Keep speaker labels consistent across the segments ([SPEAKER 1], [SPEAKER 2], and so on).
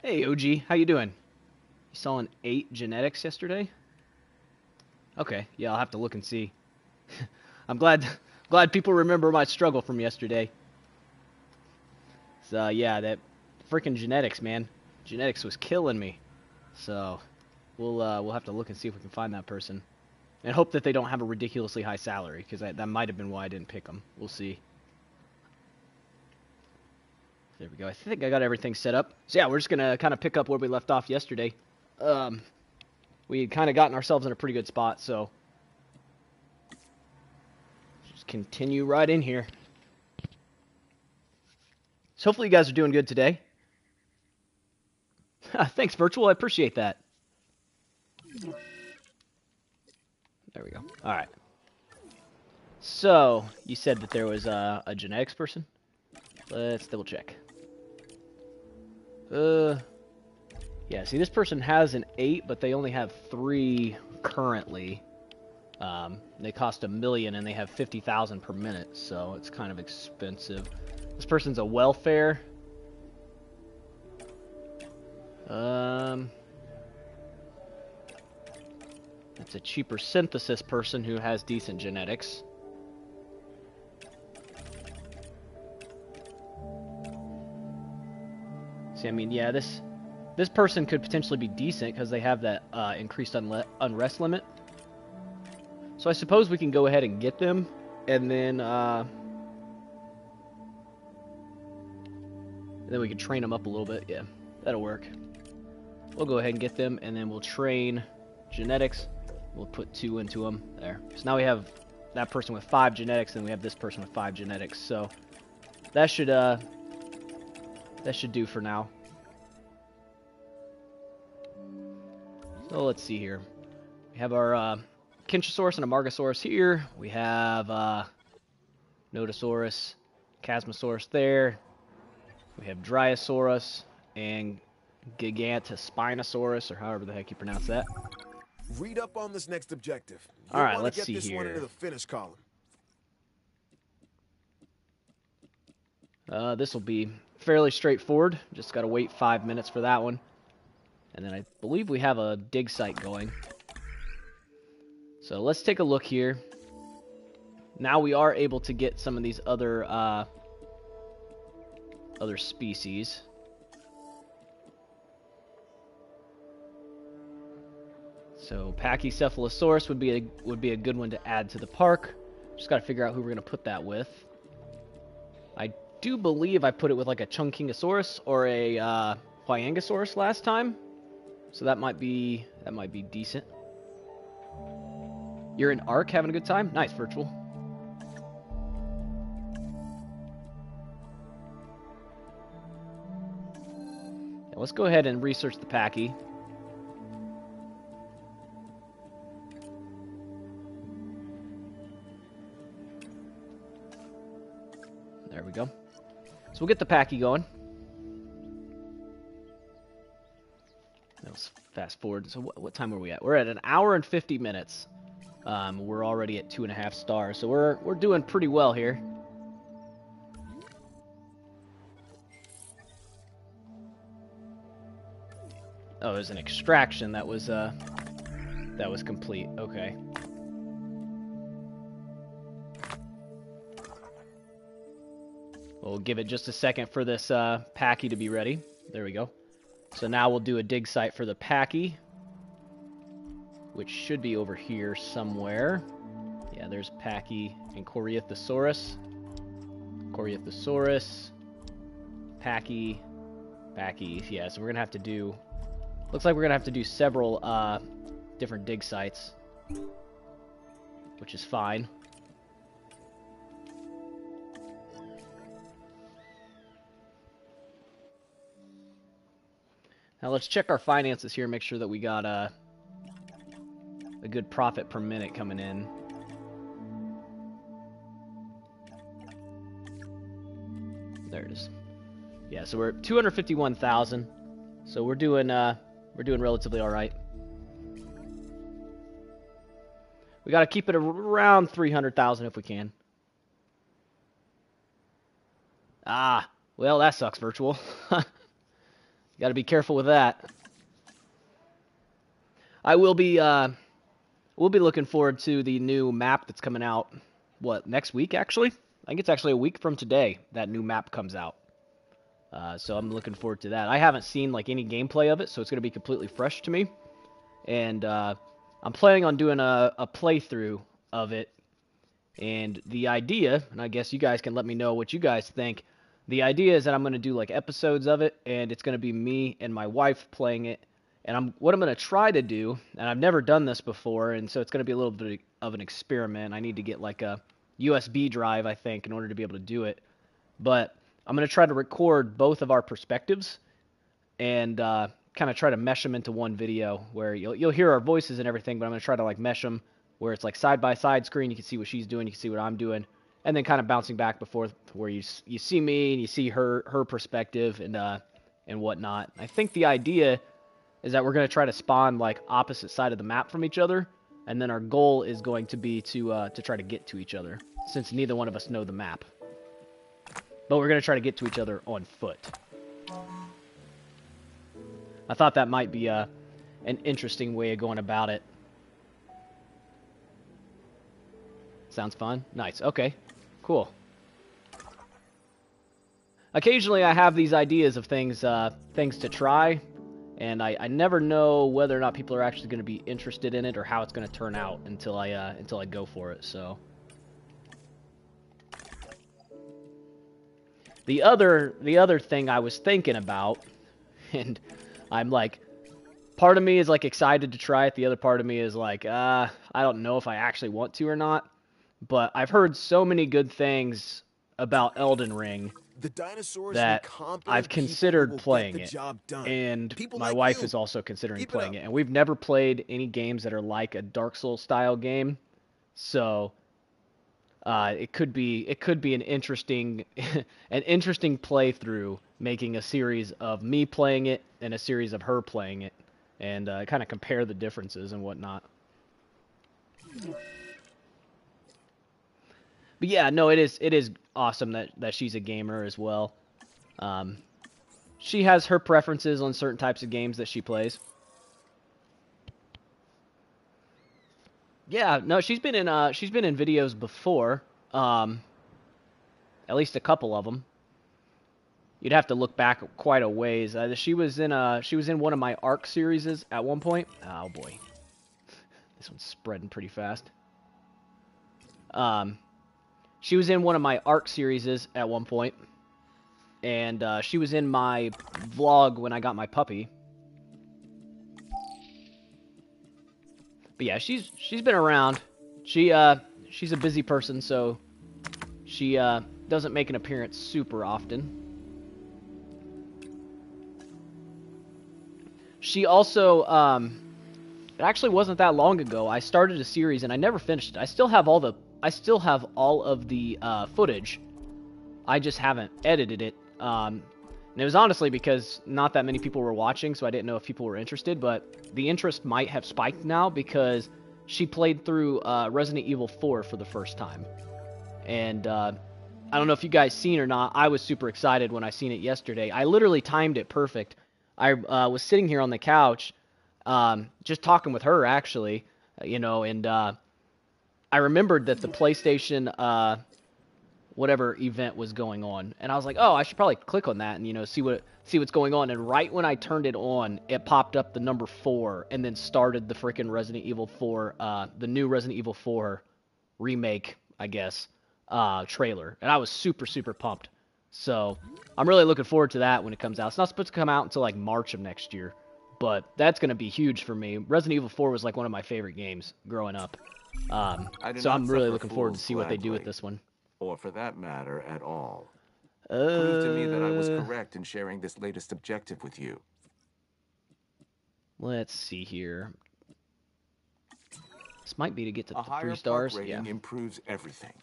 [SPEAKER 1] Hey, OG, how you doing? You saw an 8 genetics yesterday? Okay, yeah, I'll have to look and see. I'm glad people remember my struggle from yesterday. So yeah, that freaking genetics, man. Genetics was killing me. So we'll have to look and see if we can find that person, and hope that they don't have a ridiculously high salary, because that might have been why I didn't pick them. We'll see. There we go. I think I got everything set up. So yeah, we're just gonna kind of pick up where we left off yesterday. We had kind of gotten ourselves in a pretty good spot, so just continue right in here. So hopefully you guys are doing good today. Thanks, Virtual. I appreciate that. There we go. All right. So you said that there was a genetics person. Let's double check. Yeah, see, this person has an 8, but they only have 3 currently. They cost $1 million, and they have 50,000 per minute, so it's kind of expensive. This person's a welfare. It's a cheaper synthesis person who has decent genetics. See, I mean, yeah, this person could potentially be decent because they have that increased unrest limit. So I suppose we can go ahead and get them, and then we can train them up a little bit. Yeah, that'll work. We'll go ahead and get them, and then we'll train genetics. We'll put 2 into them there. So now we have that person with 5 genetics, and we have this person with 5 genetics. So that should do for now. So let's see here. We have our Kinchosaurus and a Margosaurus here. We have Nodosaurus, Chasmosaurus there. We have Dryosaurus and Gigantospinosaurus, or however the heck you pronounce that.
[SPEAKER 2] Read up on this next objective.
[SPEAKER 1] All right, let's
[SPEAKER 2] get
[SPEAKER 1] see
[SPEAKER 2] this
[SPEAKER 1] here.
[SPEAKER 2] one into the finish column.
[SPEAKER 1] This will be fairly straightforward. Just got to wait 5 minutes for that one. And then I believe we have a dig site going. So let's take a look here. Now we are able to get some of these other species. So Pachycephalosaurus would be a good one to add to the park. Just got to figure out who we're gonna put that with. I do believe I put it with like a Chunkingosaurus or a Huayangosaurus last time, so that might be decent. You're in Ark having a good time? Nice, Virtual. Yeah, let's go ahead and research the Pachy. There we go. So we'll get the Pachy going. Let's fast forward. So what time are we at? We're at 1 hour and 50 minutes. We're already at 2.5 stars, so we're doing pretty well here. Oh, there's an extraction that was complete. Okay. We'll give it just a second for this Pachy to be ready. There we go. So now we'll do a dig site for the Pachy, which should be over here somewhere. Yeah, there's Pachy and Corythosaurus. Pachy. Yeah, so we're gonna have to do. Looks like we're gonna have to do several different dig sites, which is fine. Now let's check our finances here, make sure that we got a good profit per minute coming in. There it is. Yeah, so we're at 251,000. So we're doing relatively all right. We got to keep it around 300,000 if we can. Ah, well, that sucks, Virtual. Got to be careful with that. I will be we'll be looking forward to the new map that's coming out. What, next week actually? I think it's actually a week from today that new map comes out. So I'm looking forward to that. I haven't seen like any gameplay of it, so it's gonna be completely fresh to me. And I'm planning on doing a playthrough of it. And the idea, and I guess you guys can let me know what you guys think. The idea is that I'm going to do like episodes of it, and it's going to be me and my wife playing it. And what I'm going to try to do, and I've never done this before, and so it's going to be a little bit of an experiment. I need to get like a USB drive, I think, in order to be able to do it. But I'm going to try to record both of our perspectives and kind of try to mesh them into one video where you'll hear our voices and everything, but I'm going to try to like mesh them where it's like side-by-side screen. You can see what she's doing, you can see what I'm doing, and then kind of bouncing back and forth where you see me and you see her perspective and whatnot. I think the idea is that we're going to try to spawn like opposite side of the map from each other, and then our goal is going to be to try to get to each other, since neither one of us know the map. But we're going to try to get to each other on foot. I thought that might be an interesting way of going about it. Sounds fun. Nice. Okay. Cool. Occasionally I have these ideas of things to try, and I never know whether or not people are actually going to be interested in it or how it's going to turn out until I go for it. So the other thing I was thinking about, and I'm like, part of me is like excited to try it, the other part of me is like, I don't know if I actually want to or not. But I've heard so many good things about Elden Ring that I've considered playing it, and my wife is also considering playing it. And we've never played any games that are like a Dark Souls style game, so it could be an interesting playthrough, making a series of me playing it and a series of her playing it, and kind of compare the differences and whatnot. But yeah, no, it is awesome that she's a gamer as well. She has her preferences on certain types of games that she plays. Yeah, no, she's been in videos before. At least a couple of them. You'd have to look back quite a ways. She was in one of my Ark series at one point. Oh boy, this one's spreading pretty fast. She was in one of my Ark series at one point, and she was in my vlog when I got my puppy. But yeah, she's been around. She's a busy person, so she doesn't make an appearance super often. She also, it actually wasn't that long ago, I started a series and I never finished it. I still have all of the footage. I just haven't edited it. And it was honestly because not that many people were watching, so I didn't know if people were interested, but the interest might have spiked now because she played through Resident Evil 4 for the first time. And I don't know if you guys seen or not, I was super excited when I seen it yesterday. I literally timed it perfect. I was sitting here on the couch, just talking with her, actually, and I remembered that the PlayStation whatever event was going on, and I was like, oh, I should probably click on that and see what's going on. And right when I turned it on, it popped up the number 4 and then started the freaking Resident Evil 4, the new Resident Evil 4 remake, I guess, trailer, and I was super pumped. So I'm really looking forward to that when it comes out. It's not supposed to come out until like March of next year, but that's going to be huge for me. Resident Evil 4 was like one of my favorite games growing up. So I'm really looking forward to see what they do with this one.
[SPEAKER 3] Or for that matter, at all. Prove to me that I was correct in sharing this latest objective with you.
[SPEAKER 1] Let's see here. This might be to get to
[SPEAKER 3] A higher
[SPEAKER 1] 3 stars.
[SPEAKER 3] park rating
[SPEAKER 1] Yeah.
[SPEAKER 3] improves everything.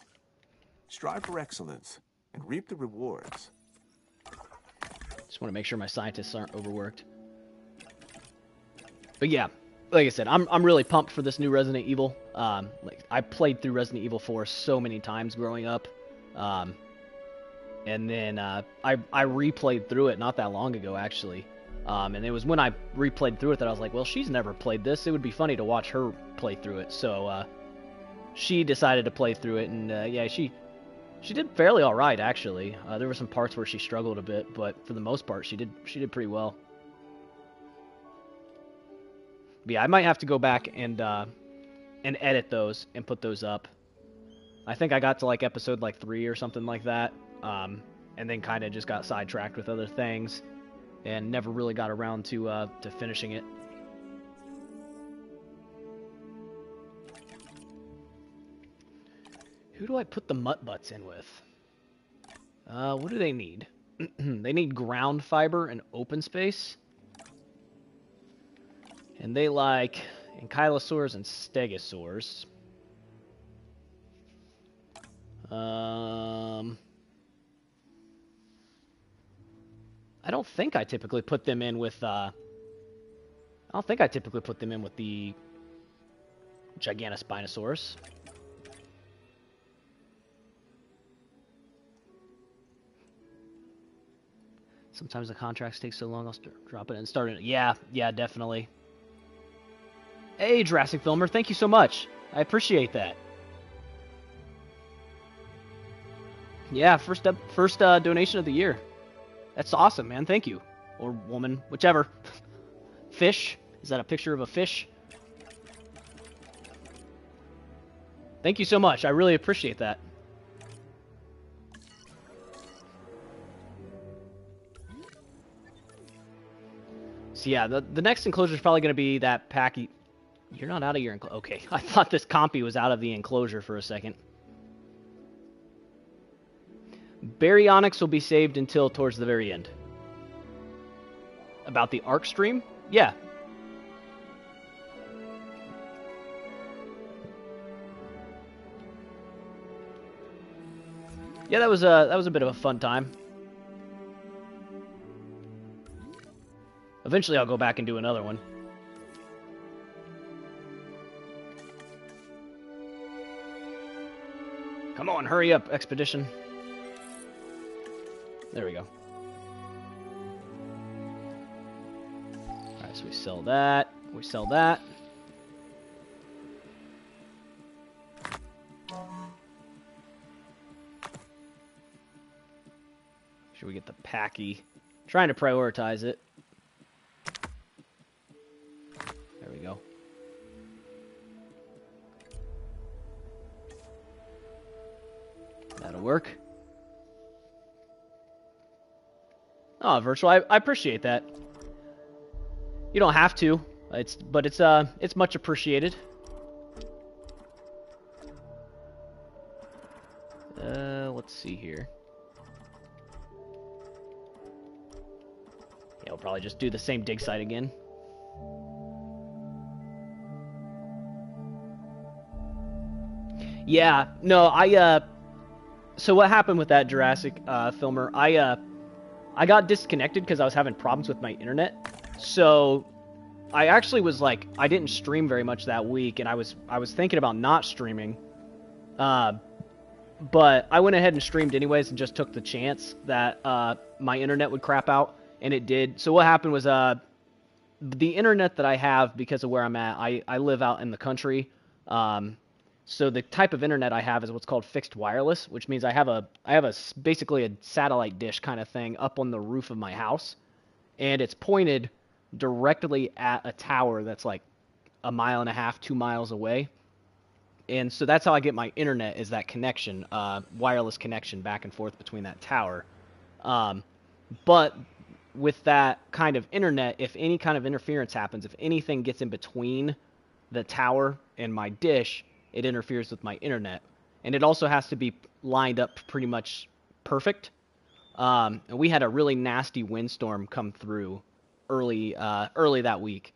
[SPEAKER 3] Strive for excellence and reap the rewards.
[SPEAKER 1] Just want to make sure my scientists aren't overworked. But yeah, like I said, I'm really pumped for this new Resident Evil. Like I played through Resident Evil 4 so many times growing up, and then I replayed through it not that long ago actually. And it was when I replayed through it that I was like, well, she's never played this. It would be funny to watch her play through it. So she decided to play through it, and yeah, she did fairly all right, actually. There were some parts where she struggled a bit, but for the most part, she did pretty well. But yeah, I might have to go back and edit those and put those up. I think I got to like episode like 3 or something like that, and then kind of just got sidetracked with other things, and never really got around to finishing it. Who do I put the mutt butts in with? What do they need? They need ground fiber and open space. And they like ankylosaurs and stegosaurs. I don't think I typically put them in with the Giganospinosaurus. Sometimes the contracts take so long, I'll drop it and start it. Yeah, definitely. Hey, Jurassic Filmer, thank you so much. I appreciate that. Yeah, first donation of the year. That's awesome, man. Thank you. Or woman, whichever. Fish. Is that a picture of a fish? Thank you so much. I really appreciate that. So yeah, the next enclosure is probably going to be that Packy. You're not out of your enclosure. Okay, I thought this compy was out of the enclosure for a second. Baryonyx will be saved until towards the very end. About the Arc stream? Yeah. Yeah, that was a bit of a fun time. Eventually I'll go back and do another one. Come on, hurry up, Expedition. There we go. Alright, so we sell that. We sell that. Should we get the Packy? Trying to prioritize it. There we go. That'll work. Oh, Virtual, I appreciate that. You don't have to. It's much appreciated. Let's see here. Yeah, we'll probably just do the same dig site again. Yeah, no, so what happened with that Jurassic Filmer? I got disconnected because I was having problems with my internet. So I actually was like, I didn't stream very much that week, and I was thinking about not streaming. But I went ahead and streamed anyways and just took the chance that my internet would crap out, and it did. So what happened was the internet that I have, because of where I'm at, I live out in the country. So the type of internet I have is what's called fixed wireless, which means I have basically a satellite dish kind of thing up on the roof of my house, and it's pointed directly at a tower that's like 1.5 miles, 2 miles away. And so that's how I get my internet, is that connection, wireless connection back and forth between that tower. But with that kind of internet, if any kind of interference happens, if anything gets in between the tower and my dish, it interferes with my internet. And it also has to be lined up pretty much perfect. And we had a really nasty windstorm come through early that week,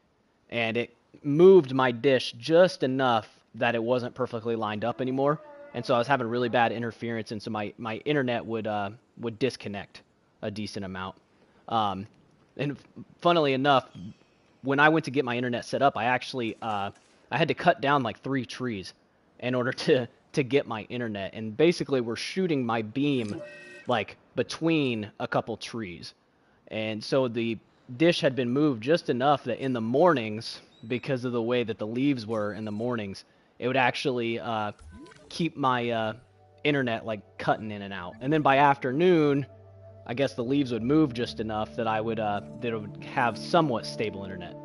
[SPEAKER 1] and it moved my dish just enough that it wasn't perfectly lined up anymore. And so I was having really bad interference, and so my internet would disconnect a decent amount. And funnily enough, when I went to get my internet set up, I actually I had to cut down like 3 trees in order to get my internet. And basically we're shooting my beam like between a couple trees. And so the dish had been moved just enough that in the mornings, because of the way that the leaves were in the mornings, it would actually keep my internet like cutting in and out. And then by afternoon, I guess the leaves would move just enough that I would that it would have somewhat stable internet.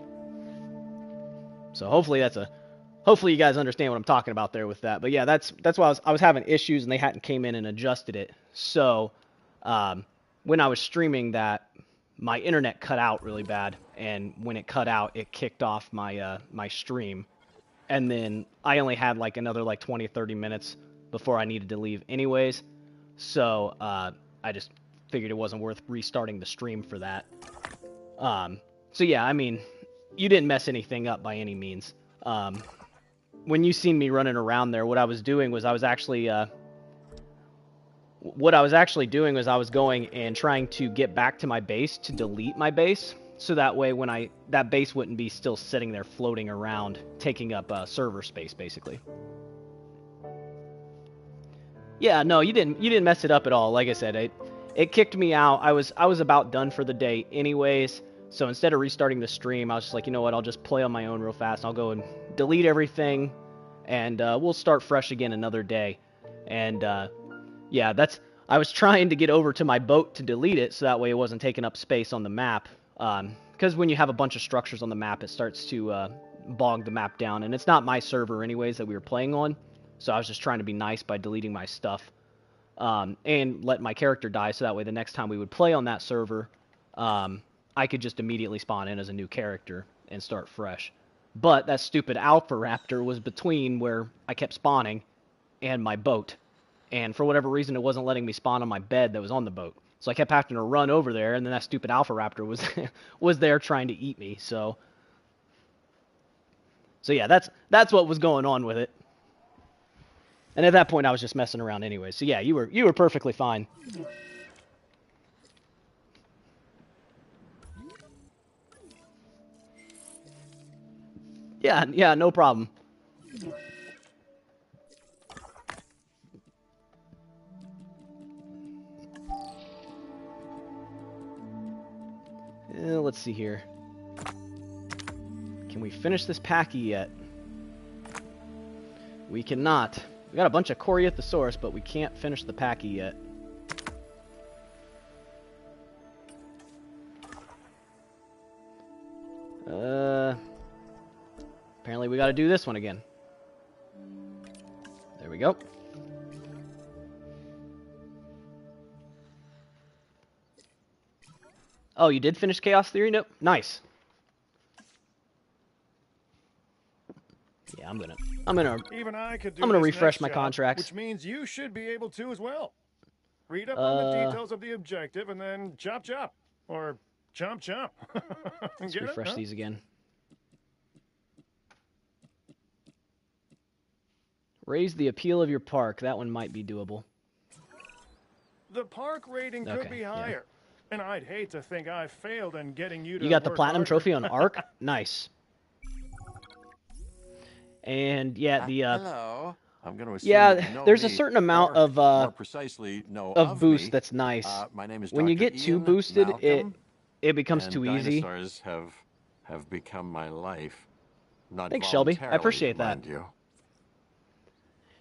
[SPEAKER 1] So hopefully hopefully you guys understand what I'm talking about there with that. But yeah, that's why I was having issues and they hadn't came in and adjusted it. So when I was streaming that, my internet cut out really bad, and when it cut out, it kicked off my my stream. And then I only had like another like 20-30 minutes before I needed to leave anyways. So I just figured it wasn't worth restarting the stream for that. So yeah, I mean, you didn't mess anything up by any means. When you seen me running around there, what I was doing was I was actually I was going and trying to get back to my base to delete my base, so that way when that base wouldn't be still sitting there floating around, taking up server space basically. Yeah, no, you didn't mess it up at all. Like I said, it kicked me out. I was about done for the day anyways. So instead of restarting the stream, I was just like, you know what, I'll just play on my own real fast. I'll go and delete everything, and we'll start fresh again another day. And yeah, I was trying to get over to my boat to delete it, so that way it wasn't taking up space on the map. Because when you have a bunch of structures on the map, it starts to bog the map down. And it's not my server anyways that we were playing on, so I was just trying to be nice by deleting my stuff. And let my character die, so that way the next time we would play on that server, I could just immediately spawn in as a new character and start fresh. But that stupid Alpha Raptor was between where I kept spawning and my boat. And for whatever reason, it wasn't letting me spawn on my bed that was on the boat. So I kept having to run over there, and then that stupid Alpha Raptor was there trying to eat me. So yeah, that's what was going on with it. And at that point, I was just messing around anyway. So yeah, you were perfectly fine. Yeah, no problem. Let's see here. Can we finish this packy yet? We cannot. We got a bunch of Coriathosaurus, but we can't finish the packy yet. Apparently we got to do this one again. There we go. Oh, you did finish Chaos Theory? Nope. Nice. Yeah, I'm gonna refresh my contracts.
[SPEAKER 4] Which means you should be able to as well. Read up on the details of the objective and then chop chop. Or chomp chomp.
[SPEAKER 1] Let's refresh these again. Raise the appeal of your park. That one might be doable.
[SPEAKER 4] The park rating could be higher. Yeah. And I'd hate to think I failed in getting you to
[SPEAKER 1] You got the platinum trophy on Ark? Nice. And yeah, the
[SPEAKER 3] hello. I'm going to assume
[SPEAKER 1] yeah, there's a certain amount of
[SPEAKER 3] more precisely
[SPEAKER 1] of boost that's nice.
[SPEAKER 3] My name is
[SPEAKER 1] when you
[SPEAKER 3] Dr.
[SPEAKER 1] get too
[SPEAKER 3] Ian
[SPEAKER 1] boosted,
[SPEAKER 3] Malcolm,
[SPEAKER 1] it becomes too easy.
[SPEAKER 3] Dinosaurs have become my life. Not
[SPEAKER 1] Thanks, Shelby. I appreciate that.
[SPEAKER 3] You.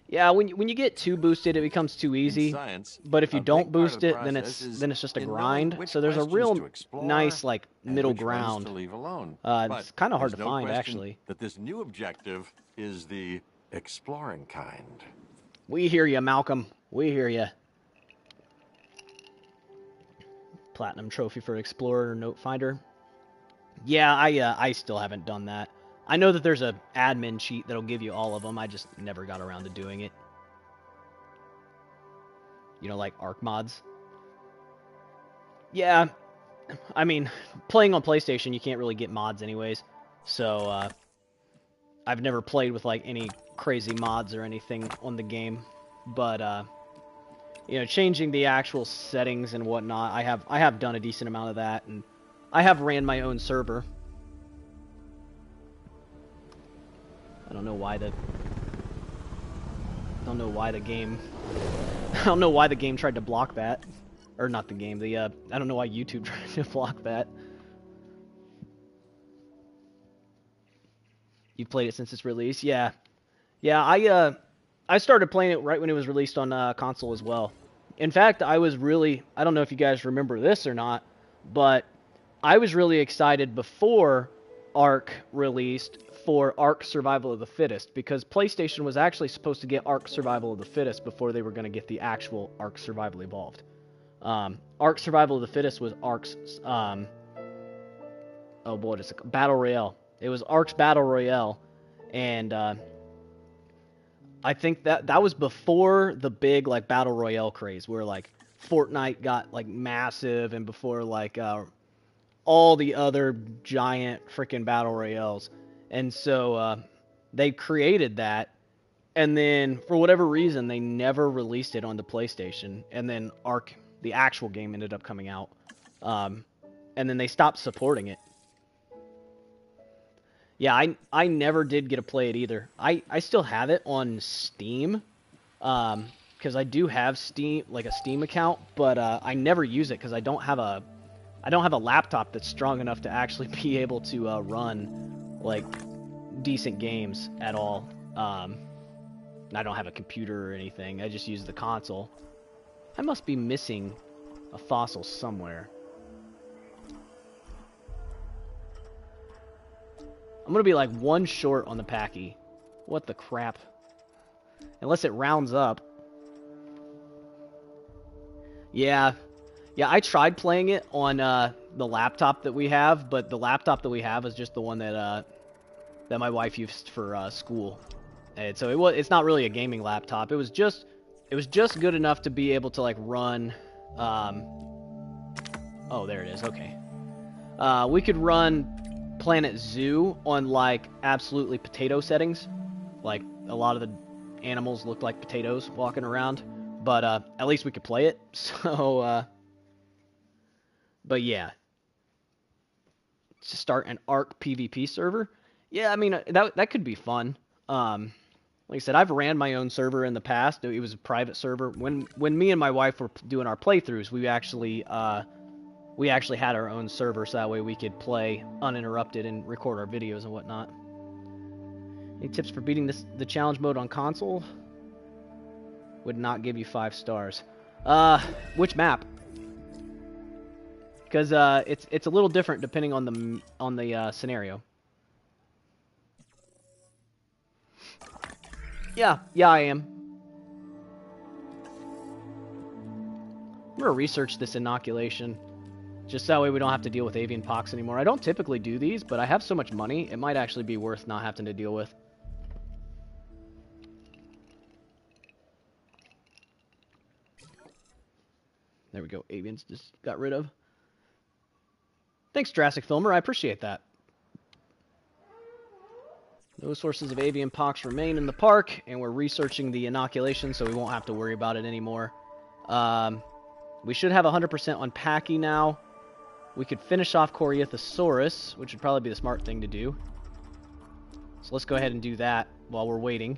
[SPEAKER 1] Yeah, when you get too boosted, it becomes too easy.
[SPEAKER 3] Science,
[SPEAKER 1] but if you don't boost it, then it's just a grind. So there's a real nice like middle ground. It's kind of hard to find actually.
[SPEAKER 3] That this new objective is the exploring kind.
[SPEAKER 1] We hear you, Malcolm. We hear you. Platinum trophy for Explorer Note Finder. Yeah, I still haven't done that. I know that there's a admin cheat that'll give you all of them. I just never got around to doing it. You know, like Arc mods. Yeah, I mean, playing on PlayStation, you can't really get mods anyways. So, I've never played with, like, any crazy mods or anything on the game. But, you know, changing the actual settings and whatnot, I have done a decent amount of that. And I have ran my own server. I don't know why the game I don't know why the game tried to block that. Or not the game, I don't know why YouTube tried to block that. You've played it since its release? Yeah. Yeah, I started playing it right when it was released on console as well. In fact, I don't know if you guys remember this or not, but I was really excited before Ark released for Ark Survival of the Fittest, because PlayStation was actually supposed to get Ark Survival of the Fittest before they were going to get the actual Ark Survival Evolved. Ark Survival of the Fittest was Ark's, Battle Royale. It was Ark's Battle Royale, and I think that was before the big like Battle Royale craze, where like Fortnite got like massive, and before like all the other giant freaking Battle Royales. And so they created that, and then for whatever reason they never released it on the PlayStation, and then Ark, the actual game, ended up coming out, and then they stopped supporting it. Yeah, I never did get to play it either. I still have it on Steam, because I do have Steam, like a Steam account, but I never use it because I don't have a laptop that's strong enough to actually be able to run like decent games at all. I don't have a computer or anything. I just use the console. I must be missing a fossil somewhere. I'm gonna be like one short on the Packy. What the crap? Unless it rounds up. Yeah, I tried playing it on the laptop that we have, but the laptop that we have is just the one that my wife used for school, and so it's not really a gaming laptop. It was just good enough to be able to like run. Oh, there it is. Okay, we could run Planet Zoo on like absolutely potato settings, like a lot of the animals look like potatoes walking around, but at least we could play it. So but yeah, to start an Ark PvP server, yeah, I mean that could be fun. Like I said, I've ran my own server in the past. It was a private server. When me and my wife were doing our playthroughs, we actually had our own server, so that way we could play uninterrupted and record our videos and whatnot. Any tips for beating the challenge mode on console? Would not give you 5 stars. Which map? Because it's a little different depending on the scenario. Yeah, I am. I'm gonna research this inoculation, just that way we don't have to deal with avian pox anymore. I don't typically do these, but I have so much money, it might actually be worth not having to deal with. There we go, avians just got rid of. Thanks, Jurassic Filmer, I appreciate that. No sources of avian pox remain in the park, and we're researching the inoculation, so we won't have to worry about it anymore. We should have 100% on Packy now. We could finish off Corythosaurus, which would probably be the smart thing to do. So let's go ahead and do that while we're waiting.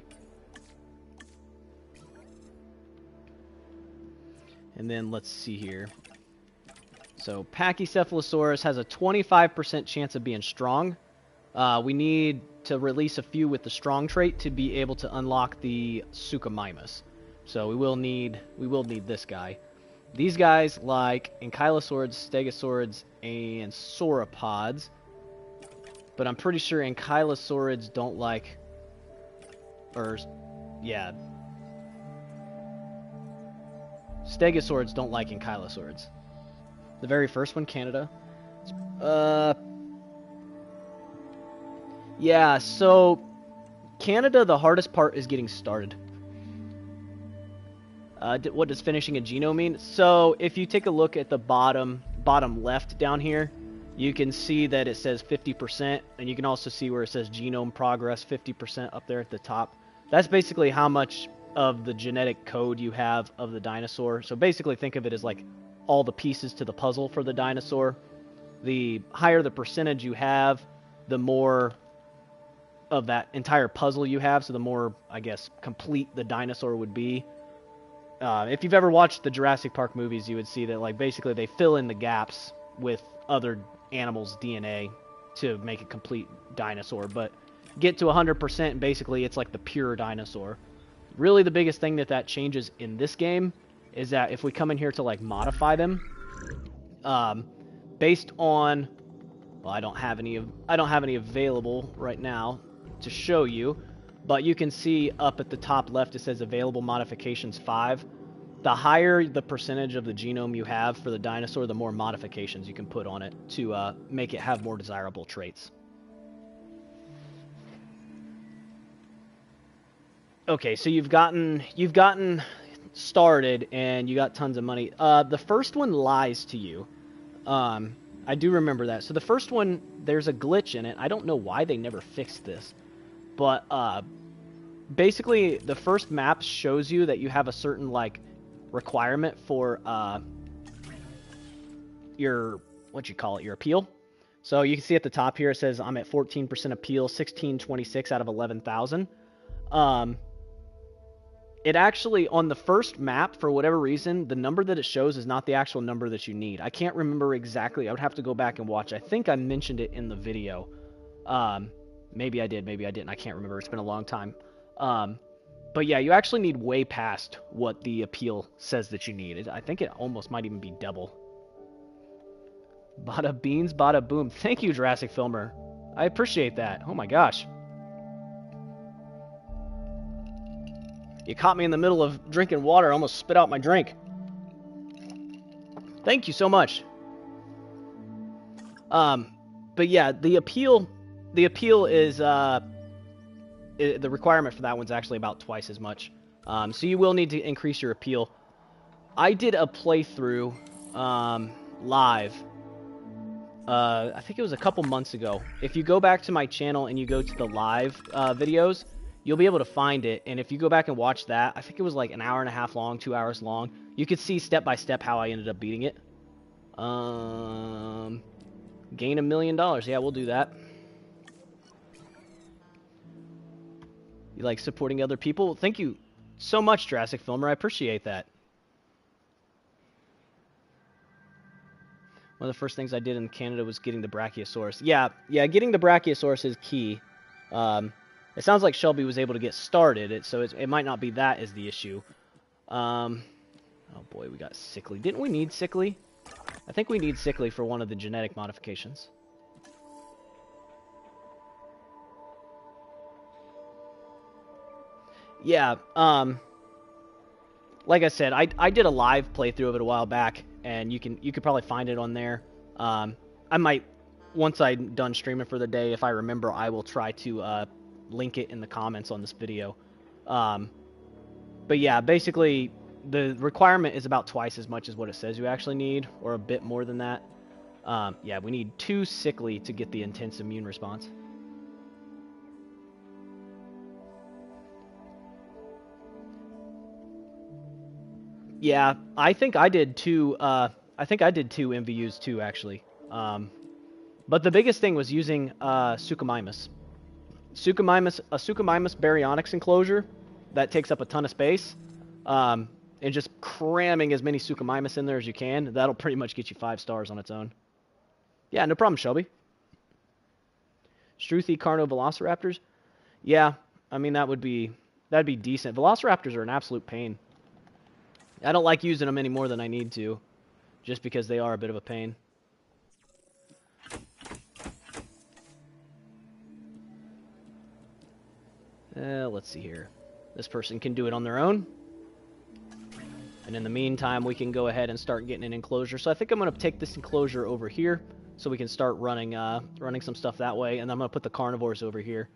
[SPEAKER 1] And then let's see here. So Pachycephalosaurus has a 25% chance of being strong. We need to release a few with the strong trait to be able to unlock the Suchomimus. So we will need this guy. These guys like Ankylosaurids, Stegosaurids, and Sauropods. But I'm pretty sure Ankylosaurids don't like... yeah. Stegosaurids don't like Ankylosaurids. The very first one, Canada. Yeah, so... Canada, the hardest part is getting started. What does finishing a genome mean? So, if you take a look at the bottom left down here, you can see that it says 50%, and you can also see where it says genome progress 50% up there at the top. That's basically how much of the genetic code you have of the dinosaur. So basically think of it as like all the pieces to the puzzle for the dinosaur. The higher the percentage you have, the more of that entire puzzle you have, so the more, I guess, complete the dinosaur would be. If you've ever watched the Jurassic Park movies, you would see that, like, basically they fill in the gaps with other animals' DNA to make a complete dinosaur. But get to 100%, and basically it's like the pure dinosaur. Really, the biggest thing that changes in this game is that if we come in here to like modify them, based on, well, I don't have any available right now to show you, but you can see up at the top left it says available modifications 5. The higher the percentage of the genome you have for the dinosaur, the more modifications you can put on it to make it have more desirable traits. Okay, so you've gotten started and you got tons of money. The first one lies to you. I do remember that. So the first one, there's a glitch in it. I don't know why they never fixed this, but basically the first map shows you that you have a certain like requirement for your your appeal. So you can see at the top here it says I'm at 14% appeal, 1626 out of 11,000. It actually, on the first map, for whatever reason, the number that it shows is not the actual number that you need. I can't remember exactly. I would have to go back and watch. I think I mentioned it in the video. Maybe I did, maybe I didn't. I can't remember. It's been a long time. But yeah, you actually need way past what the appeal says that you need. I think it almost might even be double. Bada beans, bada boom. Thank you, Jurassic Filmer. I appreciate that. Oh my gosh. You caught me in the middle of drinking water. I almost spit out my drink. Thank you so much. But yeah, the appeal is the requirement for that one's actually about twice as much. So you will need to increase your appeal. I did a playthrough live. I think it was a couple months ago. If you go back to my channel and you go to the live videos, you'll be able to find it. And if you go back and watch that, I think it was like an hour and a half long, 2 hours long. You could see step by step how I ended up beating it. Gain $1 million. Yeah, we'll do that. You like supporting other people? Thank you so much, Jurassic Filmer. I appreciate that. One of the first things I did in Canada was getting the Brachiosaurus. Yeah, getting the Brachiosaurus is key. It sounds like Shelby was able to get started, so it might not be that is the issue. Oh boy, we got Sickly. Didn't we need Sickly? I think we need Sickly for one of the genetic modifications. Yeah, like I said, I did a live playthrough of it a while back, and you could probably find it on there. I might, once I'm done streaming for the day, if I remember, I will try to link it in the comments on this video. But yeah, basically the requirement is about twice as much as what it says you actually need, or a bit more than that. Yeah, we need 2 Sickly to get the intense immune response. Yeah, I think I did 2 MVUs too, actually. But the biggest thing was using Suchomimus. A Suchomimus baryonyx enclosure that takes up a ton of space, and just cramming as many Suchomimus in there as you can, that'll pretty much get you 5 stars on its own. Yeah, no problem, Shelby. Struthy Carno Velociraptors? Yeah, I mean that'd be decent. Velociraptors are an absolute pain. I don't like using them any more than I need to, just because they are a bit of a pain. Let's see here. This person can do it on their own. And in the meantime, we can go ahead and start getting an enclosure. So I think I'm going to take this enclosure over here so we can start running some stuff that way. And I'm going to put the carnivores over here.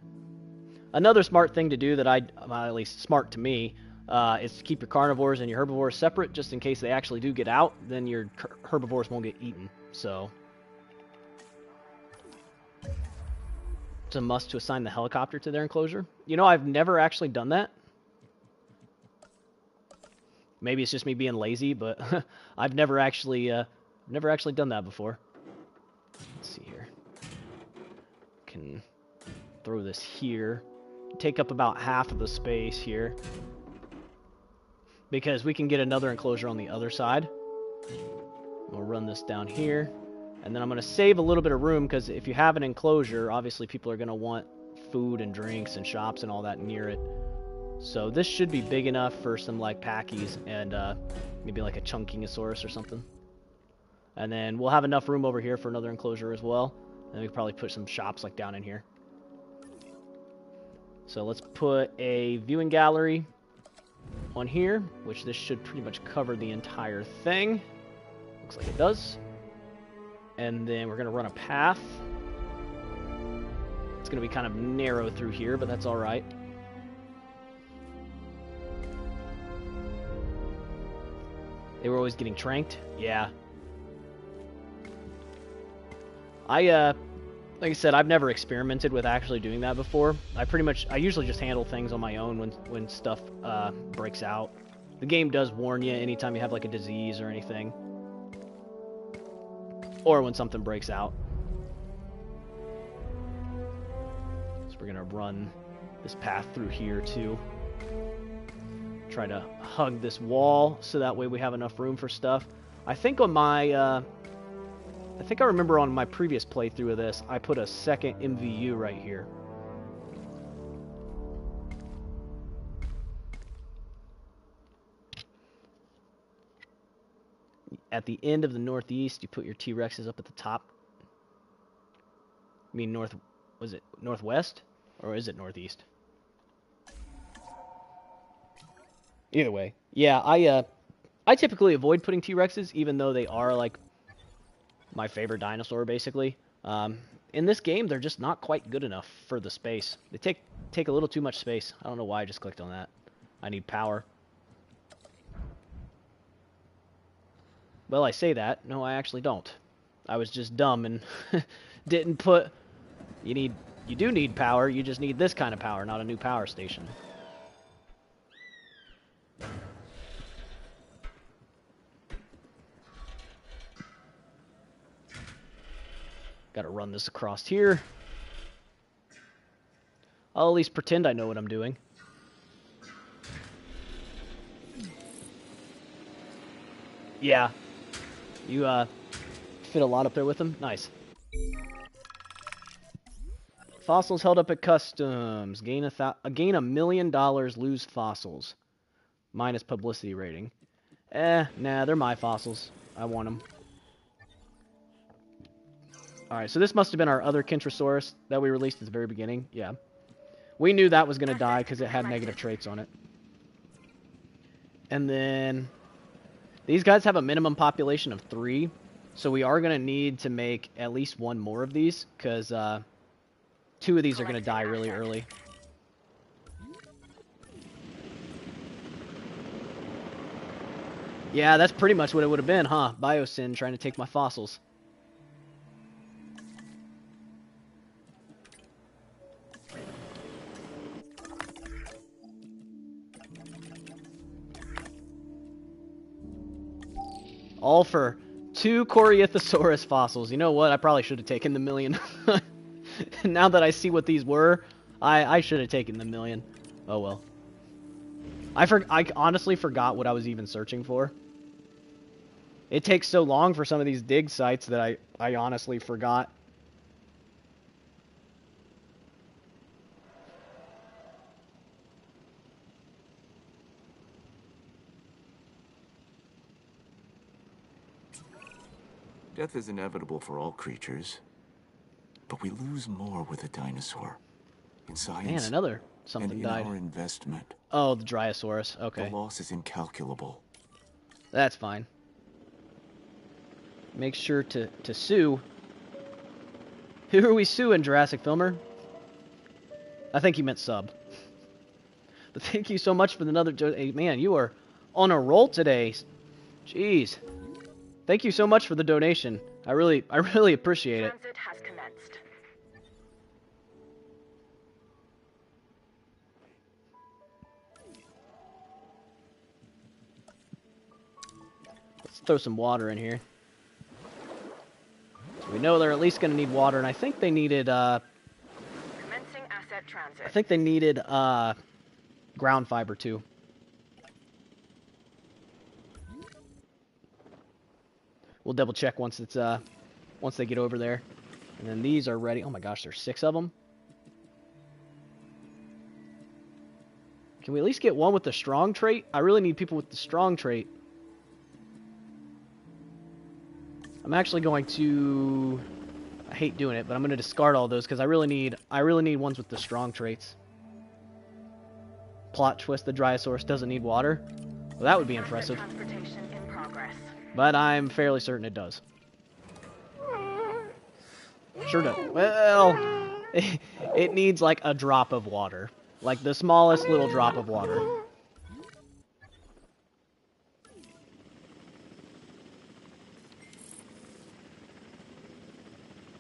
[SPEAKER 1] Another smart thing to do that at least smart to me, is to keep your carnivores and your herbivores separate, just in case they actually do get out, then your herbivores won't get eaten. So it's a must to assign the helicopter to their enclosure. You know, I've never actually done that. Maybe it's just me being lazy, but I've never actually done that before. Let's see here. Can throw this here. Take up about half of the space here, because we can get another enclosure on the other side. We'll run this down here, and then I'm going to save a little bit of room, because if you have an enclosure, obviously people are going to want food and drinks and shops and all that near it. So this should be big enough for some like packies and maybe like a chunkingosaurus or something. And then we'll have enough room over here for another enclosure as well. And we can probably put some shops like down in here. So let's put a viewing gallery on here, which this should pretty much cover the entire thing. Looks like it does. And then we're going to run a path. It's going to be kind of narrow through here, but that's all right. They were always getting tranked? Yeah. Like I said, I've never experimented with actually doing that before. I usually just handle things on my own when stuff breaks out. The game does warn you anytime you have like a disease or anything. Or when something breaks out. So we're gonna run this path through here too. Try to hug this wall so that way we have enough room for stuff. I think on my I think I remember on my previous playthrough of this, I put a second MVU right here. At the end of the northeast, you put your T-Rexes up at the top. I mean was it northwest? Or is it northeast? Either way. Yeah, I typically avoid putting T-Rexes, even though they are like my favorite dinosaur, basically. In this game, they're just not quite good enough for the space. They take a little too much space. I don't know why I just clicked on that. I need power. Well, I say that. No, I actually don't. I was just dumb and didn't put... You do need power, you just need this kind of power, not a new power station. Gotta run this across here. I'll at least pretend I know what I'm doing. Yeah. You, fit a lot up there with them? Nice. Fossils held up at customs. Gain $1 million, lose fossils. Minus publicity rating. Nah, they're my fossils. I want them. Alright, so this must have been our other Kentrosaurus that we released at the very beginning. Yeah. We knew that was going to die because it had negative traits on it. And then... These guys have a minimum population of 3. So we are going to need to make at least one more of these. Because 2 of these are going to die really early. Yeah, that's pretty much what it would have been, huh? Biosyn trying to take my fossils. All for 2 Corythosaurus fossils. You know what? I probably should have taken the $1 million. Now that I see what these were, I should have taken the $1 million. Oh well. I honestly forgot what I was even searching for. It takes so long for some of these dig sites that I honestly forgot.
[SPEAKER 3] Death is inevitable for all creatures, but we lose more with a dinosaur. In science,
[SPEAKER 1] Man, another something
[SPEAKER 3] and in
[SPEAKER 1] died.
[SPEAKER 3] our investment.
[SPEAKER 1] Oh, the Dryosaurus. Okay.
[SPEAKER 3] The loss is incalculable.
[SPEAKER 1] That's fine. Make sure to sue. Who are we suing, Jurassic Filmer? I think you meant sub. But thank you so much for another... Hey, man, you are on a roll today. Jeez. Thank you so much for the donation. I really appreciate it.
[SPEAKER 5] Transit has commenced.
[SPEAKER 1] Let's throw some water in here. So we know they're at least going to need water, and I think they needed,
[SPEAKER 5] Commencing asset transit.
[SPEAKER 1] I think they needed, ground fiber, too. We'll double check once it's, once they get over there. And then these are ready. Oh my gosh, there's 6 of them. Can we at least get one with the strong trait? I really need people with the strong trait. I'm actually going to... I hate doing it, but I'm going to discard all those because I really need ones with the strong traits. Plot twist, the Dryosaurus doesn't need water. Well, that would be impressive.
[SPEAKER 5] Transportation in progress.
[SPEAKER 1] But I'm fairly certain it does. Sure does. Well, it needs like a drop of water. Like the smallest little drop of water.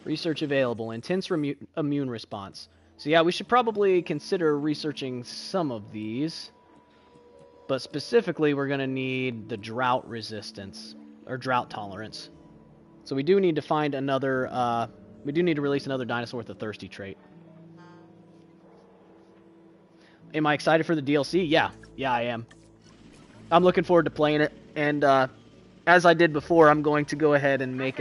[SPEAKER 1] Research available. Intense immune response. So yeah, we should probably consider researching some of these. But specifically, we're going to need the drought resistance. Or drought tolerance. So we do need to find another... we do need to release another dinosaur with a thirsty trait. Am I excited for the DLC? Yeah. Yeah, I am. I'm looking forward to playing it. And as I did before, I'm going to go ahead and make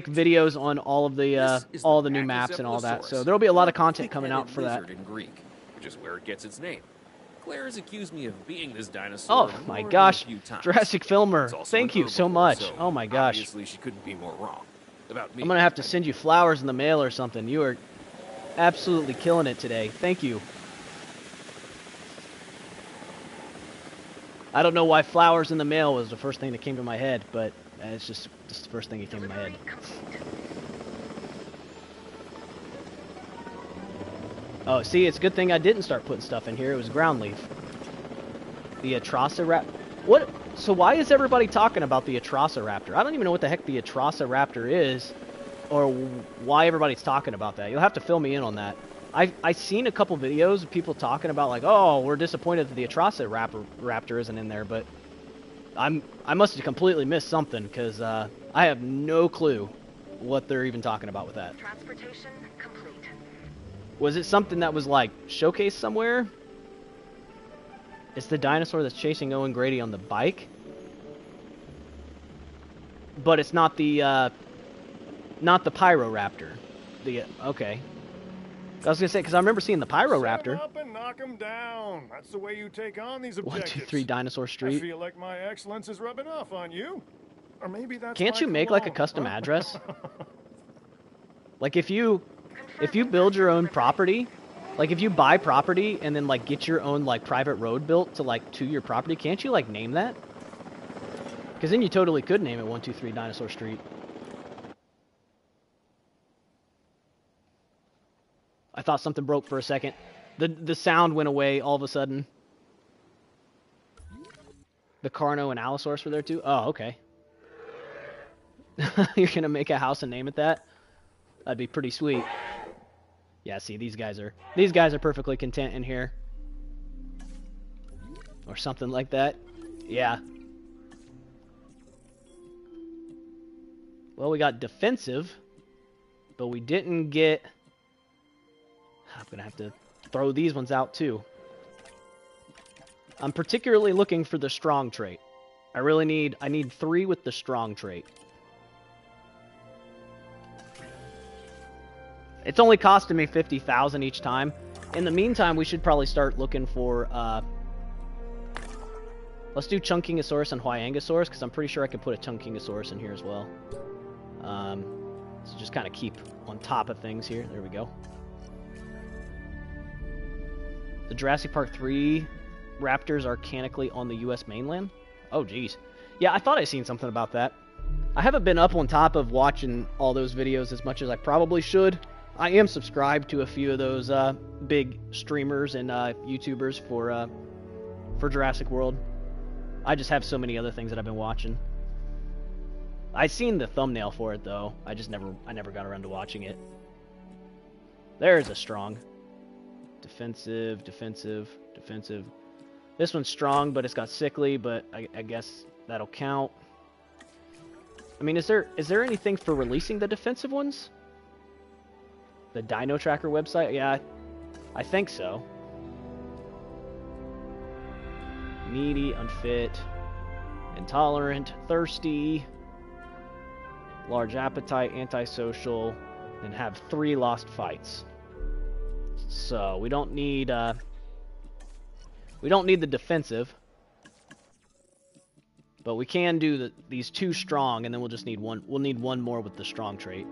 [SPEAKER 1] videos on all of the new maps and all that. So there will be a lot of content coming out for that.
[SPEAKER 6] In Greek, which is where it gets its name. Claire has accused me of being this dinosaur.
[SPEAKER 1] Oh my gosh, Jurassic Filmer, thank you so much.
[SPEAKER 6] So
[SPEAKER 1] oh my gosh.
[SPEAKER 6] Obviously, she couldn't be more wrong about me.
[SPEAKER 1] I'm gonna have to send you flowers in the mail or something. You are absolutely killing it today. Thank you. I don't know why flowers in the mail was the first thing that came to my head, but it's just the first thing that came to my head. Oh, see, it's a good thing I didn't start putting stuff in here. It was ground leaf. The Atrociraptor. What? So why is everybody talking about the Atrociraptor? I don't even know what the heck the Atrociraptor is, or why everybody's talking about that. You'll have to fill me in on that. I've seen a couple videos of people talking about like, oh, we're disappointed that the Atrociraptor isn't in there, but I must have completely missed something because I have no clue what they're even talking about with that.
[SPEAKER 5] Transportation complete.
[SPEAKER 1] Was it something that was like showcased somewhere? It's the dinosaur that's chasing Owen Grady on the bike, but it's not the Pyroraptor. Okay. I was gonna say because I remember seeing the Pyroraptor.
[SPEAKER 4] Set 'em up and knock 'em down. That's the way you take on these objectives.
[SPEAKER 1] 1, 2, 3 Dinosaur Street.
[SPEAKER 4] I feel like my excellence is rubbing off on you, or maybe that's.
[SPEAKER 1] Can't you make like a custom address? Like if you build your own property, like if you buy property and then like get your own like private road built to your property, can't you like name that? Because then you totally could name it 1, 2, 3 Dinosaur Street. I thought something broke for a second. The sound went away all of a sudden. The Carno and Allosaurus were there too? Oh, okay. You're gonna make a house and name it that? That'd be pretty sweet. Yeah, see, these guys are perfectly content in here. Or something like that. Yeah. Well, we got defensive, but we didn't get... I'm gonna have to throw these ones out too. I'm particularly looking for the strong trait. I need 3 with the strong trait. It's only costing me 50,000 each time. In the meantime, we should probably start looking for, let's do Chunkingosaurus and Huayangosaurus, because I'm pretty sure I could put a Chunkingosaurus in here as well. So just kind of keep on top of things here. There we go. The Jurassic Park 3 raptors are canonically on the U.S. mainland? Oh, geez. Yeah, I thought I seen something about that. I haven't been up on top of watching all those videos as much as I probably should. I am subscribed to a few of those big streamers and YouTubers for Jurassic World. I just have so many other things that I've been watching. I've seen the thumbnail for it, though. I never got around to watching it. There's a strong. Defensive, defensive, defensive. This one's strong, but it's got sickly, but I guess that'll count. I mean, is there anything for releasing the defensive ones? The Dino Tracker website? Yeah, I think so. Needy, unfit, intolerant, thirsty, large appetite, antisocial, and have 3 lost fights. So we don't need We don't need the defensive. But we can do these 2 strong, and then we'll just need one. We'll need 1 more with the strong trait.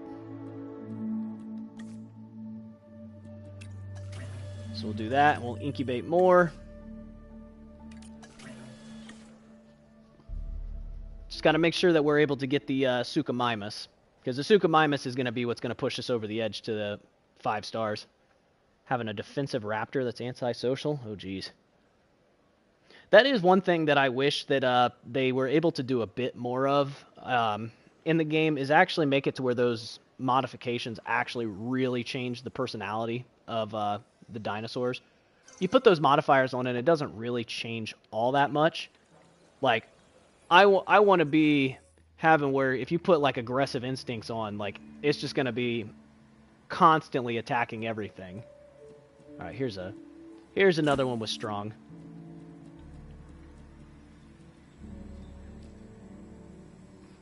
[SPEAKER 1] So we'll do that, and we'll incubate more. Just got to make sure that we're able to get the Suchomimus. Because the Suchomimus is going to be what's going to push us over the edge to the 5 stars. Having a defensive raptor that's antisocial? Oh, geez. That is one thing that I wish that they were able to do a bit more of in the game, is actually make it to where those modifications actually really change the personality of the dinosaurs. You put those modifiers on and it doesn't really change all that much. Like, I want to be having where if you put like aggressive instincts on, like, it's just going to be constantly attacking everything. All right, here's another one with strong.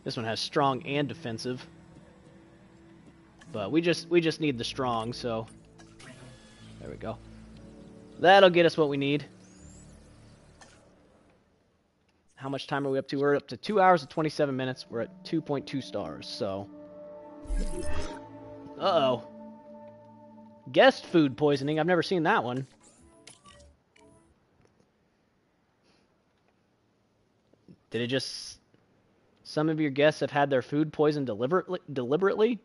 [SPEAKER 1] This one has strong and defensive. But we just need the strong, so there we go. That'll get us what we need. How much time are we up to? We're up to 2 hours and 27 minutes. We're at 2.2 stars, so. Uh-oh. Guest food poisoning. I've never seen that one. Did it just... Some of your guests have had their food poisoned deliberately?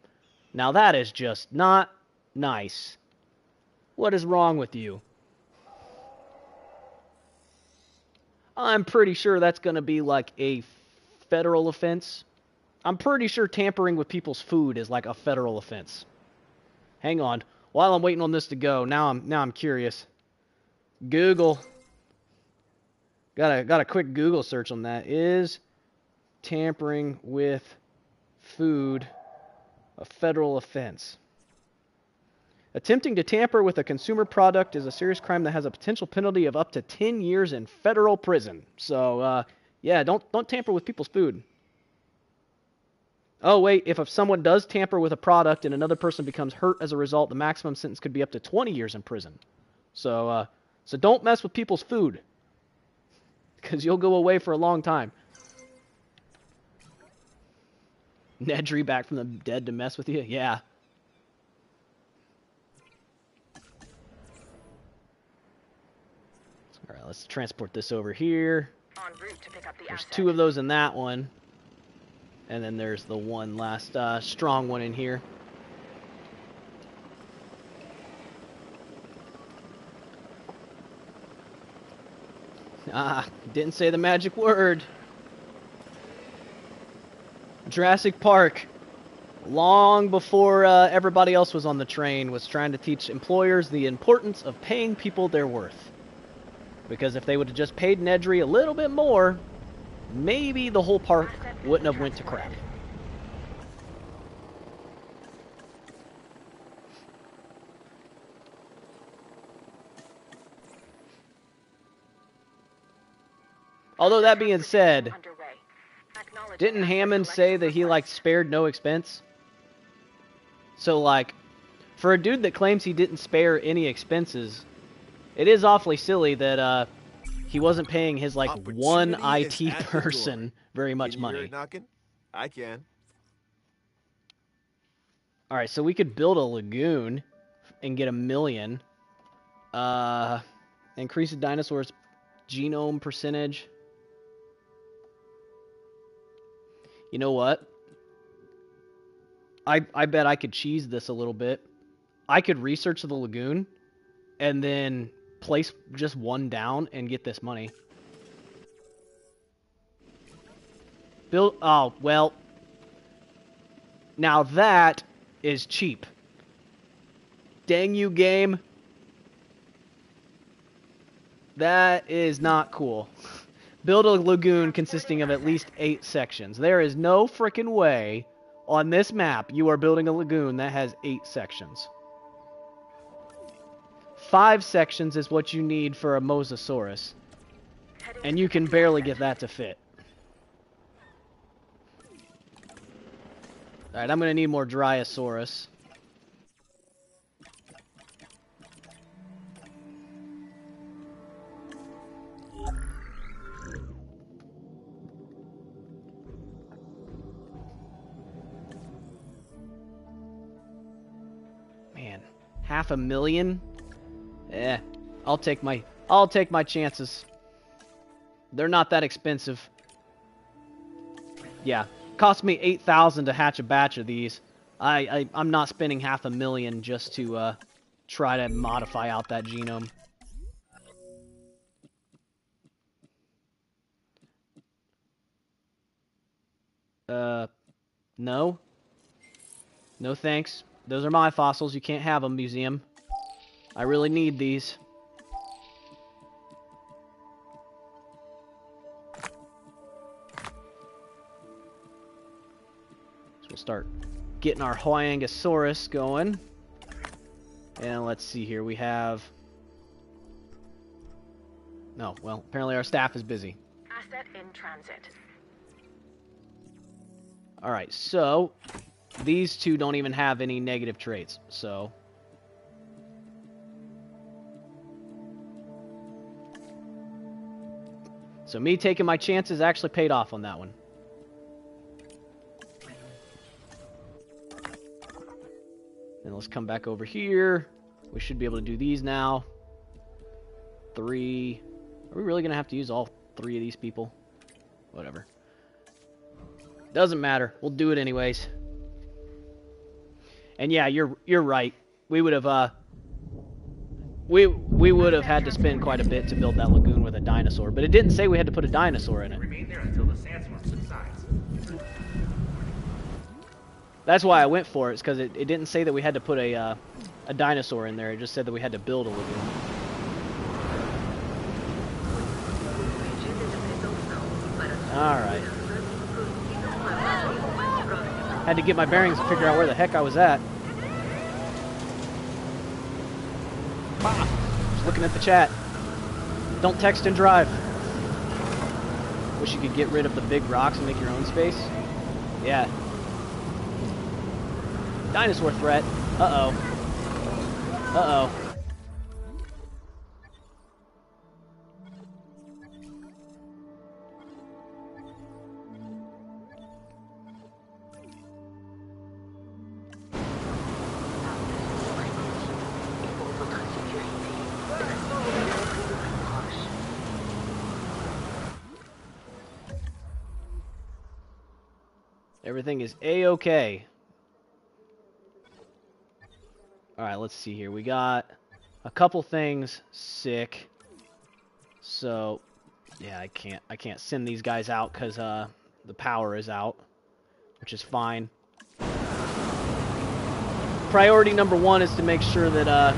[SPEAKER 1] Now that is just not nice. What is wrong with you? I'm pretty sure that's going to be like a federal offense. I'm pretty sure tampering with people's food is like a federal offense. Hang on. While I'm waiting on this to go, now I'm curious. Google. Got a quick Google search on that. Is tampering with food a federal offense? Attempting to tamper with a consumer product is a serious crime that has a potential penalty of up to 10 years in federal prison. So, yeah, don't tamper with people's food. Oh, wait, if someone does tamper with a product and another person becomes hurt as a result, the maximum sentence could be up to 20 years in prison. So don't mess with people's food, because you'll go away for a long time. Nedry back from the dead to mess with you? Yeah. Alright, let's transport this over here.
[SPEAKER 5] En route to pick up the
[SPEAKER 1] There's
[SPEAKER 5] asset.
[SPEAKER 1] 2 of those in that one. And then there's the one last strong one in here. Ah, didn't say the magic word. Jurassic Park, long before everybody else was on the train, was trying to teach employers the importance of paying people their worth. Because if they would have just paid Nedry a little bit more, maybe the whole park wouldn't have went to crap. Although that being said, didn't Hammond say that he, like, spared no expense? So, like, for a dude that claims he didn't spare any expenses, it is awfully silly that he wasn't paying his, like, one IT person very much money.
[SPEAKER 2] Hear it knocking? I can.
[SPEAKER 1] Alright, so we could build a lagoon and get 1 million. Increase the dinosaur's genome percentage. You know what? I bet I could cheese this a little bit. I could research the lagoon and then place just 1 down and get this money. Build... Oh, well. Now that is cheap. Dang you, game. That is not cool. Build a lagoon consisting of at least 8 sections. There is no frickin' way on this map you are building a lagoon that has 8 sections. 5 sections is what you need for a Mosasaurus. And you can barely get that to fit. Alright, I'm going to need more Dryosaurus. 500,000? I'll take my chances. They're not that expensive. Yeah, cost me 8,000 to hatch a batch of these. I'm not spending 500,000 just to try to modify out that genome. No. No thanks. Those are my fossils. You can't have them, museum. I really need these. So we'll start getting our Huangosaurus going. And let's see here. We have... No, well, apparently our staff is busy.
[SPEAKER 5] Asset in transit.
[SPEAKER 1] Alright, so... These two don't even have any negative traits, so... So me taking my chances actually paid off on that one. And let's come back over here. We should be able to do these now. 3. Are we really going to have to use all 3 of these people? Whatever. Doesn't matter. We'll do it anyways. And yeah, you're right. We would have we would have had to spend quite a bit to build that lagoon with a dinosaur, but it didn't say we had to put a dinosaur in it.
[SPEAKER 7] Remain there until the sandstorm subsides.
[SPEAKER 1] That's why I went for it, because it didn't say that we had to put a dinosaur in there. It just said that we had to build a lagoon. Alright. Had to get my bearings and figure out where the heck I was at. Just looking at the chat. Don't text and drive. Wish you could get rid of the big rocks and make your own space. Yeah. Dinosaur threat. Uh-oh. Uh-oh. Everything is A-okay. Alright, let's see here. We got a couple things sick. So, yeah, I can't send these guys out because the power is out, which is fine. Priority number 1 is to make sure that,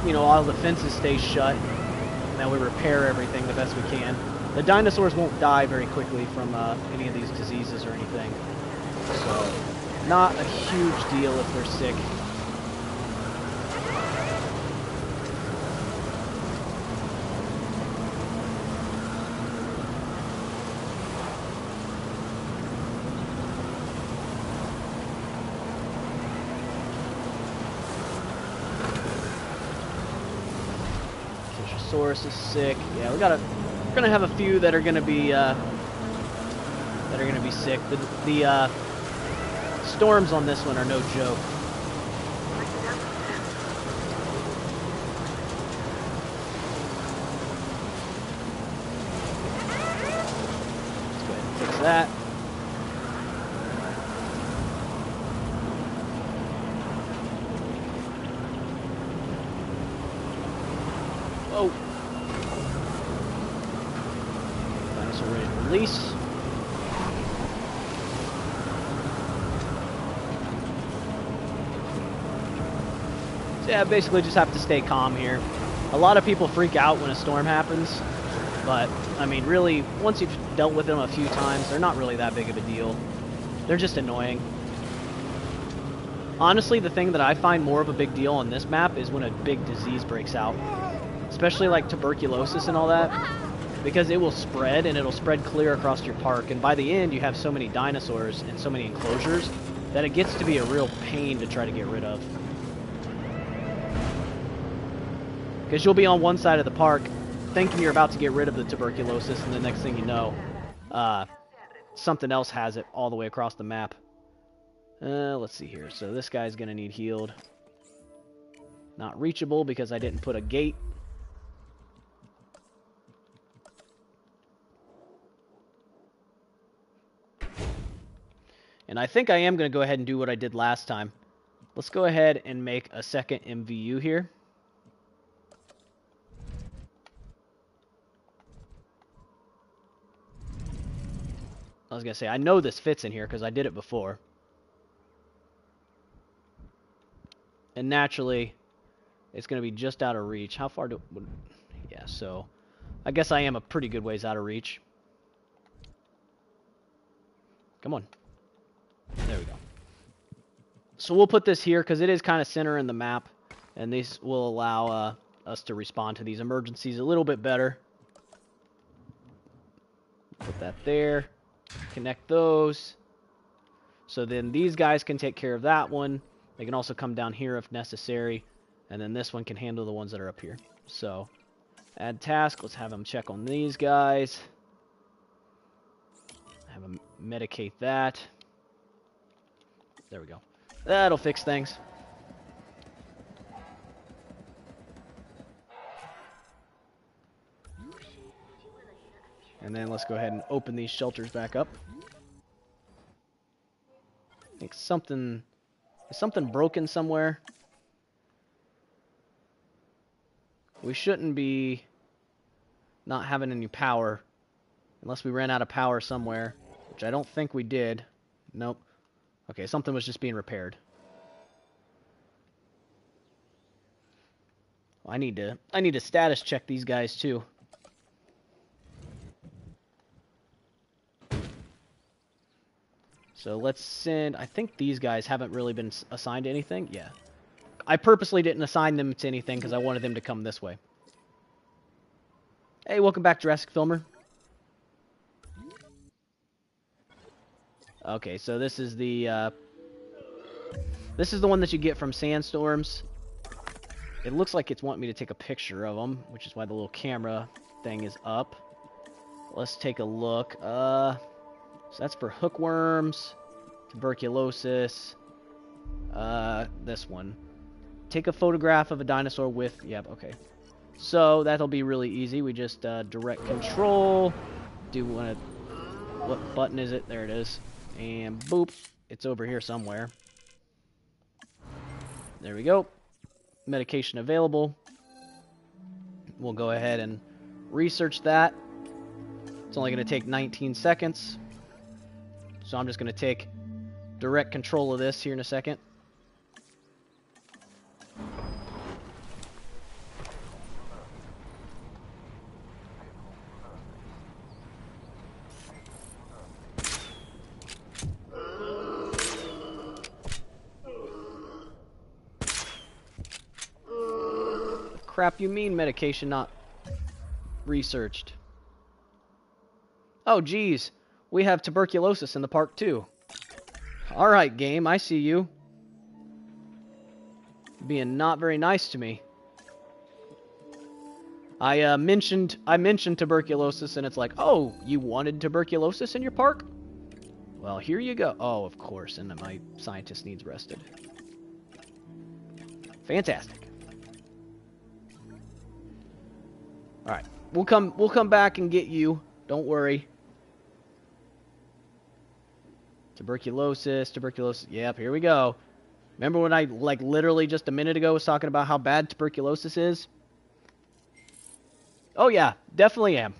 [SPEAKER 1] you know, all the fences stay shut and that we repair everything the best we can. The dinosaurs won't die very quickly from any of these diseases or anything. So, not a huge deal if they're sick. Is sick. Yeah, we're gonna have a few that are gonna be sick. The storms on this one are no joke. Let's go ahead and fix that. Oh. Dinosaur ready to release. So yeah, basically just have to stay calm here. A lot of people freak out when a storm happens, but I mean really, once you've dealt with them a few times, they're not really that big of a deal. They're just annoying. Honestly, the thing that I find more of a big deal on this map is when a big disease breaks out. Especially like tuberculosis and all that, because it will spread and it'll spread clear across your park, and by the end you have so many dinosaurs and so many enclosures that it gets to be a real pain to try to get rid of. Because you'll be on one side of the park thinking you're about to get rid of the tuberculosis, and the next thing you know, something else has it all the way across the map. Let's see here. So this guy's gonna need healed. Not reachable because I didn't put a gate. And I think I am going to go ahead and do what I did last time. Let's go ahead and make a second MVU here. I was going to say, I know this fits in here because I did it before. And naturally, it's going to be just out of reach. How far do... Yeah, so I guess I am a pretty good ways out of reach. Come on. There we go. So we'll put this here because it is kind of center in the map. And this will allow us to respond to these emergencies a little bit better. Put that there. Connect those. So then these guys can take care of that one. They can also come down here if necessary. And then this one can handle the ones that are up here. So, add task. Let's have them check on these guys. Have them medicate that. There we go. That'll fix things. And then let's go ahead and open these shelters back up. I think something... Is something broken somewhere? We shouldn't be not having any power. Unless we ran out of power somewhere. Which I don't think we did. Nope. Okay, something was just being repaired. I need to status check these guys too. So let's send... I think these guys haven't really been assigned to anything. Yeah. I purposely didn't assign them to anything because I wanted them to come this way. Hey, welcome back, Jurassic Filmer. Okay, so this is the one that you get from sandstorms. It looks like it's wanting me to take a picture of them, which is why the little camera thing is up. Let's take a look. So that's for hookworms, tuberculosis, this one. Take a photograph of a dinosaur with... Yep, okay. So that'll be really easy. We just direct control. Do one of... What button is it? There it is. And boop. It's over here somewhere. There we go. Medication available. We'll go ahead and research that. It's only going to take 19 seconds. So I'm just going to take direct control of this here in a second. Crap, you mean medication not researched? Oh, geez. We have tuberculosis in the park, too. Alright, game. I see you. Being not very nice to me. I mentioned tuberculosis, and it's like, oh, you wanted tuberculosis in your park? Well, here you go. Oh, of course, and my scientist needs rested. Fantastic. Alright. We'll come back and get you. Don't worry. Tuberculosis. Yep, here we go. Remember when I, like, literally just a minute ago was talking about how bad tuberculosis is? Oh, yeah. Definitely am.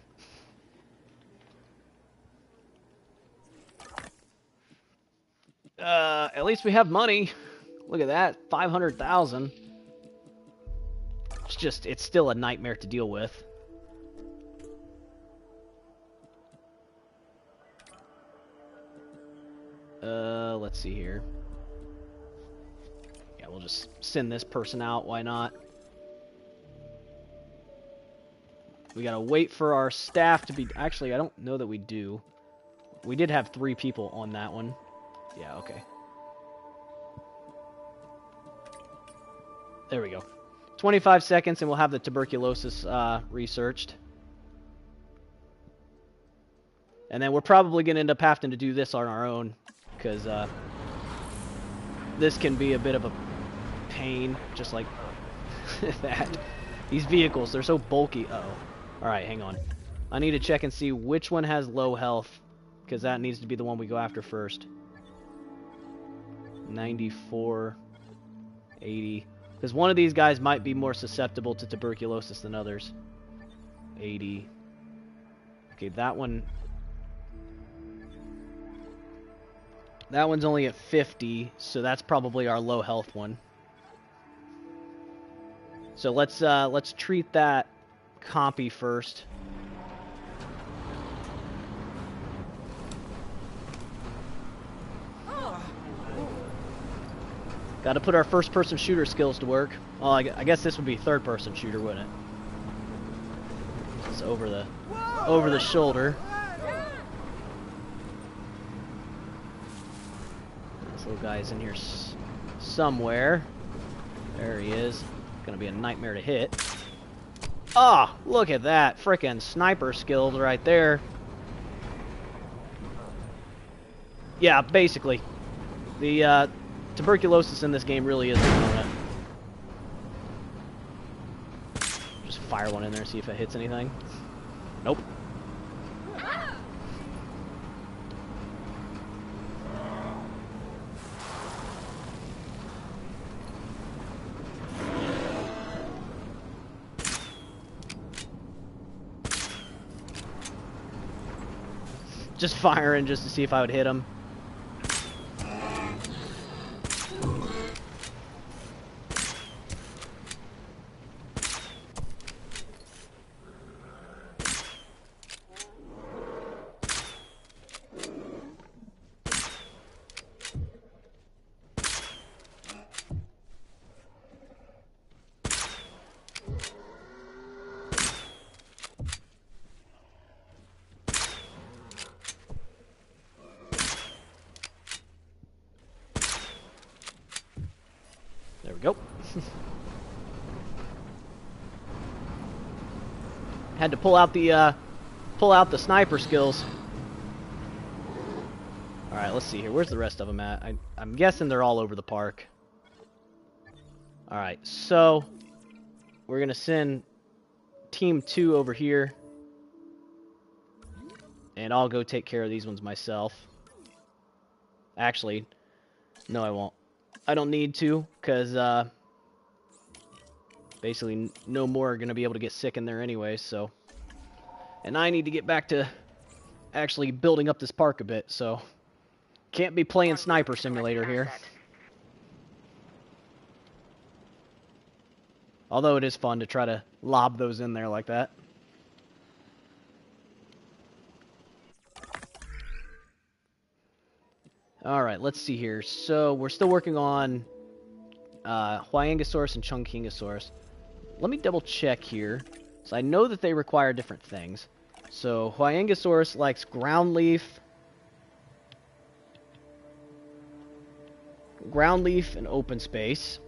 [SPEAKER 1] At least we have money. Look at that. 500,000. It's still a nightmare to deal with. Let's see here. Yeah, we'll just send this person out. Why not? We gotta wait for our staff to be... Actually, I don't know that we do. We did have 3 people on that one. Yeah, okay. There we go. 25 seconds and we'll have the tuberculosis researched. And then we're probably going to end up having to do this on our own. Because this can be a bit of a pain. Just like These vehicles, they're so bulky. Uh-oh. Alright, hang on. I need to check and see which one has low health, because that needs to be the one we go after first. 94, 80. Because one of these guys might be more susceptible to tuberculosis than others. 80. Okay, that one... That one's only at 50, so that's probably our low health one. So let's treat that compy first. Got to put our first-person shooter skills to work. Well, I guess this would be third-person shooter, wouldn't it? It's over the shoulder. This little guy's in here somewhere. There he is. Gonna be a nightmare to hit. Ah, oh, look at that. Frickin' sniper skills right there. Yeah, basically. The tuberculosis in this game really is a Just fire one in there and see if it hits anything. Nope. Just firing just to see if I would hit him. There we go. Had to pull out the sniper skills. All right, let's see here. Where's the rest of them at? I'm guessing they're all over the park. All right, so we're gonna send Team 2 over here, and I'll go take care of these ones myself. Actually, no, I won't. I don't need to, because basically no more are going to be able to get sick in there anyway, so... And I need to get back to actually building up this park a bit, so... Can't be playing Sniper Simulator here. Although it is fun to try to lob those in there like that. Alright, let's see here. So, we're still working on Huayangosaurus and Chungkingosaurus. Let me double check here. So I know that they require different things. So, Huayangosaurus likes ground leaf and open space.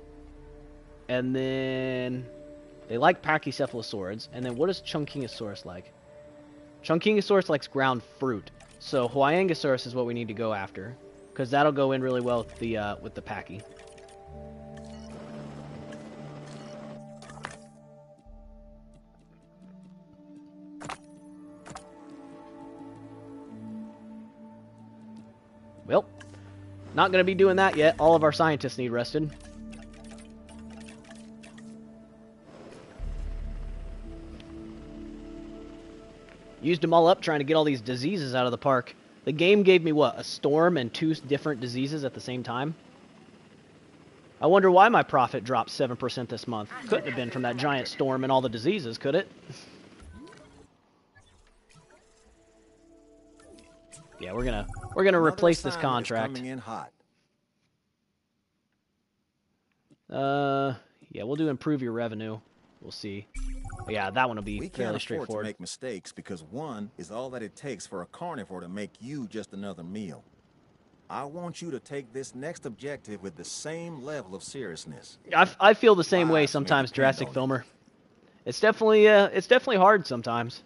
[SPEAKER 1] And then they like Pachycephalosaurids. And then what does Chungkingosaurus like? Chungkingosaurus likes ground fruit. So, Huayangosaurus is what we need to go after. Because that'll go in really well with the Pachy. Well, not going to be doing that yet. All of our scientists need rested. Used them all up trying to get all these diseases out of the park. The game gave me, what, a storm and 2 different diseases at the same time? I wonder why my profit dropped 7% this month. Couldn't have been from that giant storm and all the diseases, could it? Yeah, we're gonna replace this contract.
[SPEAKER 3] Coming in hot.
[SPEAKER 1] Yeah, we'll do improve your revenue. We'll see. But yeah, that one will be fairly straightforward.
[SPEAKER 3] We can't afford to make mistakes because one is all that it takes for a carnivore to make you just another meal. I want you to take this next objective with the same level of seriousness.
[SPEAKER 1] I feel the same way sometimes, Jurassic Filmer. It's definitely hard sometimes.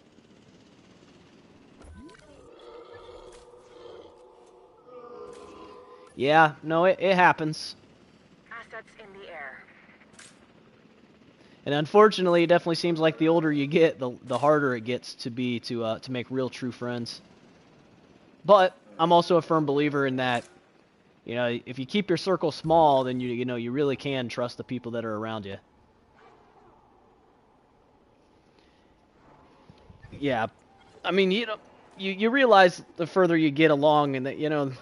[SPEAKER 1] Yeah, no, it happens.
[SPEAKER 5] Assets in the air.
[SPEAKER 1] And unfortunately, it definitely seems like the older you get, the harder it gets to be to make real true friends. But I'm also a firm believer in that, you know, if you keep your circle small, then you know you really can trust the people that are around you. Yeah, I mean, you know, you realize the further you get along, and that, you know,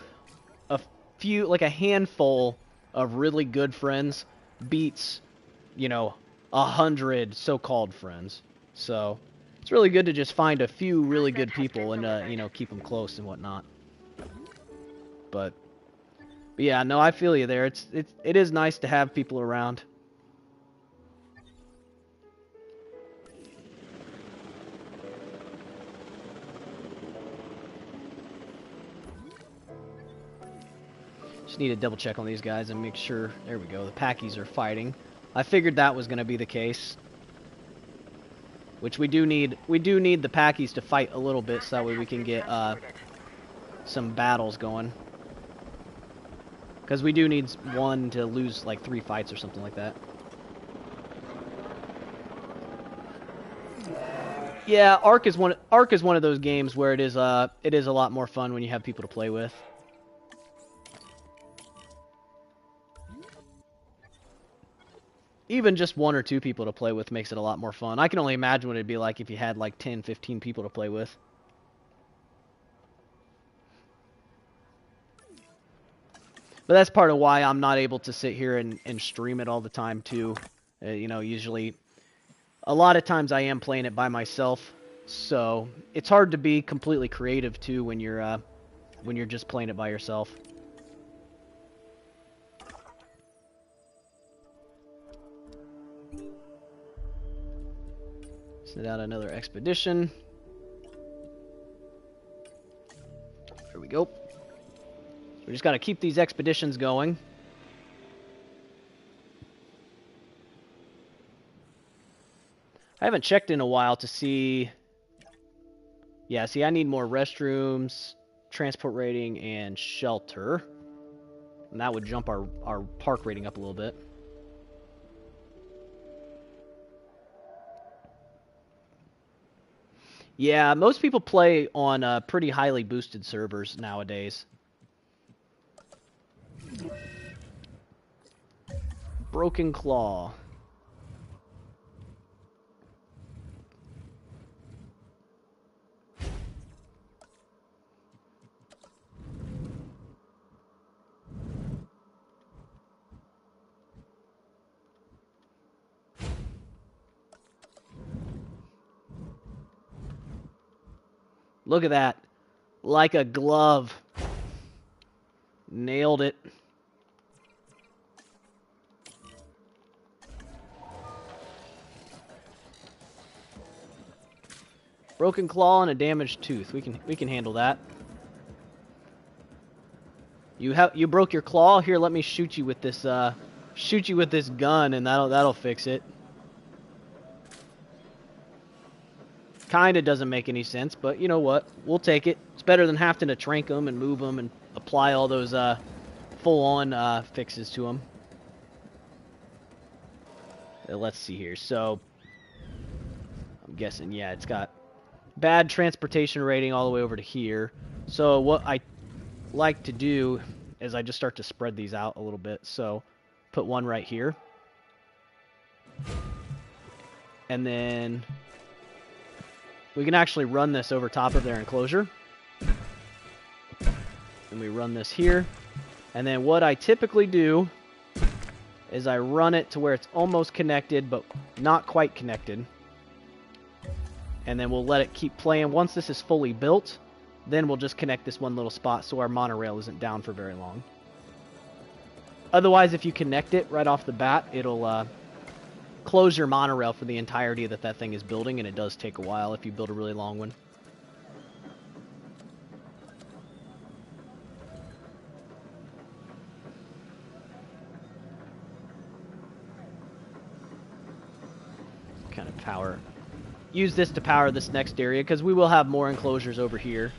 [SPEAKER 1] a few, like a handful of really good friends beats, you know, 100 so-called friends. So it's really good to just find a few really good people and you know, keep them close and whatnot. But yeah, no, I feel you there. It is nice to have people around. Just need to double check on these guys and make sure. There we go. The Packies are fighting. I figured that was going to be the case. Which we do need. We do need the Packies to fight a little bit so that way we can get some battles going. Because we do need one to lose like 3 fights or something like that. Yeah, Ark is one of those games where it is a lot more fun when you have people to play with. Even just 1 or 2 people to play with makes it a lot more fun. I can only imagine what it'd be like if you had like 10, 15 people to play with. But that's part of why I'm not able to sit here and stream it all the time too. You know, usually, a lot of times I am playing it by myself, so it's hard to be completely creative too when you're just playing it by yourself. Send out another expedition. There we go. We just got to keep these expeditions going. I haven't checked in a while to see... Yeah, see, I need more restrooms, transport rating, and shelter. And that would jump our park rating up a little bit. Yeah, most people play on pretty highly boosted servers nowadays. Broken Claw. Look at that. Like a glove. Nailed it. Broken claw and a damaged tooth. We can handle that. You broke your claw. Here, let me shoot you with this gun, and that'll fix it. Kinda doesn't make any sense, but you know what? We'll take it. It's better than having to trank them and move them and apply all those full-on fixes to them. Let's see here. So I'm guessing, yeah, it's got bad transportation rating all the way over to here. So what I like to do is I just start to spread these out a little bit. So put one right here. And then we can actually run this over top of their enclosure. And we run this here. And then what I typically do is I run it to where it's almost connected, but not quite connected. And then we'll let it keep playing. Once this is fully built, then we'll just connect this one little spot so our monorail isn't down for very long. Otherwise, if you connect it right off the bat, it'll close your monorail for the entirety that thing is building, and it does take a while if you build a really long one. Kind of power. Use this to power this next area, because we will have more enclosures over here.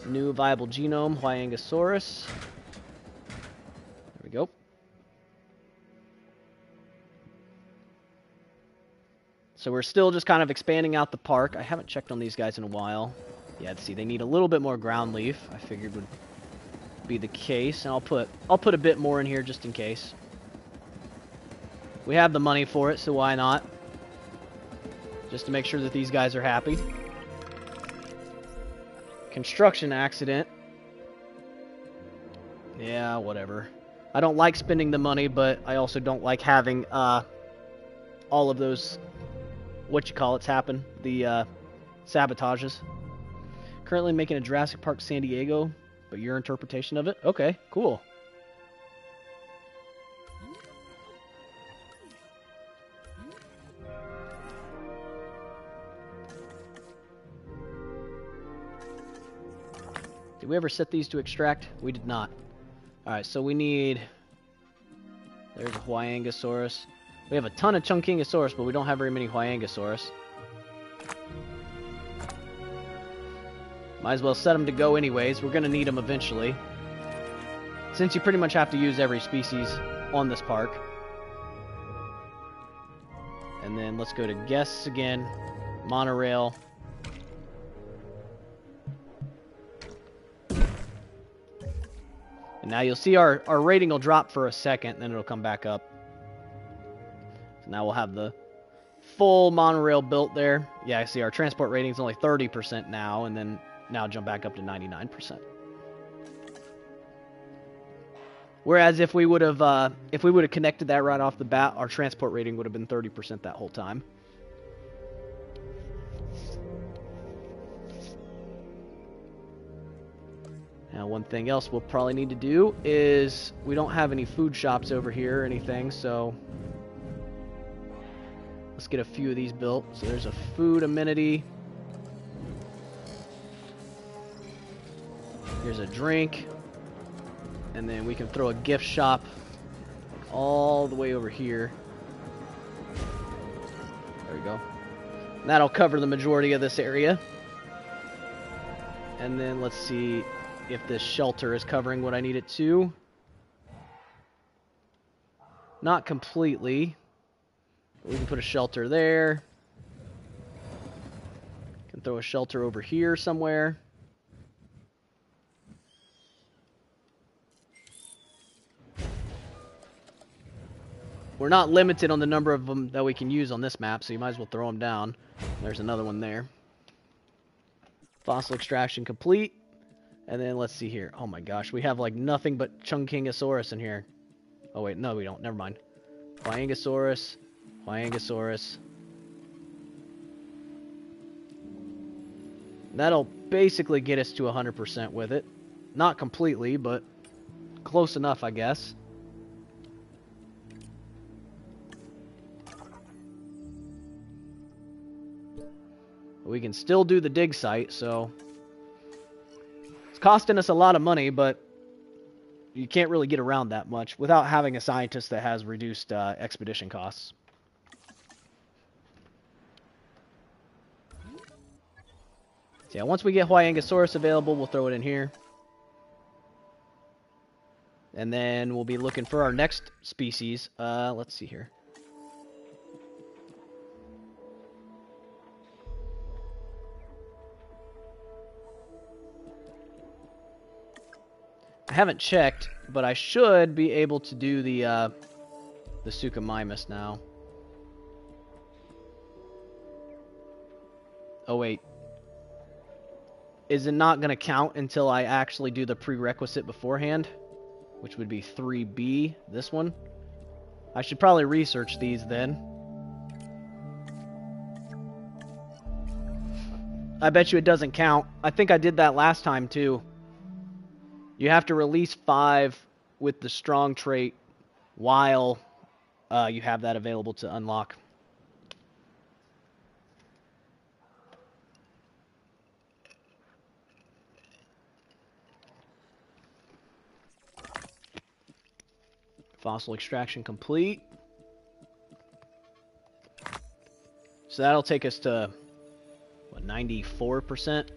[SPEAKER 1] New viable genome, Hyangosaurus. There we go. So we're still just kind of expanding out the park. I haven't checked on these guys in a while. Yeah, let's see, they need a little bit more ground leaf. I figured would be the case, and I'll put a bit more in here just in case. We have the money for it, so why not? Just to make sure that these guys are happy. Construction accident. Yeah, whatever. I don't like spending the money, but I also don't like having all of those happen. The sabotages. Currently making a Jurassic Park San Diego, but your interpretation of it? Okay, cool. Did we ever set these to extract? We did not. Alright, so we need... There's a Huayangosaurus. We have a ton of Chunkingosaurus, but we don't have very many Huayangosaurus. Might as well set them to go anyways. We're going to need them eventually. Since you pretty much have to use every species on this park. And then let's go to guests again. Monorail. And now you'll see our rating will drop for a second, then it'll come back up. So now we'll have the full monorail built there. Yeah, I see our transport rating is only 30% now, and then now jump back up to 99%. Whereas if we would have connected that right off the bat, our transport rating would have been 30% that whole time. Now, one thing else we'll probably need to do is we don't have any food shops over here or anything, so let's get a few of these built. So there's a food amenity. Here's a drink. And then we can throw a gift shop all the way over here. There we go. And that'll cover the majority of this area. And then let's see if this shelter is covering what I need it to. Not completely. We can put a shelter there. Can throw a shelter over here somewhere. We're not limited on the number of them that we can use on this map, so you might as well throw them down. There's another one there. Fossil extraction complete. And then let's see here. Oh my gosh, we have like nothing but Chunkingosaurus in here. Oh wait, no we don't. Never mind. Huayangosaurus. Huayangosaurus. That'll basically get us to 100% with it. Not completely, but close enough, I guess. We can still do the dig site, so it's costing us a lot of money, but you can't really get around that much without having a scientist that has reduced expedition costs. So yeah, once we get Huayangosaurus available, we'll throw it in here. And then we'll be looking for our next species. Let's see here. I haven't checked, but I should be able to do the Suchomimus now. Oh wait. Is it not going to count until I actually do the prerequisite beforehand? Which would be 3B, this one. I should probably research these then. I bet you it doesn't count. I think I did that last time too. You have to release 5 with the strong trait while you have that available to unlock. Fossil extraction complete. So that'll take us to, what, 94%?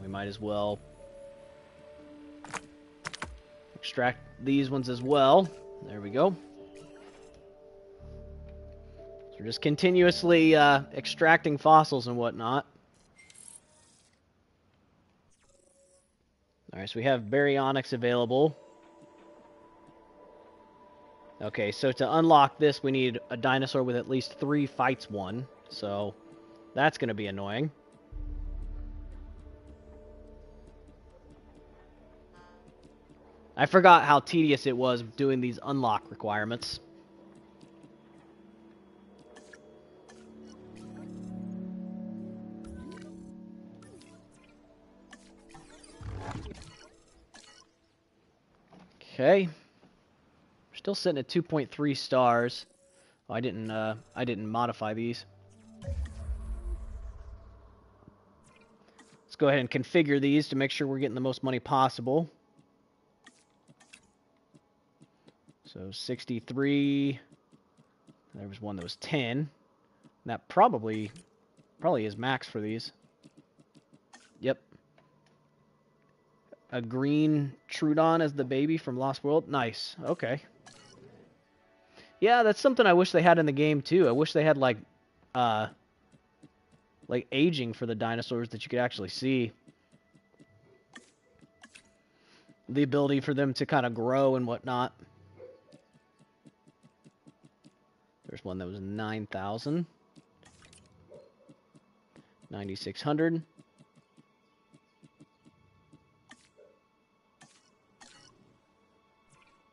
[SPEAKER 1] We might as well extract these ones as well. There we go. So just continuously extracting fossils and whatnot. Alright, so we have baryonyx available. Okay, so to unlock this, we need a dinosaur with at least 3 fights won. So that's going to be annoying. I forgot how tedious it was doing these unlock requirements. Okay. We're still sitting at 2.3 stars. Oh, I didn't modify these. Let's go ahead and configure these to make sure we're getting the most money possible. So 63. There was one that was 10. That probably is max for these. Yep. A green Trudon as the baby from Lost World. Nice. Okay. Yeah, that's something I wish they had in the game too. I wish they had like aging for the dinosaurs that you could actually see. The ability for them to kind of grow and whatnot. There's one that was 9,000. 9,600.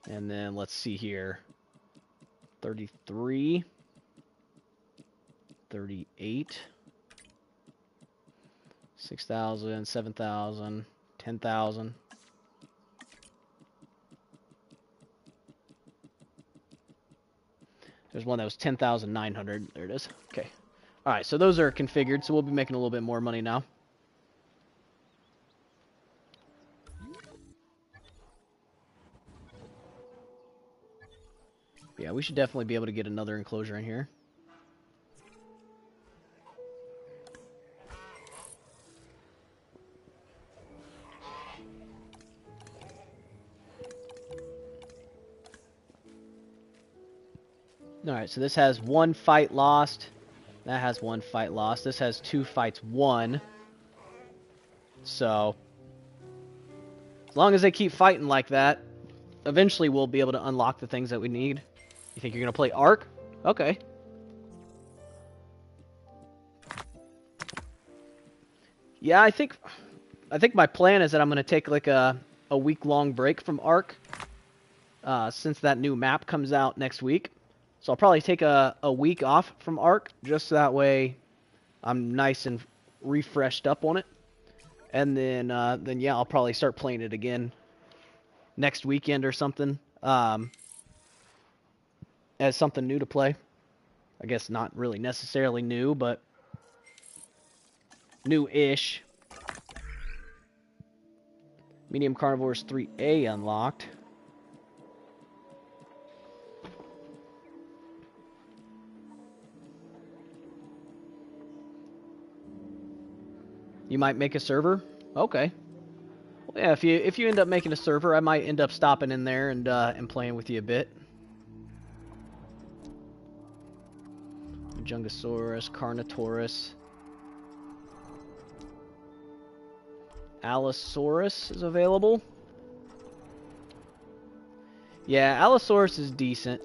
[SPEAKER 1] And then let's see here. 33. 38. 6,000, 7,000, 10,000. There's one that was 10,900. There it is. Okay. All right, so those are configured, so we'll be making a little bit more money now. Yeah, we should definitely be able to get another enclosure in here. Alright, so this has 1 fight lost. That has 1 fight lost. This has 2 fights won. So, as long as they keep fighting like that, eventually we'll be able to unlock the things that we need. You think you're going to play Ark? Okay. Yeah, I think my plan is that I'm going to take like a week-long break from Ark. Since that new map comes out next week. So I'll probably take a week off from Ark, just so that way I'm nice and refreshed up on it. And then yeah, I'll probably start playing it again next weekend or something, as something new to play. I guess not really necessarily new, but new-ish. Medium Carnivores 3A unlocked. You might make a server? Okay. Well, yeah, if you end up making a server, I might end up stopping in there and playing with you a bit. Jungosaurus, Carnotaurus. Allosaurus is available. Yeah, Allosaurus is decent.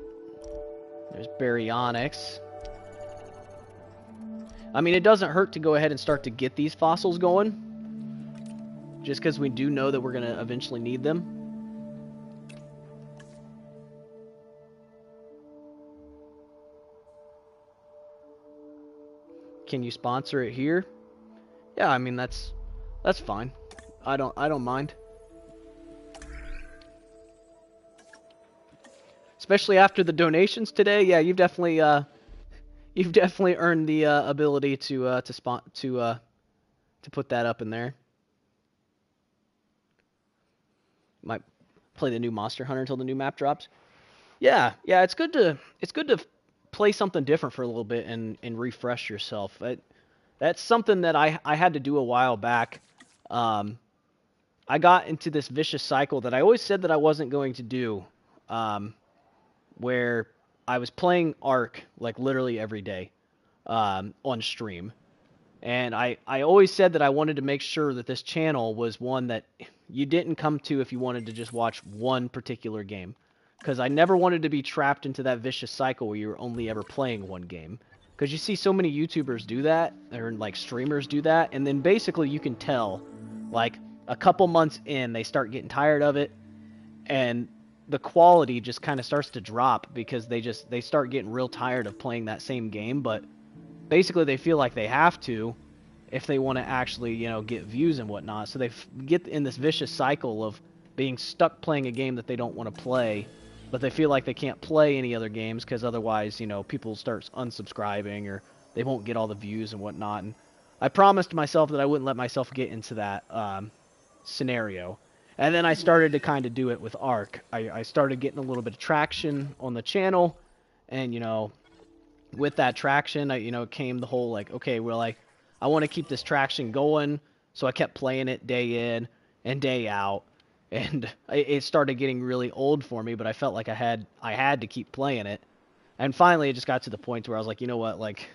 [SPEAKER 1] There's Baryonyx. I mean, it doesn't hurt to go ahead and start to get these fossils going. Just because we do know that we're going to eventually need them. Can you sponsor it here? Yeah, I mean, that's fine. I don't mind. Especially after the donations today. Yeah, you've definitely earned the ability to put that up in there. Might play the new Monster Hunter until the new map drops. Yeah, it's good to play something different for a little bit and refresh yourself. That's something that I had to do a while back. I got into this vicious cycle that I always said that I wasn't going to do, where I was playing Ark like literally every day on stream. And I always said that I wanted to make sure that this channel was one that you didn't come to if you wanted to just watch one particular game. Because I never wanted to be trapped into that vicious cycle where you're only ever playing one game. Because you see so many YouTubers do that, or like streamers do that, and then basically you can tell, like a couple months in, they start getting tired of it, and the quality just kind of starts to drop because they start getting real tired of playing that same game, but basically they feel like they have to if they want to actually, get views and whatnot. So they get in this vicious cycle of being stuck playing a game that they don't want to play, but they feel like they can't play any other games because otherwise, people start unsubscribing or they won't get all the views and whatnot. And I promised myself that I wouldn't let myself get into that scenario. And then I started to kind of do it with Ark. I started getting a little bit of traction on the channel, and, with that traction, came the whole, like, okay, well, like, I want to keep this traction going, so I kept playing it day in and day out, and it started getting really old for me, but I felt like I had to keep playing it, and finally it just got to the point where I was like, you know what, like,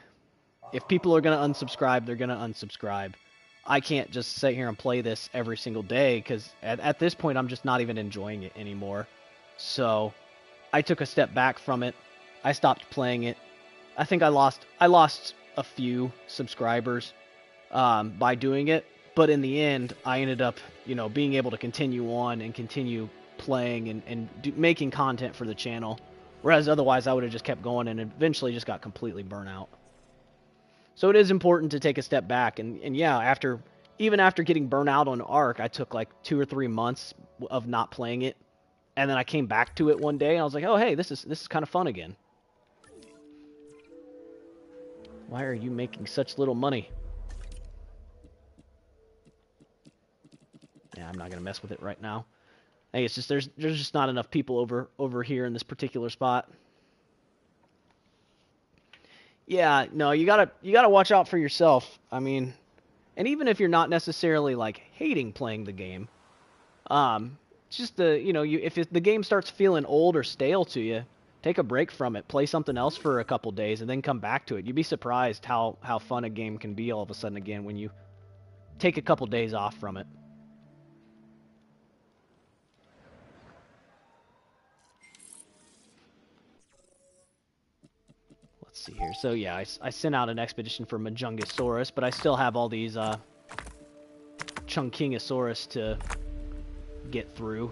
[SPEAKER 1] if people are going to unsubscribe, they're going to unsubscribe. I can't just sit here and play this every single day, because at this point, I'm just not even enjoying it anymore. So I took a step back from it. I stopped playing it. I think I lost a few subscribers by doing it, but in the end, I ended up, being able to continue on and continue playing and making content for the channel, whereas otherwise I would have just kept going and eventually just got completely burnt out. So it is important to take a step back, and yeah, even after getting burnt out on Ark, I took like 2 or 3 months of not playing it, and then I came back to it one day, and I was like, oh hey, this is kind of fun again. Why are you making such little money? Yeah, I'm not gonna mess with it right now. Hey, it's just there's just not enough people over here in this particular spot. Yeah, no, you gotta watch out for yourself. I mean, and even if you're not necessarily like hating playing the game, it's just if the game starts feeling old or stale to you, take a break from it, play something else for a couple days, and then come back to it. You'd be surprised how fun a game can be all of a sudden again when you take a couple days off from it. Let's see here. So yeah, I sent out an expedition for Majungasaurus, but I still have all these Chunkingosaurus to get through.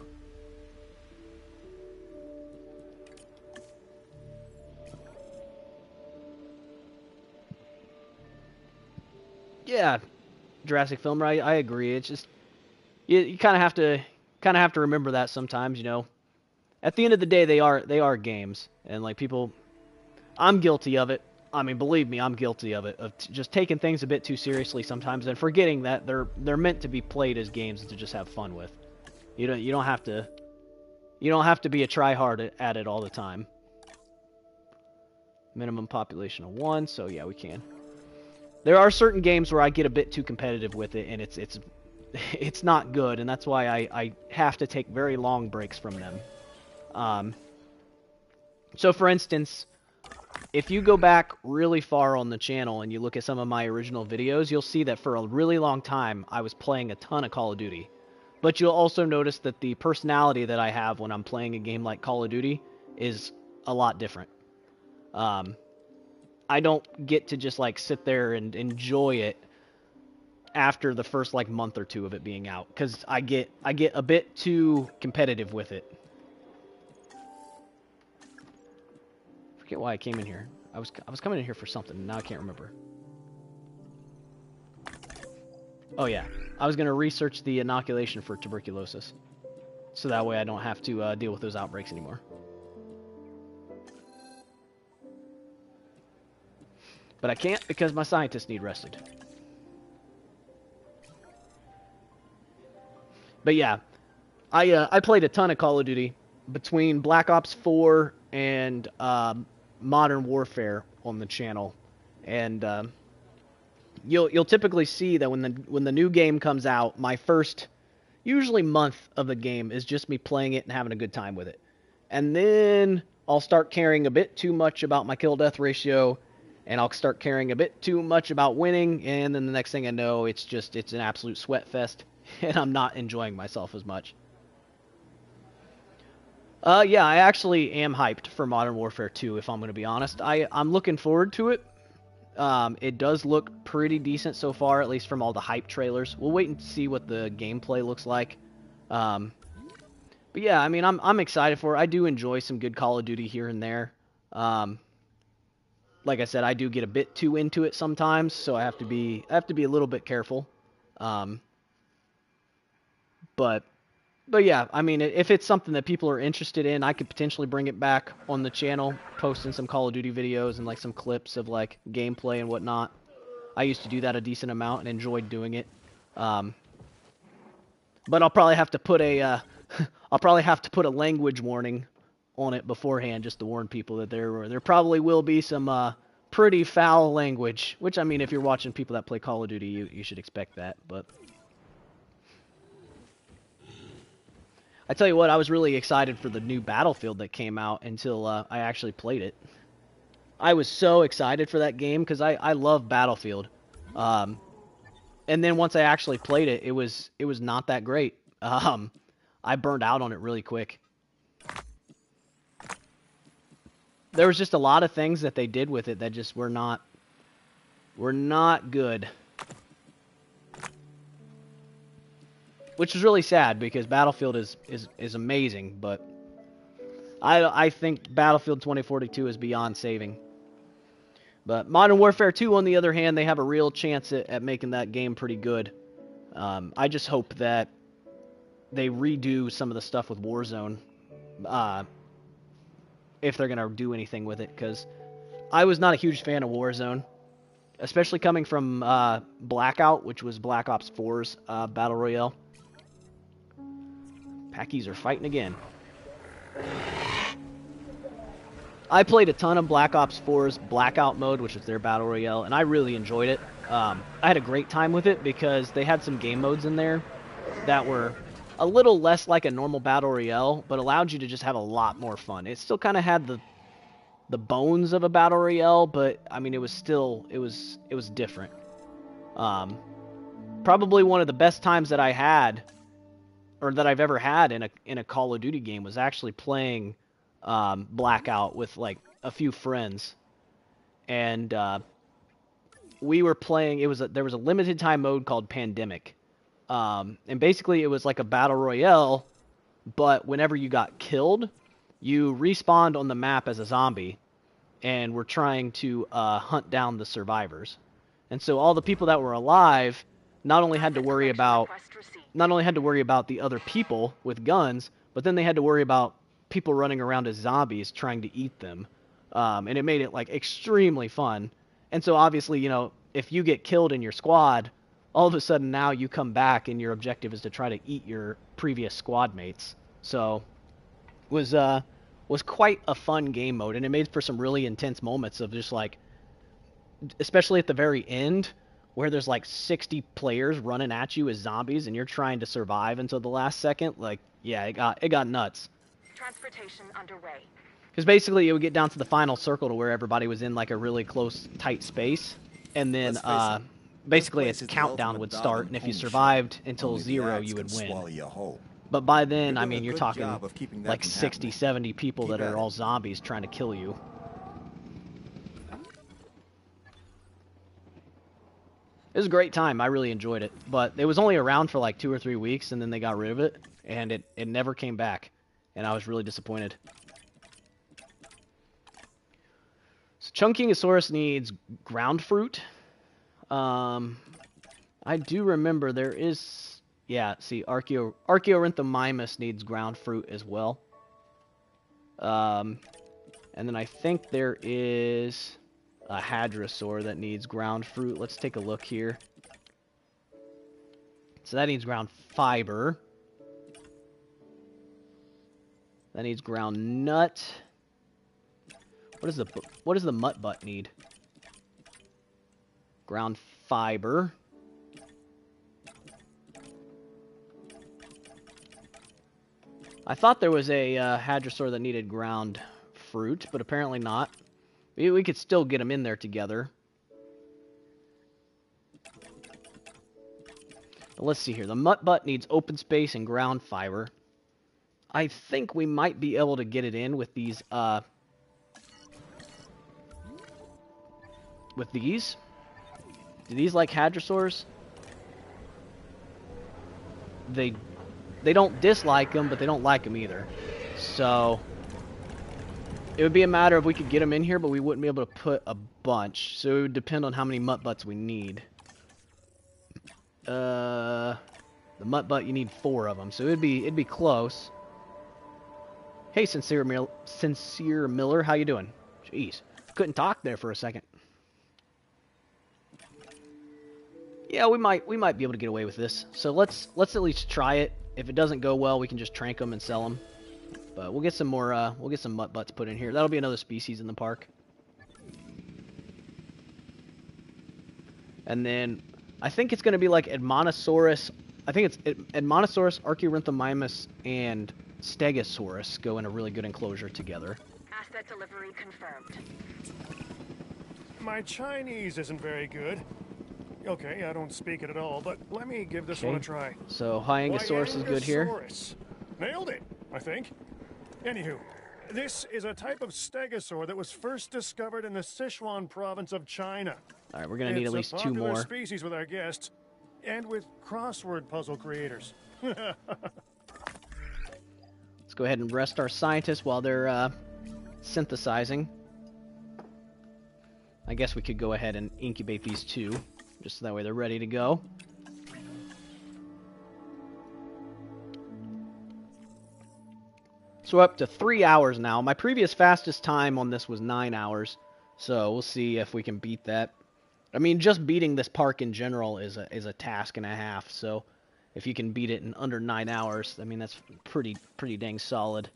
[SPEAKER 1] Yeah, Jurassic Film, right? I agree. It's just you kind of have to remember that sometimes, At the end of the day, they are games, and like people, I'm guilty of it. I mean, believe me, I'm guilty of it, of just taking things a bit too seriously sometimes and forgetting that they're meant to be played as games and to just have fun with. You don't have to be a try-hard at it all the time. Minimum population of 1, so yeah, we can. There are certain games where I get a bit too competitive with it, and it's not good, and that's why I have to take very long breaks from them. So for instance, if you go back really far on the channel and you look at some of my original videos, you'll see that for a really long time I was playing a ton of Call of Duty. But you'll also notice that the personality that I have when I'm playing a game like Call of Duty is a lot different. I don't get to just like sit there and enjoy it after the first like month or two of it being out, because I get a bit too competitive with it. Forget why I came in here. I was coming in here for something. Now I can't remember. Oh yeah, I was gonna research the inoculation for tuberculosis, so that way I don't have to deal with those outbreaks anymore. But I can't because my scientists need rested. But yeah, I played a ton of Call of Duty between Black Ops 4 and Modern Warfare on the channel, and you'll typically see that when the new game comes out, my first usually month of the game is just me playing it and having a good time with it, and then I'll start caring a bit too much about my kill-death ratio, and I'll start caring a bit too much about winning, and then the next thing I know, it's an absolute sweat fest, and I'm not enjoying myself as much. Yeah, I actually am hyped for Modern Warfare 2, if I'm going to be honest. I'm looking forward to it. It does look pretty decent so far, at least from all the hype trailers. We'll wait and see what the gameplay looks like. But yeah, I mean, I'm excited for it. I do enjoy some good Call of Duty here and there. Like I said, I do get a bit too into it sometimes, so I have to be a little bit careful. But yeah, I mean, if it's something that people are interested in, I could potentially bring it back on the channel, posting some Call of Duty videos and like some clips of like gameplay and whatnot. I used to do that a decent amount and enjoyed doing it. But I'll probably have to put a language warning on it beforehand, just to warn people that there probably will be some pretty foul language. Which, I mean, if you're watching people that play Call of Duty, you should expect that. But I tell you what, I was really excited for the new Battlefield that came out until I actually played it. I was so excited for that game because I love Battlefield. And then once I actually played it, it was not that great. I burned out on it really quick. There was just a lot of things that they did with it that just were not good. Which is really sad because Battlefield is amazing, but I think Battlefield 2042 is beyond saving. But Modern Warfare 2, on the other hand, they have a real chance at making that game pretty good. I just hope that they redo some of the stuff with Warzone, if they're going to do anything with it, because I was not a huge fan of Warzone, especially coming from Blackout, which was Black Ops 4's Battle Royale. Packies are fighting again. I played a ton of Black Ops 4's Blackout mode, which is their Battle Royale, and I really enjoyed it. I had a great time with it because they had some game modes in there that were a little less like a normal Battle Royale, but allowed you to just have a lot more fun. It still kind of had the bones of a Battle Royale, but I mean, it was different. Probably one of the best times that I had, or that I've ever had in a Call of Duty game, was actually playing Blackout with like a few friends, and we were playing. There was a limited time mode called Pandemic, and basically it was like a battle royale, but whenever you got killed, you respawned on the map as a zombie, and were trying to hunt down the survivors. And so all the people that were alive not only had to worry about the other people with guns, but then they had to worry about people running around as zombies trying to eat them. And it made it like extremely fun. And so obviously, you know, if you get killed in your squad, all of a sudden now you come back and your objective is to try to eat your previous squad mates. So was quite a fun game mode, and it made for some really intense moments of just like, especially at the very end, where there's like 60 players running at you as zombies and you're trying to survive until the last second. Like, yeah, it got nuts.
[SPEAKER 5] Transportation underway.
[SPEAKER 1] Because basically it would get down to the final circle to where everybody was in like a really close, tight space, and then basically a countdown would start, and if you survived until 0, you would win. But by then, I mean, you're talking like 60, 70 people that are all zombies trying to kill you. It was a great time. I really enjoyed it. But it was only around for like 2 or 3 weeks, and then they got rid of it, and it never came back. And I was really disappointed. So Chunkingosaurus needs ground fruit. I do remember there is... Yeah, see, Archaeorhynthomymus needs ground fruit as well. And then I think there is a Hadrosaur that needs ground fruit. Let's take a look here. So that needs ground fiber. That needs ground nut. What does the mutt butt need? Ground fiber. I thought there was a Hadrosaur that needed ground fruit, but apparently not. We could still get them in there together. But let's see here. The mutt butt needs open space and ground fiber. I think we might be able to get it in with these, with these. Do these like hadrosaurs? They don't dislike them, but they don't like them either. So it would be a matter of we could get them in here, but we wouldn't be able to put a bunch. So it would depend on how many mutt butts we need. The mutt butt, you need 4 of them, so it'd be close. Hey, Sincere Miller, how you doing? Jeez, couldn't talk there for a second. Yeah, we might be able to get away with this. So let's at least try it. If it doesn't go well, we can just trank them and sell them. But we'll get some more. We'll get some mutt butts put in here. That'll be another species in the park. And then I think it's going to be like Edmontosaurus. I think it's Edmontosaurus, Archaeorhynthomymus, and Stegosaurus go in a really good enclosure together.
[SPEAKER 5] Asset delivery confirmed.
[SPEAKER 4] My Chinese isn't very good. Okay, I don't speak it at all, but let me give this one a try.
[SPEAKER 1] So Hyangosaurus is good here.
[SPEAKER 4] Hyangosaurus. Nailed it, I think. Anywho, this is a type of stegosaur that was first discovered in the Sichuan province of China.
[SPEAKER 1] All right, we're going to need at least 2 more.
[SPEAKER 4] It's a popular species with our guests and with crossword puzzle creators.
[SPEAKER 1] Let's go ahead and rest our scientists while they're synthesizing. I guess we could go ahead and incubate these 2, just so that way they're ready to go. So we're up to 3 hours now. My previous fastest time on this was 9 hours, so we'll see if we can beat that. I mean, just beating this park in general is a task and a half, so if you can beat it in under 9 hours, I mean, that's pretty dang solid.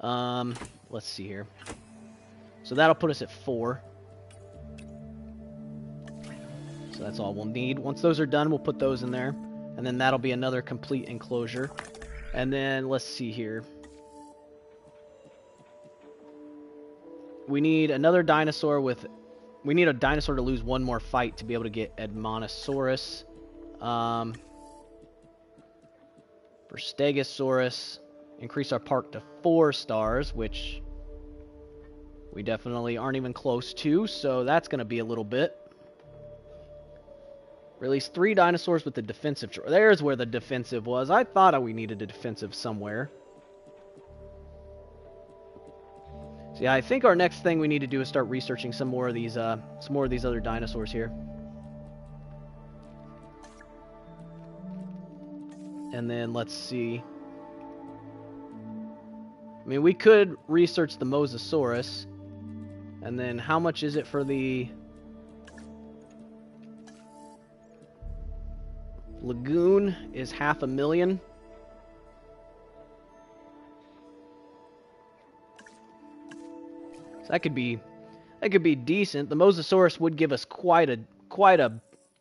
[SPEAKER 1] Let's see here. So that'll put us at 4. So that's all we'll need. Once those are done, we'll put those in there, and then that'll be another complete enclosure. And then let's see here. We need another dinosaur with... We need a dinosaur to lose 1 more fight to be able to get Edmontosaurus. For Stegosaurus, increase our park to 4 stars, which we definitely aren't even close to, so that's going to be a little bit. Release 3 dinosaurs with the defensive... There's where the defensive was. I thought we needed a defensive somewhere. So yeah, I think our next thing we need to do is start researching some more of these other dinosaurs here. And then let's see. I mean, we could research the Mosasaurus. And then how much is it for the Lagoon? Is 500,000. So that could be decent. The Mosasaurus would give us quite a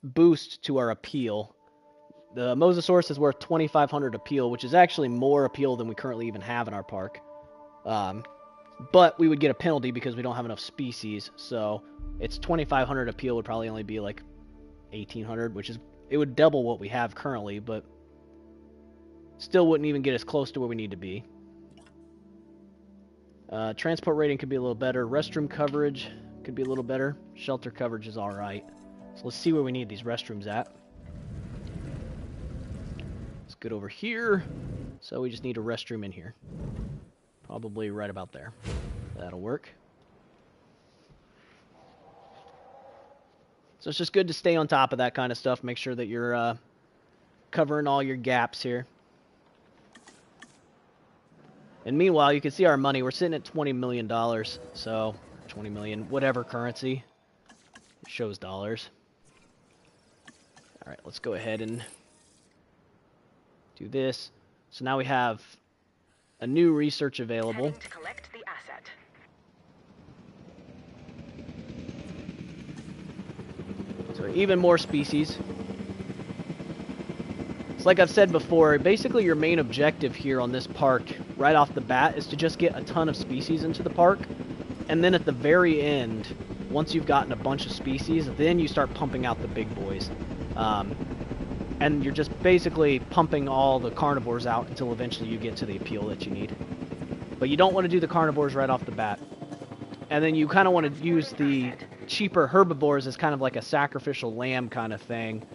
[SPEAKER 1] boost to our appeal. The Mosasaurus is worth 2,500 appeal, which is actually more appeal than we currently even have in our park. But we would get a penalty because we don't have enough species. So its 2,500 appeal would probably only be like 1,800, which is, it would double what we have currently, but still wouldn't even get us close to where we need to be. Transport rating could be a little better. Restroom coverage could be a little better. Shelter coverage is alright. So let's see where we need these restrooms at. Let's get over here. So we just need a restroom in here. Probably right about there. That'll work. So it's just good to stay on top of that kind of stuff. Make sure that you're covering all your gaps here. And meanwhile, you can see our money. We're sitting at $20 million. So, 20 million, whatever currency. It shows dollars. Alright, let's go ahead and do this. So now we have a new research available.
[SPEAKER 5] Heading to collect the asset.
[SPEAKER 1] So even more species. It's like I've said before, basically your main objective here on this park, right off the bat, is to just get a ton of species into the park. And then at the very end, once you've gotten a bunch of species, then you start pumping out the big boys. And you're just basically pumping all the carnivores out until eventually you get to the appeal that you need. But you don't want to do the carnivores right off the bat. And then you kind of want to use the cheaper herbivores as kind of like a sacrificial lamb kind of thing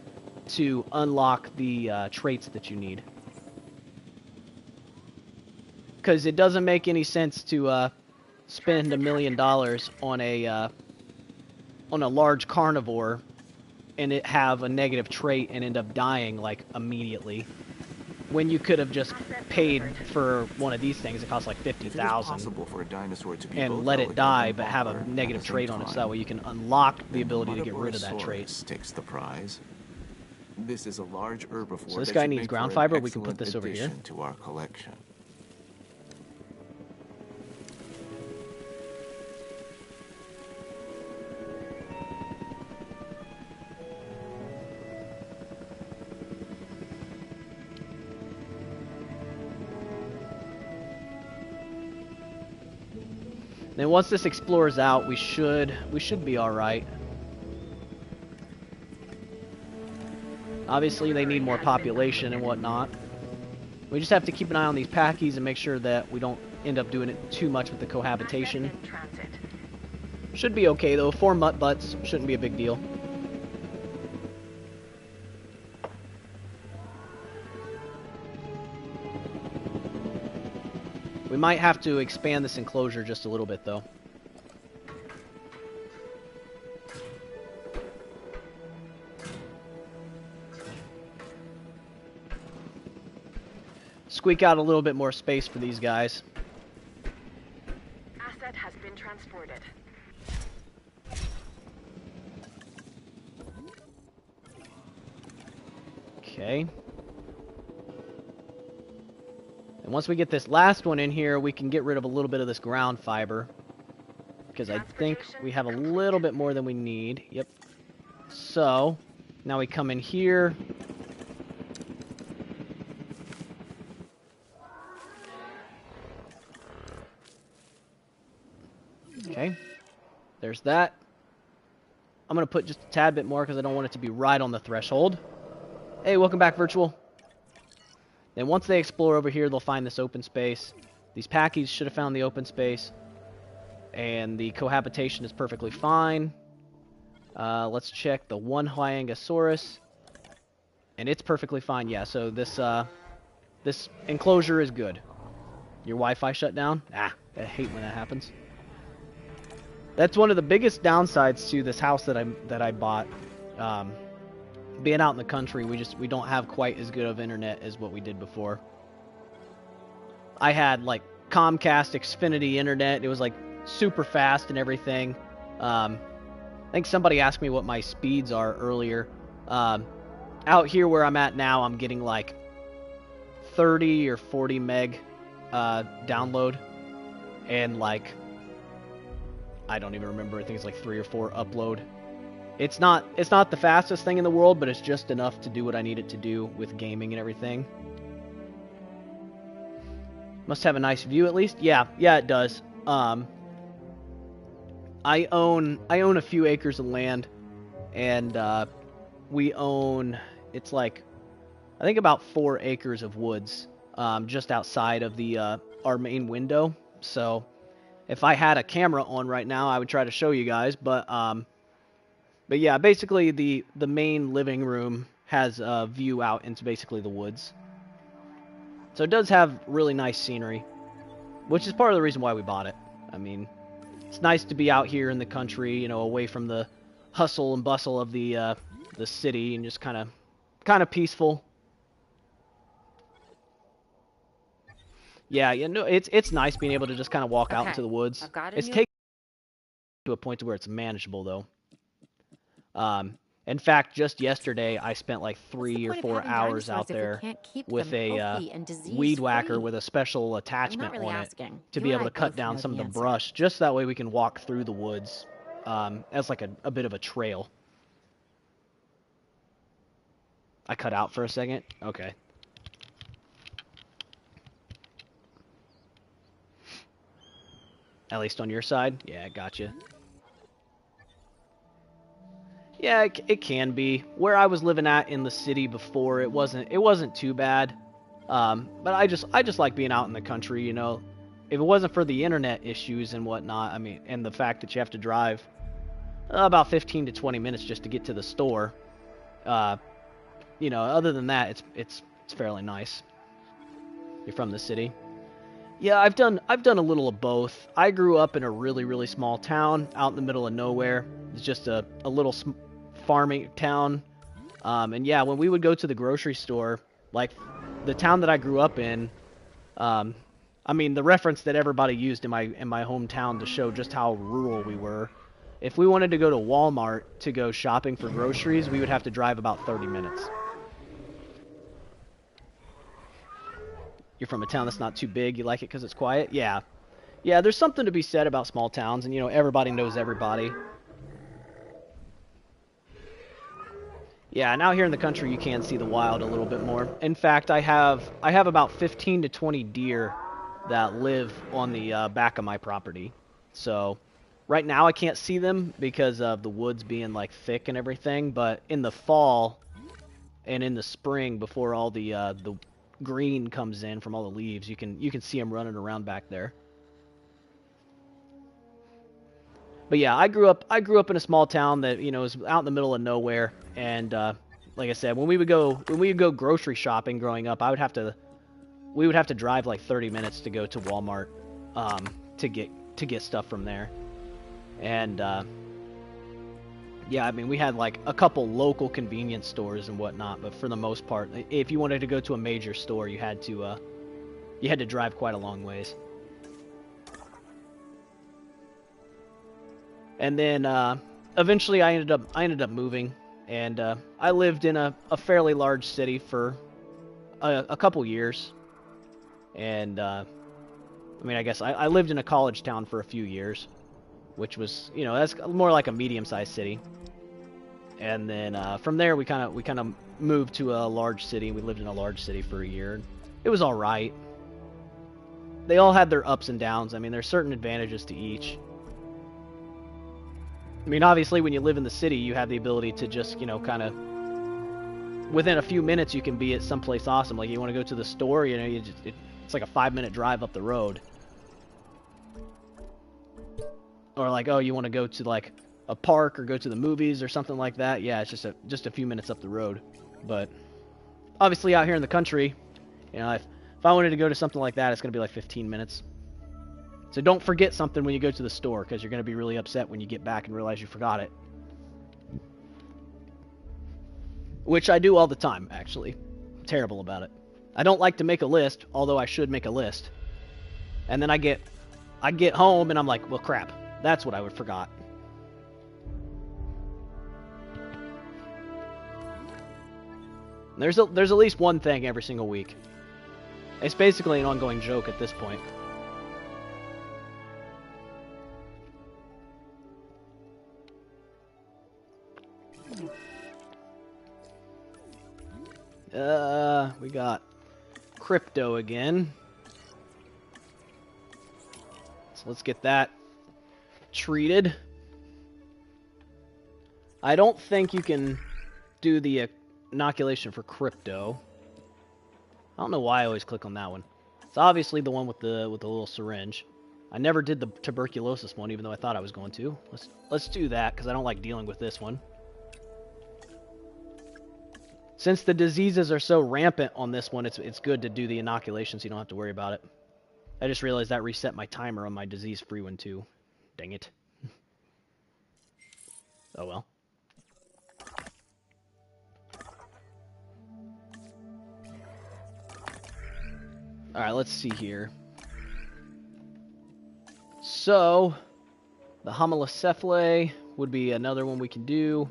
[SPEAKER 1] to unlock the traits that you need. Because it doesn't make any sense to spend $1 million on a large carnivore and it have a negative trait and end up dying like immediately, when you could have just paid for one of these things. It costs like $50,000 and let it die, but have a negative trait on it, so that way you can unlock the ability to get rid of that trait.
[SPEAKER 8] Takes the prize. This is a large herbivore.
[SPEAKER 1] So this guy needs ground fiber. We can put this over here
[SPEAKER 8] to our collection.
[SPEAKER 1] Then once this explores out, we should be all right. Obviously, they need more population and whatnot. We just have to keep an eye on these packies and make sure that we don't end up doing it too much with the cohabitation. Should be okay though. 4 mutt butts shouldn't be a big deal. We might have to expand this enclosure just a little bit, though. Squeak out a little bit more space for these guys.
[SPEAKER 5] Asset has been transported.
[SPEAKER 1] Okay. And once we get this last one in here, we can get rid of a little bit of this ground fiber. Because I think we have a little bit more than we need. Yep. So, now we come in here. Okay. There's that. I'm going to put just a tad bit more because I don't want it to be right on the threshold. Hey, welcome back, Virtual. Then once they explore over here, they'll find this open space. These packies should have found the open space. And the cohabitation is perfectly fine. Let's check the one Hyangosaurus. And it's perfectly fine, yeah. So this enclosure is good. Your Wi-Fi shut down? Ah, I hate when that happens. That's one of the biggest downsides to this house that I bought. Being out in the country, we don't have quite as good of internet as what we did before. I had like Comcast Xfinity internet. It was like super fast and everything. I think somebody asked me what my speeds are earlier. Out here where I'm at now, I'm getting like 30 or 40 meg download, and like I don't even remember. I think it's like 3 or 4 upload. It's not the fastest thing in the world, but it's just enough to do what I need it to do with gaming and everything. Must have a nice view at least. Yeah, it does. I own a few acres of land, and we own, it's like I think about 4 acres of woods just outside of the our main window. So if I had a camera on right now, I would try to show you guys, but yeah, basically the main living room has a view out into basically the woods. So it does have really nice scenery, which is part of the reason why we bought it. I mean, it's nice to be out here in the country, you know, away from the hustle and bustle of the city, and just kind of peaceful. Yeah, you know, it's nice being able to just kind of walk out into the woods. It's taken to a point to where it's manageable though. In fact, just yesterday, I spent like 3 or 4 hours out there with a weed whacker with a special attachment on it to be able to cut down some of the brush, just that way we can walk through the woods as like a bit of a trail. I cut out for a second? Okay. At least on your side? Yeah, gotcha. Yeah, it can be. Where I was living at in the city before, it wasn't too bad. But I just like being out in the country, you know. If it wasn't for the internet issues and whatnot, I mean, and the fact that you have to drive about 15 to 20 minutes just to get to the store, you know, other than that, it's fairly nice. You're from the city. Yeah, I've done a little of both. I grew up in a really small town out in the middle of nowhere. It's just a little farming town. And yeah, when we would go to the grocery store, like the town that I grew up in, I mean, the reference that everybody used in my hometown to show just how rural we were. If we wanted to go to Walmart to go shopping for groceries, we would have to drive about 30 minutes. You're from a town that's not too big, you like it because it's quiet? Yeah. Yeah, there's something to be said about small towns, and, you know, everybody knows everybody. Yeah, and out here in the country, you can see the wild a little bit more. In fact, I have about 15 to 20 deer that live on the back of my property. So, right now I can't see them because of the woods being, like, thick and everything, but in the fall and in the spring, before all the green comes in from all the leaves, you can see them running around back there. But yeah, I grew up in a small town that, you know, is out in the middle of nowhere, and like I said, when we would go grocery shopping growing up, we would have to drive like 30 minutes to go to Walmart to get stuff from there. And yeah, I mean, we had like a couple local convenience stores and whatnot, but for the most part, if you wanted to go to a major store, you had to drive quite a long ways. And then eventually I ended up moving, and I lived in a fairly large city for a couple years. And I mean, I guess I lived in a college town for a few years, which was, you know, that's more like a medium-sized city. And then from there we kind of moved to a large city. We lived in a large city for a year. It was all right. They all had their ups and downs. I mean, there's certain advantages to each. I mean, obviously, when you live in the city, you have the ability to just, you know, kind of within a few minutes you can be at someplace awesome. Like, you want to go to the store, you know, it's like a 5-minute drive up the road. Or like, oh, you want to go to like a park or go to the movies or something like that. Yeah, it's just a few minutes up the road. But obviously, out here in the country, you know, if I wanted to go to something like that, it's going to be like 15 minutes. So don't forget something when you go to the store, because you're going to be really upset when you get back and realize you forgot it. Which I do all the time, actually. I'm terrible about it. I don't like to make a list, although I should make a list. And then I get home and I'm like, well, crap. That's what I forgot. There's at least one thing every single week. It's basically an ongoing joke at this point. We got crypto again. So let's get that treated. I don't think you can do the inoculation for crypto. I don't know why I always click on that one. It's obviously the one with the little syringe. I never did the tuberculosis one, even though I thought I was going to. Let's do that, because I don't like dealing with this one. Since the diseases are so rampant on this one, it's good to do the inoculation so you don't have to worry about it. I just realized that reset my timer on my disease-free one too. Dang it. Oh well. Alright, let's see here. So, the homalocephalae would be another one we can do.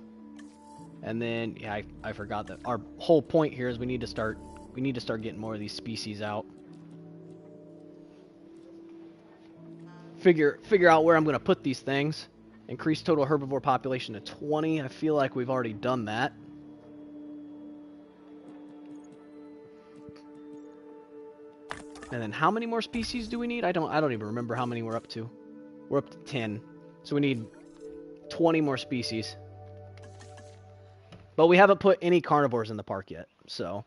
[SPEAKER 1] And then, yeah, I forgot that our whole point here is we need to start getting more of these species out. Figure out where I'm going to put these things. Increase total herbivore population to 20. I feel like we've already done that. And then how many more species do we need? I don't even remember how many we're up to. We're up to 10. So we need 20 more species. But we haven't put any carnivores in the park yet, so.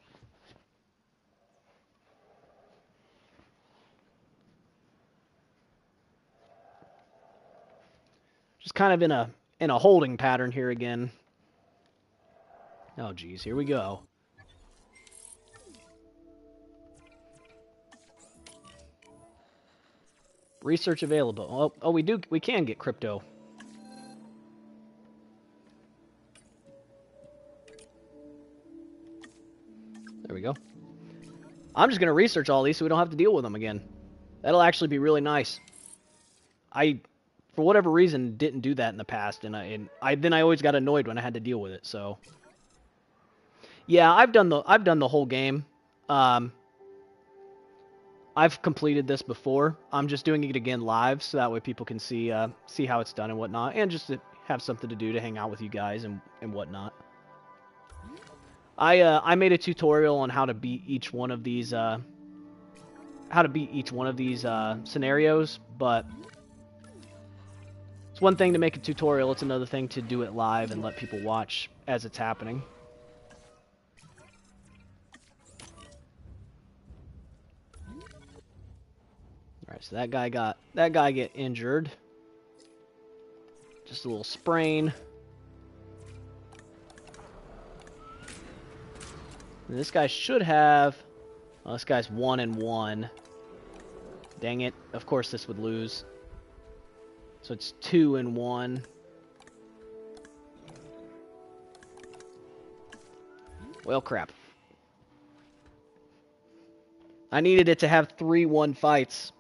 [SPEAKER 1] Just kind of in a holding pattern here again. Oh geez, here we go. Research available. Oh, we can get crypto. There we go. I'm just gonna research all these so we don't have to deal with them again. That'll actually be really nice. I, for whatever reason, didn't do that in the past, and I always got annoyed when I had to deal with it. So, yeah, I've done the whole game. I've completed this before. I'm just doing it again live, so that way people can see how it's done and whatnot, and just to have something to do to hang out with you guys and whatnot. I made a tutorial on how to beat each one of these scenarios, but it's one thing to make a tutorial, it's another thing to do it live and let people watch as it's happening. Alright, so that guy get injured. Just a little sprain. And this guy should have... Well, this guy's 1-1. Dang it. Of course this would lose. So it's 2-1. Well, crap. I needed it to have 3-1 fights.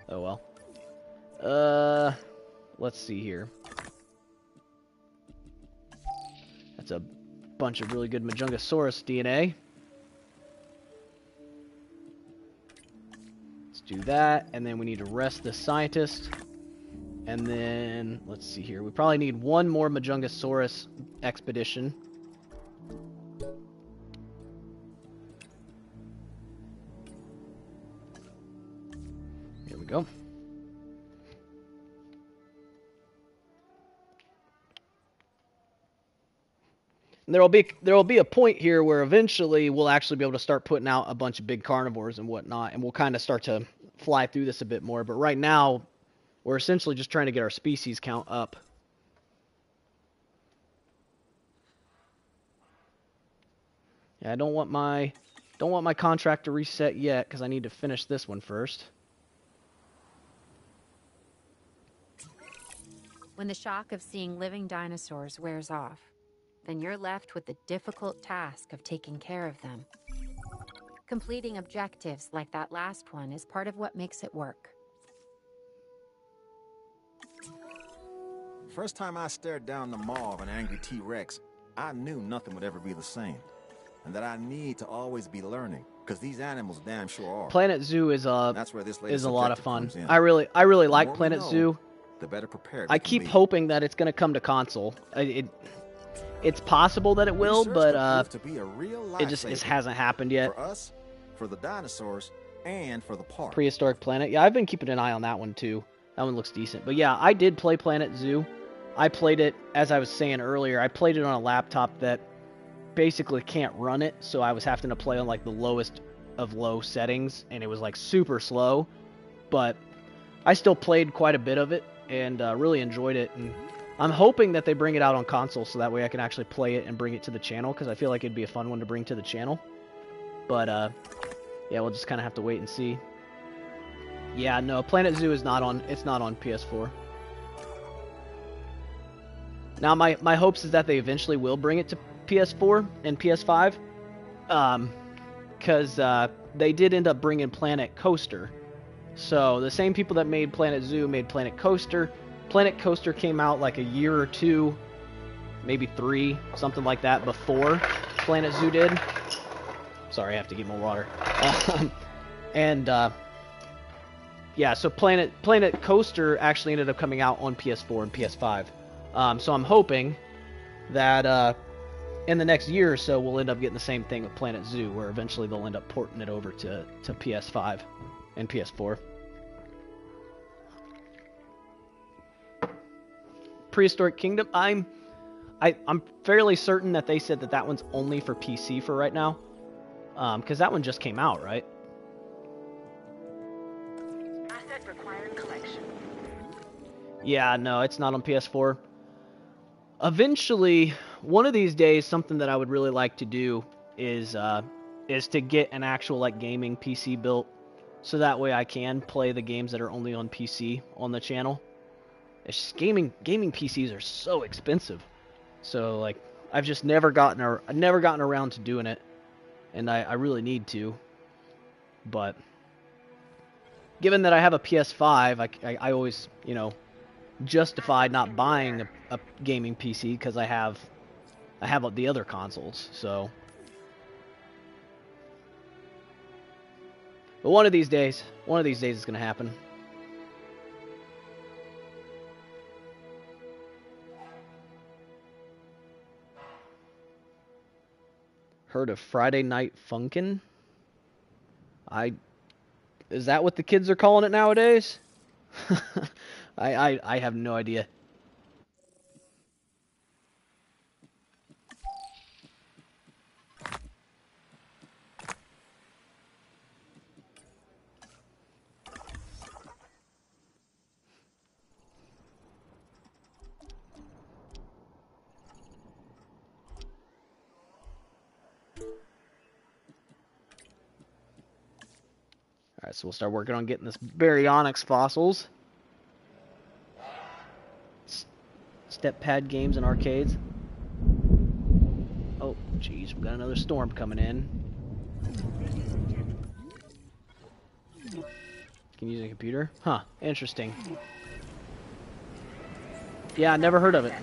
[SPEAKER 1] Oh well. Let's see here. That's a bunch of really good Majungasaurus DNA. Let's do that, and then we need to rest the scientist. And then, let's see here. We probably need one more Majungasaurus expedition. Here we go. And there will be a point here where eventually we'll actually be able to start putting out a bunch of big carnivores and whatnot, and we'll kind of start to fly through this a bit more. But right now, we're essentially just trying to get our species count up. Yeah, I don't want my contract to reset yet because I need to finish this one first.
[SPEAKER 9] When the shock of seeing living dinosaurs wears off, then you're left with the difficult task of taking care of them. Completing objectives like that last one is part of what makes it work.
[SPEAKER 3] First time I stared down the maw of an angry T-Rex, I knew nothing would ever be the same. And that I need to always be learning, because these animals damn sure are.
[SPEAKER 1] Planet Zoo is
[SPEAKER 3] That's where this
[SPEAKER 1] a lot of fun.
[SPEAKER 3] comes in.
[SPEAKER 1] I really like
[SPEAKER 3] The more we
[SPEAKER 1] Planet
[SPEAKER 3] know,
[SPEAKER 1] Zoo.
[SPEAKER 3] The better prepared
[SPEAKER 1] I
[SPEAKER 3] we can
[SPEAKER 1] keep
[SPEAKER 3] be.
[SPEAKER 1] hoping that it's going to come to console. It's possible that it will,
[SPEAKER 3] Research
[SPEAKER 1] but
[SPEAKER 3] will prove to be a real
[SPEAKER 1] it
[SPEAKER 3] lifesaver
[SPEAKER 1] hasn't happened yet.
[SPEAKER 3] for us, for the dinosaurs, and for the park.
[SPEAKER 1] Prehistoric Planet. Yeah, I've been keeping an eye on that one too. That one looks decent. But yeah, I did play Planet Zoo. I played it, as I was saying earlier, I played it on a laptop that basically can't run it, so I was having to play on like the lowest of low settings, and it was like super slow. But I still played quite a bit of it, and really enjoyed it. And I'm hoping that they bring it out on console, so that way I can actually play it and bring it to the channel, because I feel like it'd be a fun one to bring to the channel. But yeah, we'll just kind of have to wait and see. Yeah, no, Planet Zoo is not on. It's not on PS4. Now, my hopes is that they eventually will bring it to PS4 and PS5, because they did end up bringing Planet Coaster. So the same people that made Planet Zoo made Planet Coaster. Planet Coaster came out like a year or two, maybe 3, something like that, before Planet Zoo did. Sorry, I have to get more water. And yeah, so Planet Coaster actually ended up coming out on PS4 and PS5. So I'm hoping that in the next year or so we'll end up getting the same thing with Planet Zoo, where eventually they'll end up porting it over to PS5 and PS4. Prehistoric Kingdom. I'm fairly certain that they said that that one's only for PC for right now, because that one just came out, right?
[SPEAKER 5] Asset requiring collection.
[SPEAKER 1] Yeah, no, it's not on PS4. Eventually, one of these days, something that I would really like to do is to get an actual like gaming PC built, so that way I can play the games that are only on PC on the channel. It's just gaming PCs are so expensive, so like I've just never gotten around to doing it, and I really need to. But given that I have a PS5, I always, you know, justified not buying a gaming PC because I have the other consoles. So, but one of these days it's gonna happen. Heard of Friday Night Funkin'? Is that what the kids are calling it nowadays? I have no idea. Alright, so we'll start working on getting this baryonyx fossils. Step pad games and arcades. Oh, jeez, we got another storm coming in. Can you use a computer? Huh, interesting. Yeah, never heard of it.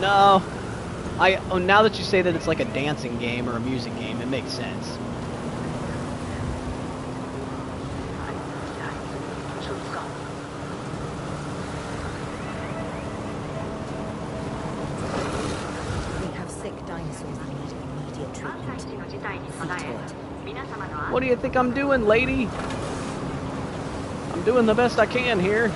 [SPEAKER 1] No. Now that you say that it's like a dancing game or a music game, it makes sense.
[SPEAKER 10] We have sick dinosaurs that need immediate treatment.
[SPEAKER 1] What do you think I'm doing, lady? I'm doing the best I can here.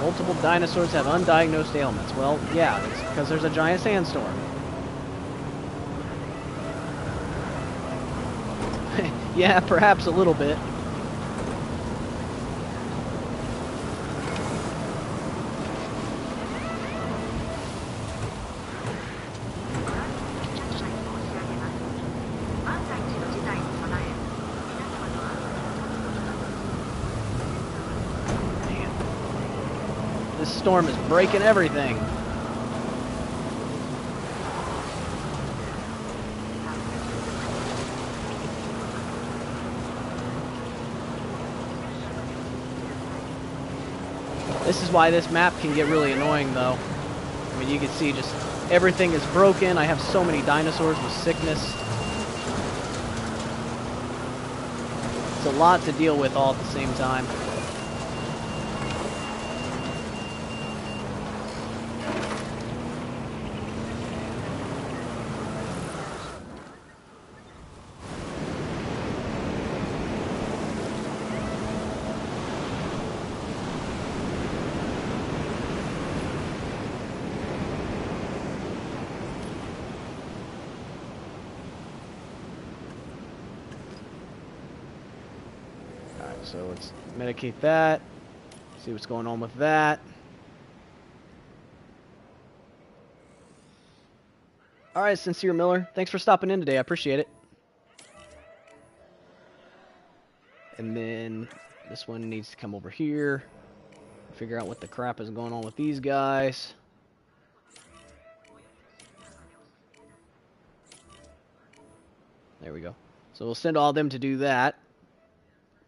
[SPEAKER 1] Multiple dinosaurs have undiagnosed ailments. Well, yeah, it's because there's a giant sandstorm. Yeah, perhaps a little bit. This storm is breaking everything. This is why this map can get really annoying, though. I mean, you can see just everything is broken. I have so many dinosaurs with sickness. It's a lot to deal with all at the same time. So let's medicate that, see what's going on with that. Alright, Sincere Miller, thanks for stopping in today, I appreciate it. And then this one needs to come over here, figure out what the crap is going on with these guys. There we go. So we'll send all them to do that.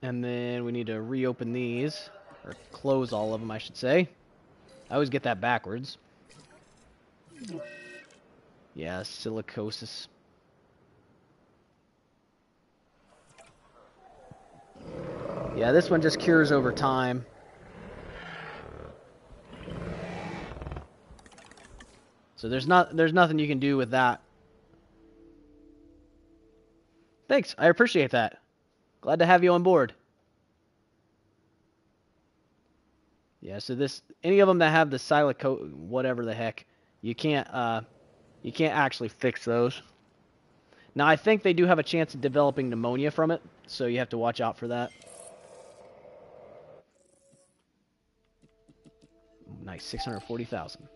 [SPEAKER 1] And then we need to reopen these. Or close all of them, I should say. I always get that backwards. Yeah, silicosis. Yeah, this one just cures over time. So there's nothing you can do with that. Thanks, I appreciate that. Glad to have you on board. Yeah, so any of them that have the silico, whatever the heck, you can't actually fix those. Now I think they do have a chance of developing pneumonia from it, so you have to watch out for that. Nice, 640,000.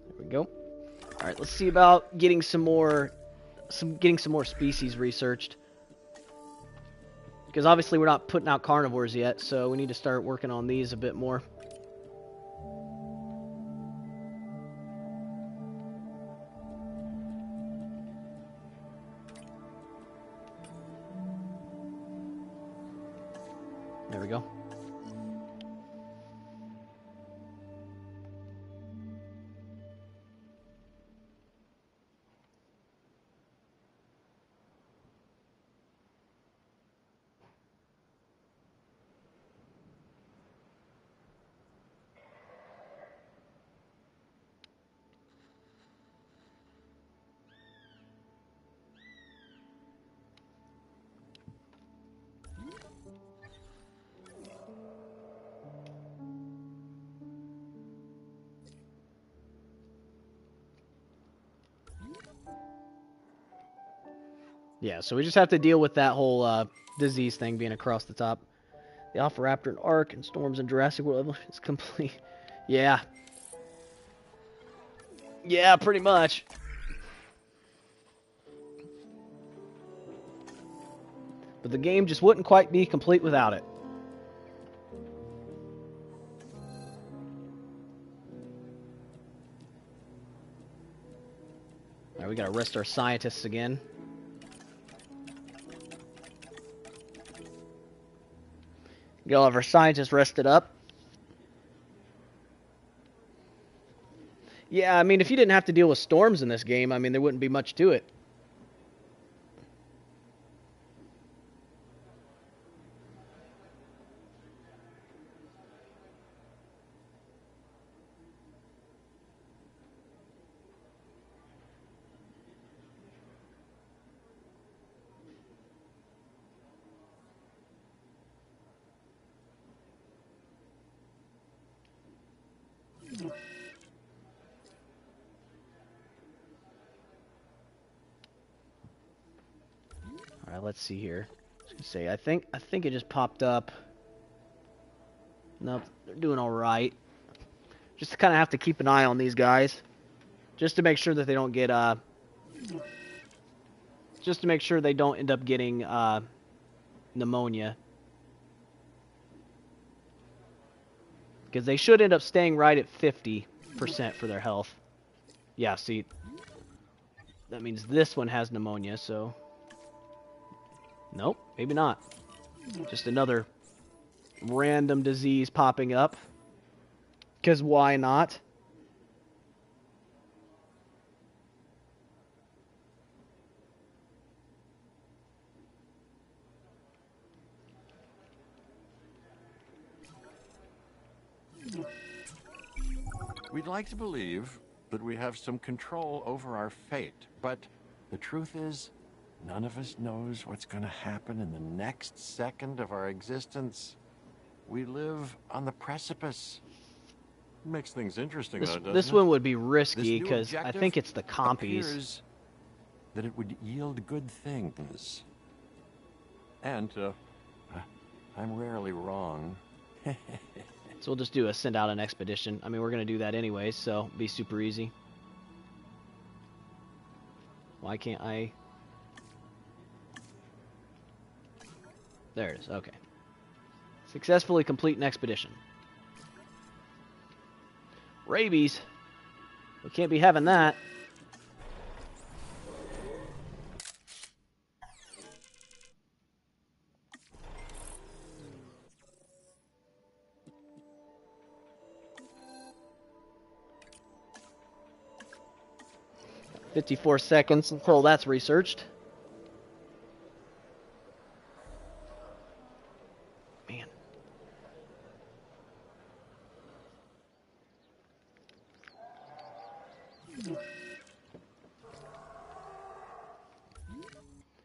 [SPEAKER 1] There we go. All right, let's see about getting some more species researched. Because obviously we're not putting out carnivores yet, so we need to start working on these a bit more. There we go. Yeah, so we just have to deal with that whole disease thing being across the top. The Alpha Raptor and Ark and Storms in Jurassic World Evolution is complete. Yeah. Yeah, pretty much. But the game just wouldn't quite be complete without it. Alright, we gotta rest our scientists again. Get all of our scientists rested up. Yeah, I mean, if you didn't have to deal with storms in this game, I mean, there wouldn't be much to it. Alright, let's see here. I was gonna say, I think it just popped up. Nope, they're doing alright. Just kind of have to keep an eye on these guys. Just to make sure that they don't get, just to make sure they don't end up getting, pneumonia. Because they should end up staying right at 50% for their health. Yeah, see. That means this one has pneumonia, so... Nope, maybe not. Just another random disease popping up. Because why not?
[SPEAKER 11] We'd like to believe that we have some control over our fate, but the truth is, none of us knows what's going to happen in the next second of our existence. We live on the precipice. Makes things interesting, though, doesn't it?
[SPEAKER 1] This one would be risky, because I think it's the compies.
[SPEAKER 11] That it would yield good things. And, I'm rarely wrong.
[SPEAKER 1] So we'll just do a send out an expedition. I mean, we're going to do that anyway, so be super easy. Why can't I... There it is, okay. Successfully complete an expedition. Rabies. We can't be having that. "54 seconds until that's researched." Man.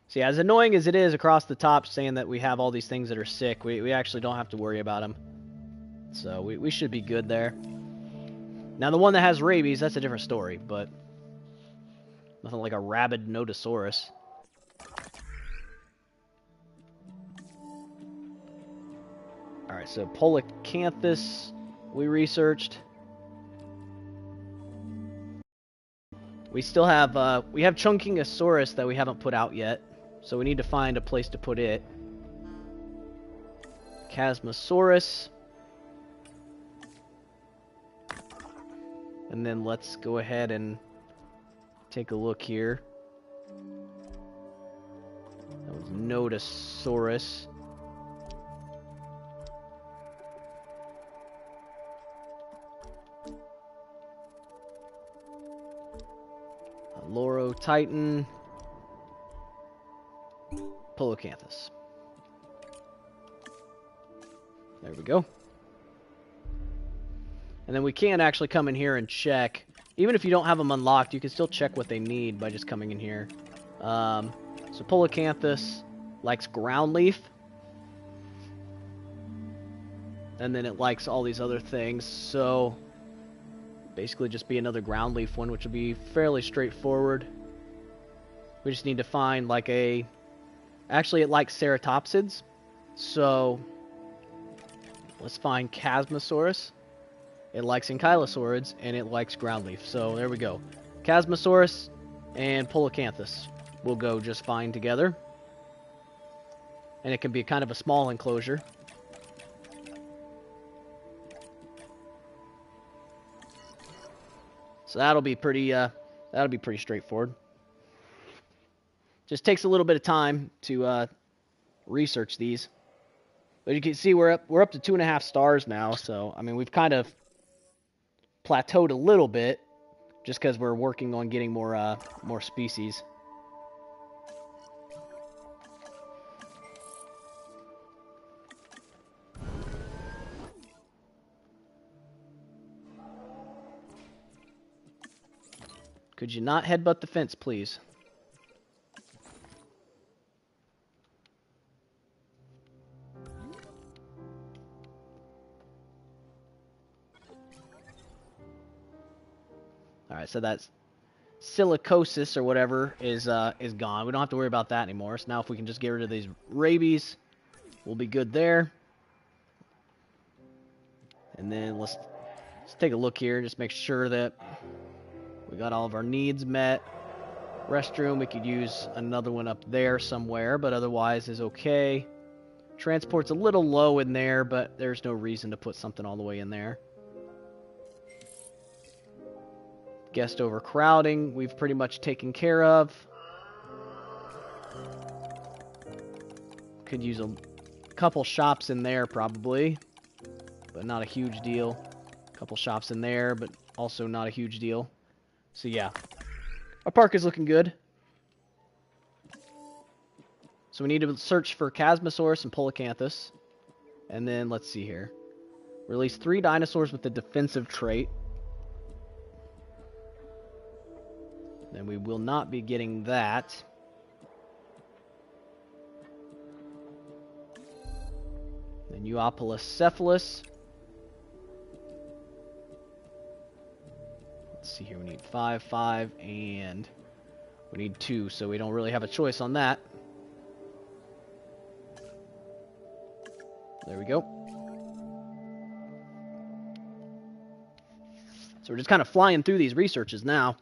[SPEAKER 1] See, as annoying as it is across the top saying that we have all these things that are sick, we actually don't have to worry about them. So we should be good there. Now the one that has rabies, that's a different story, but nothing like a rabid Nodosaurus. Alright, so Polacanthus we researched. We still have, we have Chunkingosaurus that we haven't put out yet. So we need to find a place to put it. Chasmosaurus. And then let's go ahead and take a look here. That was Nodosaurus. Loro Titan. Polacanthus. There we go. And then we can actually come in here and check. Even if you don't have them unlocked, you can still check what they need by just coming in here. So Polacanthus likes ground leaf. And then it likes all these other things. So basically just be another ground leaf one, which will be fairly straightforward. We just need to find like a... Actually, it likes ceratopsids. So let's find Chasmosaurus. It likes ankylosaurids, and it likes ground leaf. So there we go. Chasmosaurus and Polacanthus will go just fine together. And it can be kind of a small enclosure. So that'll be pretty straightforward. Just takes a little bit of time to research these. But you can see we're up to 2.5 stars now. So I mean we've kind of plateaued a little bit, just because we're working on getting more species. Could you not headbutt the fence, please? Alright, so that's silicosis or whatever is gone. We don't have to worry about that anymore. So now if we can just get rid of these rabies, we'll be good there. And then let's take a look here, just make sure that we got all of our needs met. Restroom, we could use another one up there somewhere, but otherwise is okay. Transport's a little low in there, but there's no reason to put something all the way in there. Guest overcrowding, we've pretty much taken care of. Could use a couple shops in there probably, but not a huge deal. A couple shops in there, but also not a huge deal. So yeah, our park is looking good. So we need to search for Chasmosaurus and Polacanthus. And then let's see here. Release 3 dinosaurs with the defensive trait. Then we will not be getting that. Then Euoplocephalus. Let's see here, we need 5, 5, and we need 2, so we don't really have a choice on that. There we go. So we're just kind of flying through these researches now.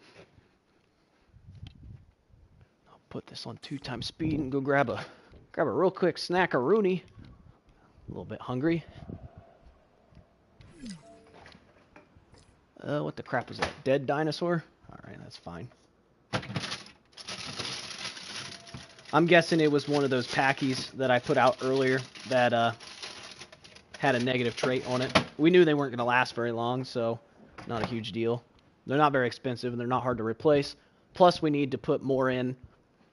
[SPEAKER 1] I'll put this on 2x speed and go grab a real quick snack-a-rooney. A little bit hungry. What the crap was that? Dead dinosaur? Alright, that's fine. I'm guessing it was one of those packies that I put out earlier that had a negative trait on it. We knew they weren't going to last very long, so not a huge deal. They're not very expensive, and they're not hard to replace. Plus, we need to put more in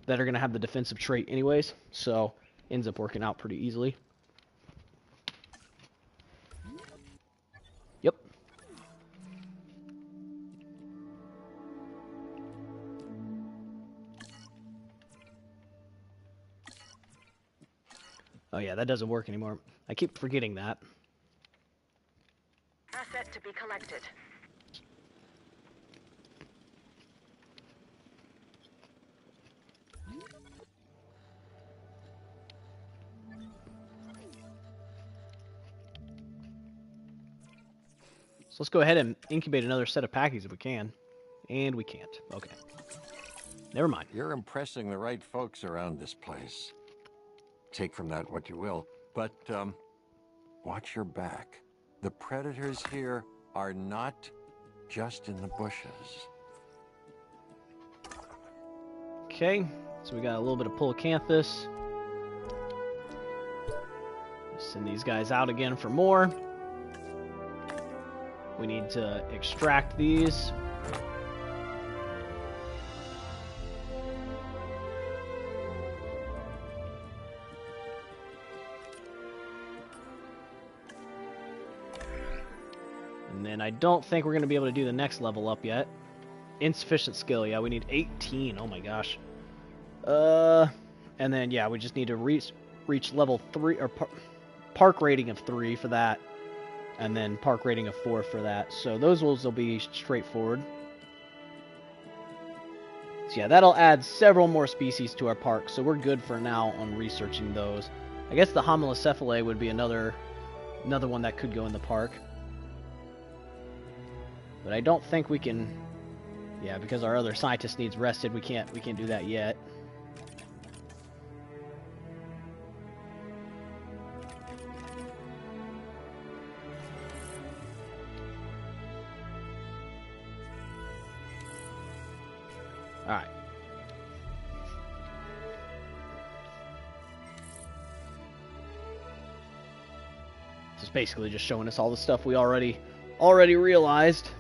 [SPEAKER 1] that are going to have the defensive trait anyways, so ends up working out pretty easily. Yep. Oh yeah, that doesn't work anymore. I keep forgetting that.
[SPEAKER 5] Asset to be collected.
[SPEAKER 1] So let's go ahead and incubate another set of packies if we can. And we can't. Okay. Never mind.
[SPEAKER 11] You're impressing the right folks around this place. Take from that what you will, but watch your back. The predators here are not just in the bushes.
[SPEAKER 1] Okay, so we got a little bit of Polacanthus. Send these guys out again for more. We need to extract these. And then I don't think we're going to be able to do the next level up yet. Insufficient skill, yeah, we need 18. Oh my gosh. And then, yeah, we just need to reach level 3, or park rating of 3 for that. And then park rating of 4 for that. So those will be straightforward. So yeah, that'll add several more species to our park. So we're good for now on researching those. I guess the Homalocephalae would be another one that could go in the park. But I don't think we can... Yeah, because our other scientist needs rested, we can't do that yet. Alright. It's basically just showing us all the stuff we already realized.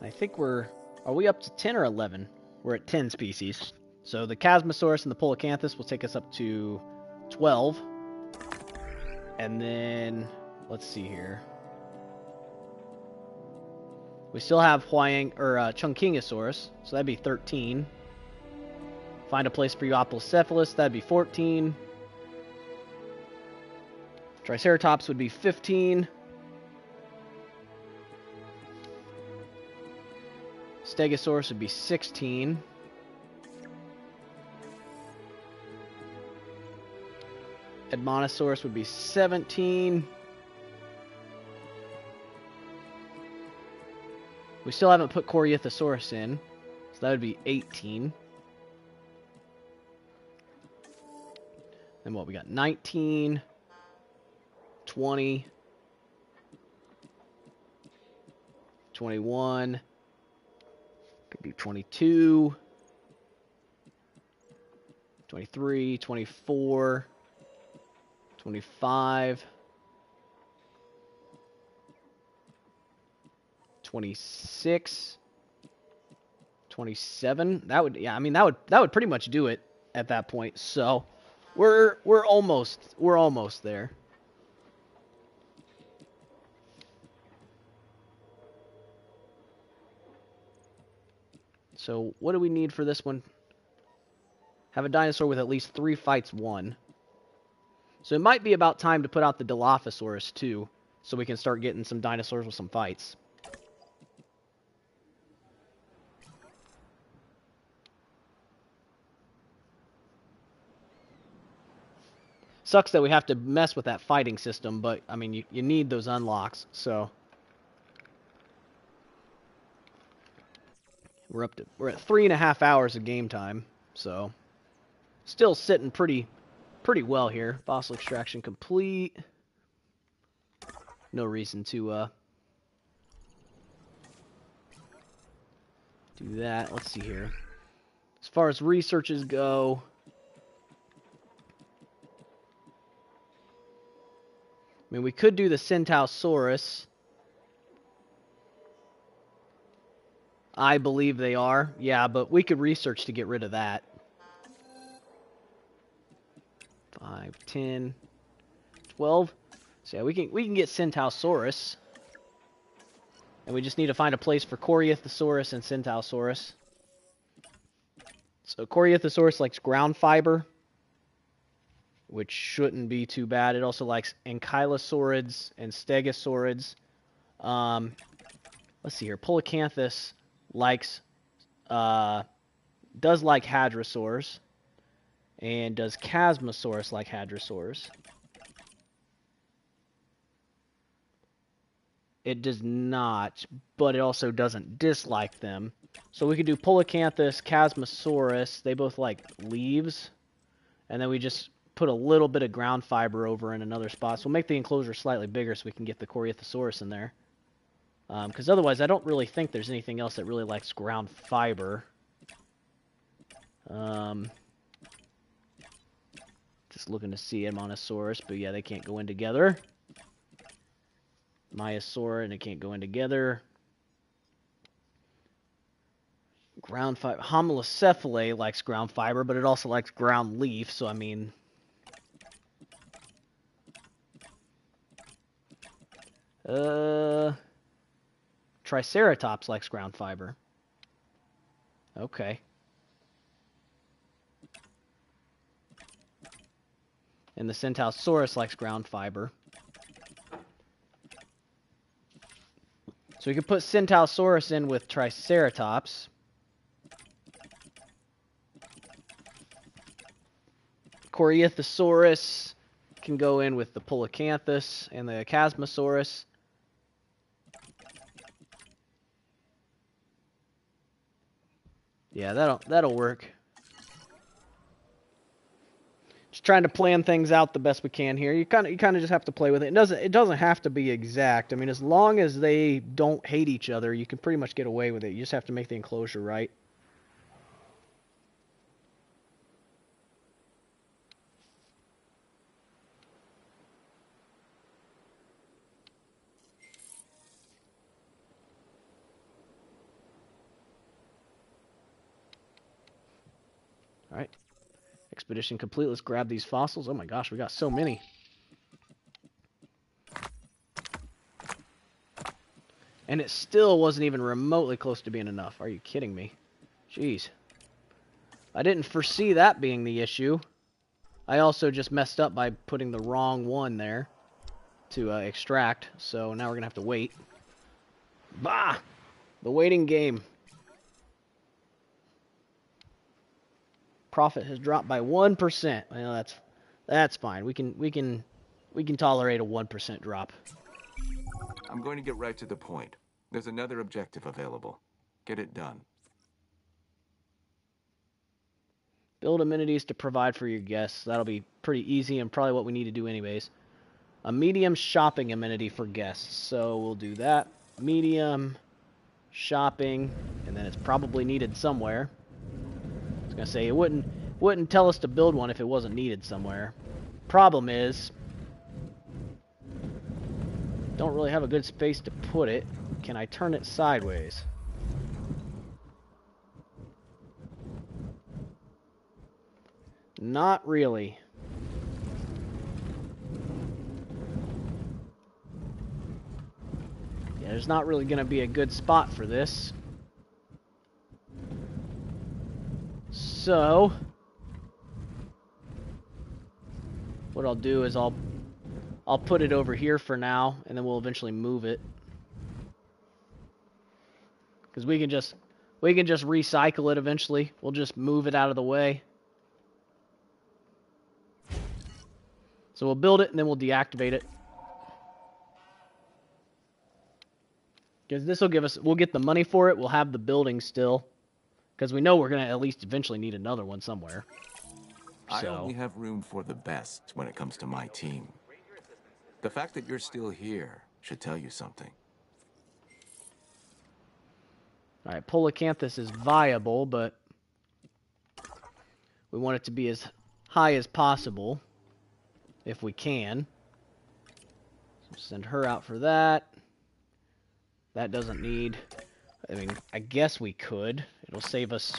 [SPEAKER 1] I think are we up to 10 or 11? We're at 10 species. So the Chasmosaurus and the Polacanthus will take us up to 12. And then, let's see here. We still have Chunkingosaurus, so that'd be 13. Find a place for Euoplocephalus, that'd be 14. Triceratops would be 15. Stegosaurus would be 16. Edmontosaurus would be 17. We still haven't put Corythosaurus in, so that would be 18. Then what we got? 19, 20, 21. Could be 22, 23, 24, 25, 26, 27. That would, yeah, I mean that would pretty much do it at that point. So we're almost there. So what do we need for this one? Have a dinosaur with at least 3 fights won. So it might be about time to put out the Dilophosaurus too, so we can start getting some dinosaurs with some fights. Sucks that we have to mess with that fighting system, but I mean, you need those unlocks, so. We're at 3.5 hours of game time, so still sitting pretty well here. Fossil extraction complete. No reason to do that. Let's see here. As far as researches go, I mean, we could do the Centausaurus. I believe they are. Yeah, but we could research to get rid of that. 5, 10, 12. So yeah, we can get Centausaurus. And we just need to find a place for Corythosaurus and Centausaurus. So Corythosaurus likes ground fiber, which shouldn't be too bad. It also likes ankylosaurids and stegosaurids. Let's see here. Polacanthus likes, does like hadrosaurs, and does Chasmosaurus like hadrosaurs? It does not, but it also doesn't dislike them. So we could do Polacanthus, Chasmosaurus. They both like leaves, and then we just put a little bit of ground fiber over in another spot. So we'll make the enclosure slightly bigger so we can get the Corythosaurus in there. Because otherwise, I don't really think there's anything else that really likes ground fiber. Just looking to see Monosaurus, but yeah, they can't go in together. Myosaur, and they can't go in together. Ground fiber. Homalocephalae likes ground fiber, but it also likes ground leaf, so I mean... Triceratops likes ground fiber. Okay. And the Centausaurus likes ground fiber. So we could put Centausaurus in with Triceratops. Corythosaurus can go in with the Polacanthus and the Chasmosaurus. Yeah, that'll work. Just trying to plan things out the best we can here. You kind of just have to play with it. It doesn't have to be exact. I mean, as long as they don't hate each other, you can pretty much get away with it. You just have to make the enclosure right. Alright. Expedition complete. Let's grab these fossils. Oh my gosh, we got so many. And it still wasn't even remotely close to being enough. Are you kidding me? Jeez. I didn't foresee that being the issue. I also just messed up by putting the wrong one there to extract. So now we're going to have to wait. Bah! The waiting game. Profit has dropped by 1%. Well, that's fine. We can tolerate a 1% drop.
[SPEAKER 8] I'm going to get right to the point. There's another objective available. Get it done.
[SPEAKER 1] Build amenities to provide for your guests. That'll be pretty easy and probably what we need to do anyways. A medium shopping amenity for guests. So we'll do that. Medium shopping, and then it's probably needed somewhere. I was gonna say it wouldn't tell us to build one if it wasn't needed somewhere. Problem is, don't really have a good space to put it. Can I turn it sideways? Not really. Yeah, there's not really going to be a good spot for this. So, what I'll do is I'll put it over here for now, and then we'll eventually move it. Because we can just recycle it eventually. We'll just move it out of the way. So we'll build it and then we'll deactivate it. Because this will give us, we'll get the money for it, we'll have the building still. Because we know we're going to at least eventually need another one somewhere.
[SPEAKER 8] I only have room for the best when it comes to my team. The fact that you're still here should tell you something.
[SPEAKER 1] Alright, Polacanthus is viable, but we want it to be as high as possible, if we can. So send her out for that. That doesn't need... I mean, I guess we could. It'll save us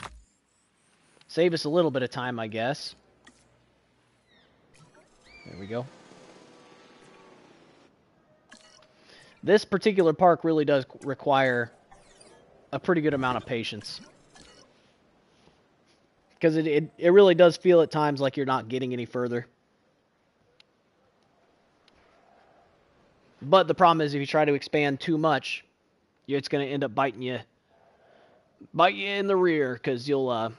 [SPEAKER 1] a little bit of time, I guess. There we go. This particular park really does require a pretty good amount of patience. Because it really does feel at times like you're not getting any further. But the problem is if you try to expand too much, it's going to end up biting you in the rear, because you'll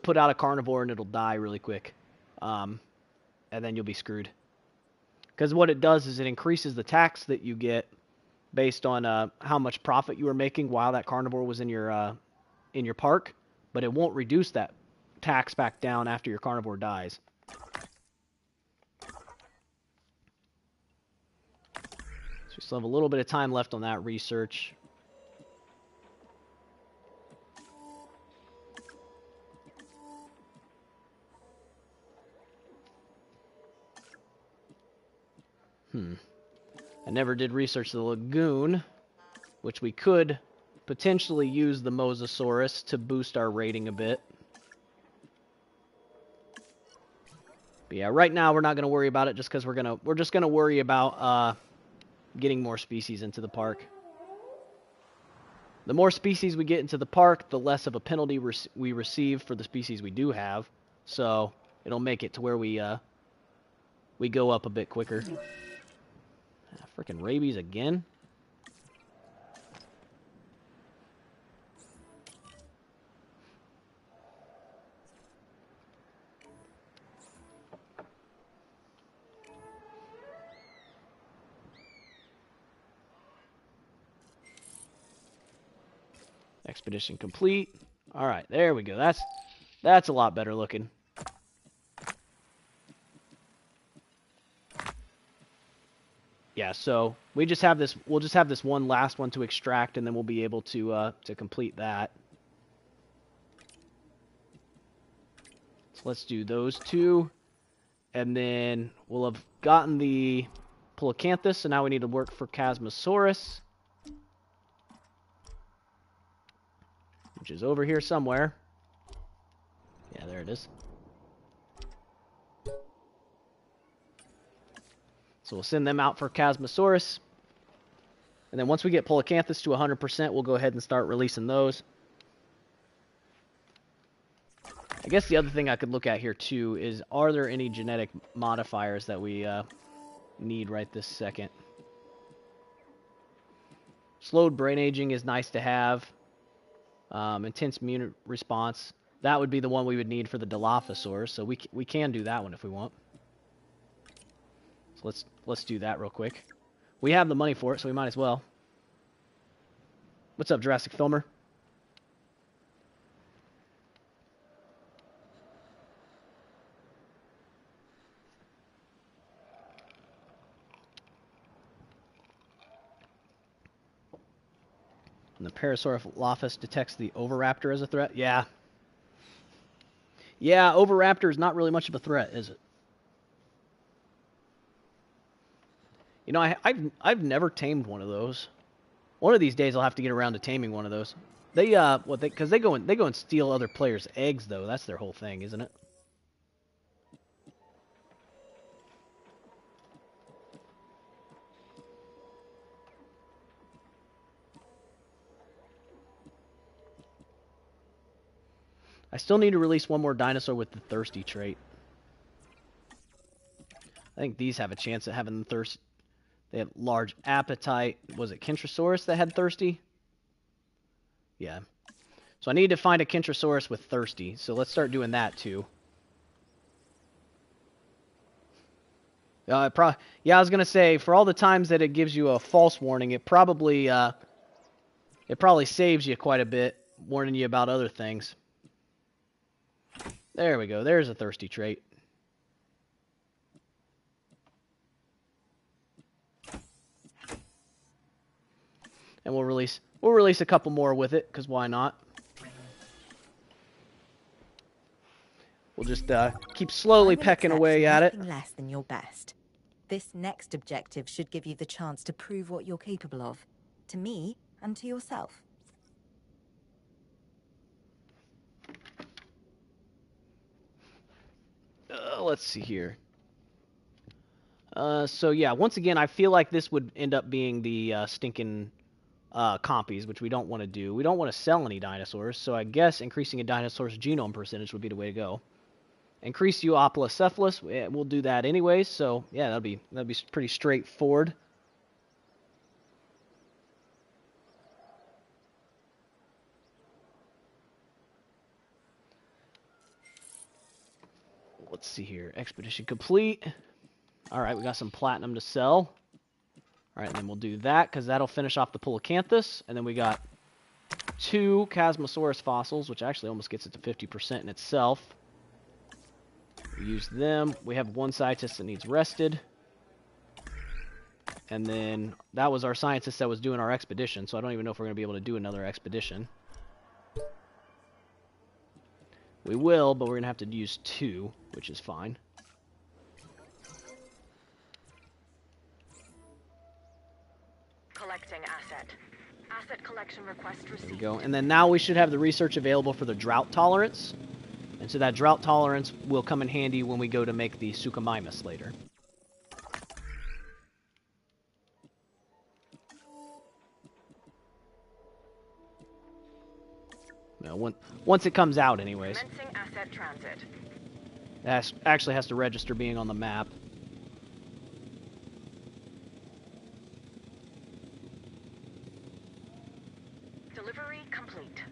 [SPEAKER 1] put out a carnivore and it'll die really quick. And then you'll be screwed. Because what it does is it increases the tax that you get based on how much profit you were making while that carnivore was in your park, but it won't reduce that tax back down after your carnivore dies. So we still have a little bit of time left on that research. I never did research the lagoon, which we could potentially use the Mosasaurus to boost our rating a bit. But yeah, right now we're not going to worry about it just because we're just going to worry about getting more species into the park. The more species we get into the park, the less of a penalty we receive for the species we do have. So it'll make it to where we go up a bit quicker. Freaking rabies again. Expedition complete. All right, there we go. That's a lot better looking. Yeah, so we just have this. We'll just have this one last one to extract, and then we'll be able to complete that. So let's do those two, and then we'll have gotten the Polacanthus. So now we need to work for Chasmosaurus, which is over here somewhere. Yeah, there it is. So we'll send them out for Chasmosaurus. And then once we get Polacanthus to 100%, we'll go ahead and start releasing those. I guess the other thing I could look at here too is, are there any genetic modifiers that we need right this second? Slowed brain aging is nice to have. Intense immune response. That would be the one we would need for the Dilophosaurus, so we can do that one if we want. So let's do that real quick. We have the money for it, so we might as well. What's up, Jurassic Filmer? And the Parasaurolophus detects the Oviraptor as a threat? Yeah. Yeah, Oviraptor is not really much of a threat, is it? You know, I've never tamed one of those. One of these days I'll have to get around to taming one of those. They because they go and steal other players' eggs though. That's their whole thing, isn't it? I still need to release one more dinosaur with the thirsty trait. I think these have a chance at having the thirst. They have large appetite. Was it Kentrosaurus that had thirsty? Yeah. So I need to find a Kentrosaurus with thirsty. So let's start doing that too. Yeah, I was gonna say, for all the times that it gives you a false warning, it probably saves you quite a bit, warning you about other things. There we go. There's a thirsty trait. And we'll release a couple more with it, because why not? We'll just keep slowly pecking away at it.
[SPEAKER 10] Nothing less than your best. This next objective should give you the chance to prove what you're capable of, to me and to yourself.
[SPEAKER 1] Let's see here. So yeah, once again, I feel like this would end up being the stinking compies, which we don't want to do. We don't want to sell any dinosaurs, so I guess increasing a dinosaur's genome percentage would be the way to go. Increase Euoplocephalus, we'll do that anyways, so yeah, that'd be pretty straightforward. Let's see here. Expedition complete. Alright, we got some platinum to sell. Alright, then we'll do that, because that'll finish off the Polacanthus. And then we got 2 Chasmosaurus fossils, which actually almost gets it to 50% in itself. We use them. We have 1 scientist that needs rested. And then that was our scientist that was doing our expedition, so I don't even know if we're going to be able to do another expedition. We will, but we're going to have to use 2, which is fine.
[SPEAKER 5] Collecting asset. Asset collection request received.
[SPEAKER 1] There we go. And then now we should have the research available for the drought tolerance. And so that drought tolerance will come in handy when we go to make the Suchomimus later. No, once it comes out anyways.
[SPEAKER 5] Commencing asset transit.
[SPEAKER 1] It actually has to register being on the map.
[SPEAKER 5] Delivery complete.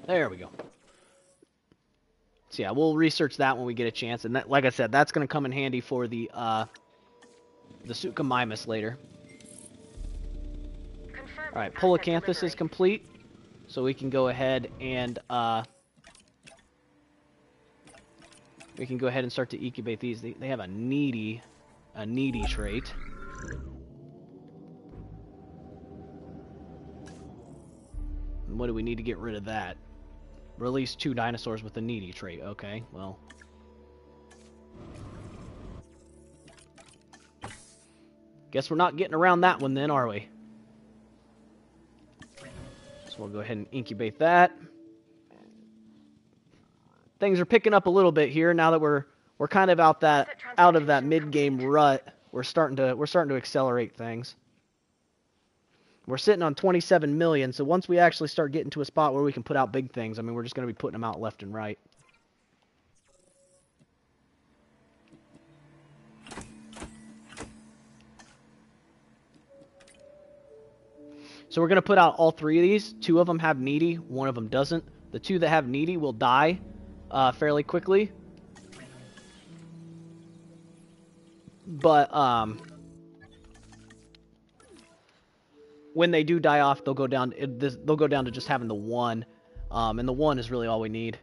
[SPEAKER 1] There we go. So yeah, we'll research that when we get a chance, and that, like I said, that's going to come in handy for the Suchomimus later. Alright, Polacanthus is complete, so we can go ahead and start to incubate these. They have a needy trait. And what do we need to get rid of that? Release 2 dinosaurs with the needy trait. Okay, well. Guess we're not getting around that one then, are we? So we'll go ahead and incubate that. Things are picking up a little bit here now that we're kind of out of that mid-game rut. We're starting to accelerate things. We're sitting on 27 million, so once we actually start getting to a spot where we can put out big things, I mean, we're just going to be putting them out left and right. So we're going to put out all 3 of these. 2 of them have needy, 1 of them doesn't. The 2 that have needy will die fairly quickly. But when they do die off, they'll go down to just having the 1, and the 1 is really all we need.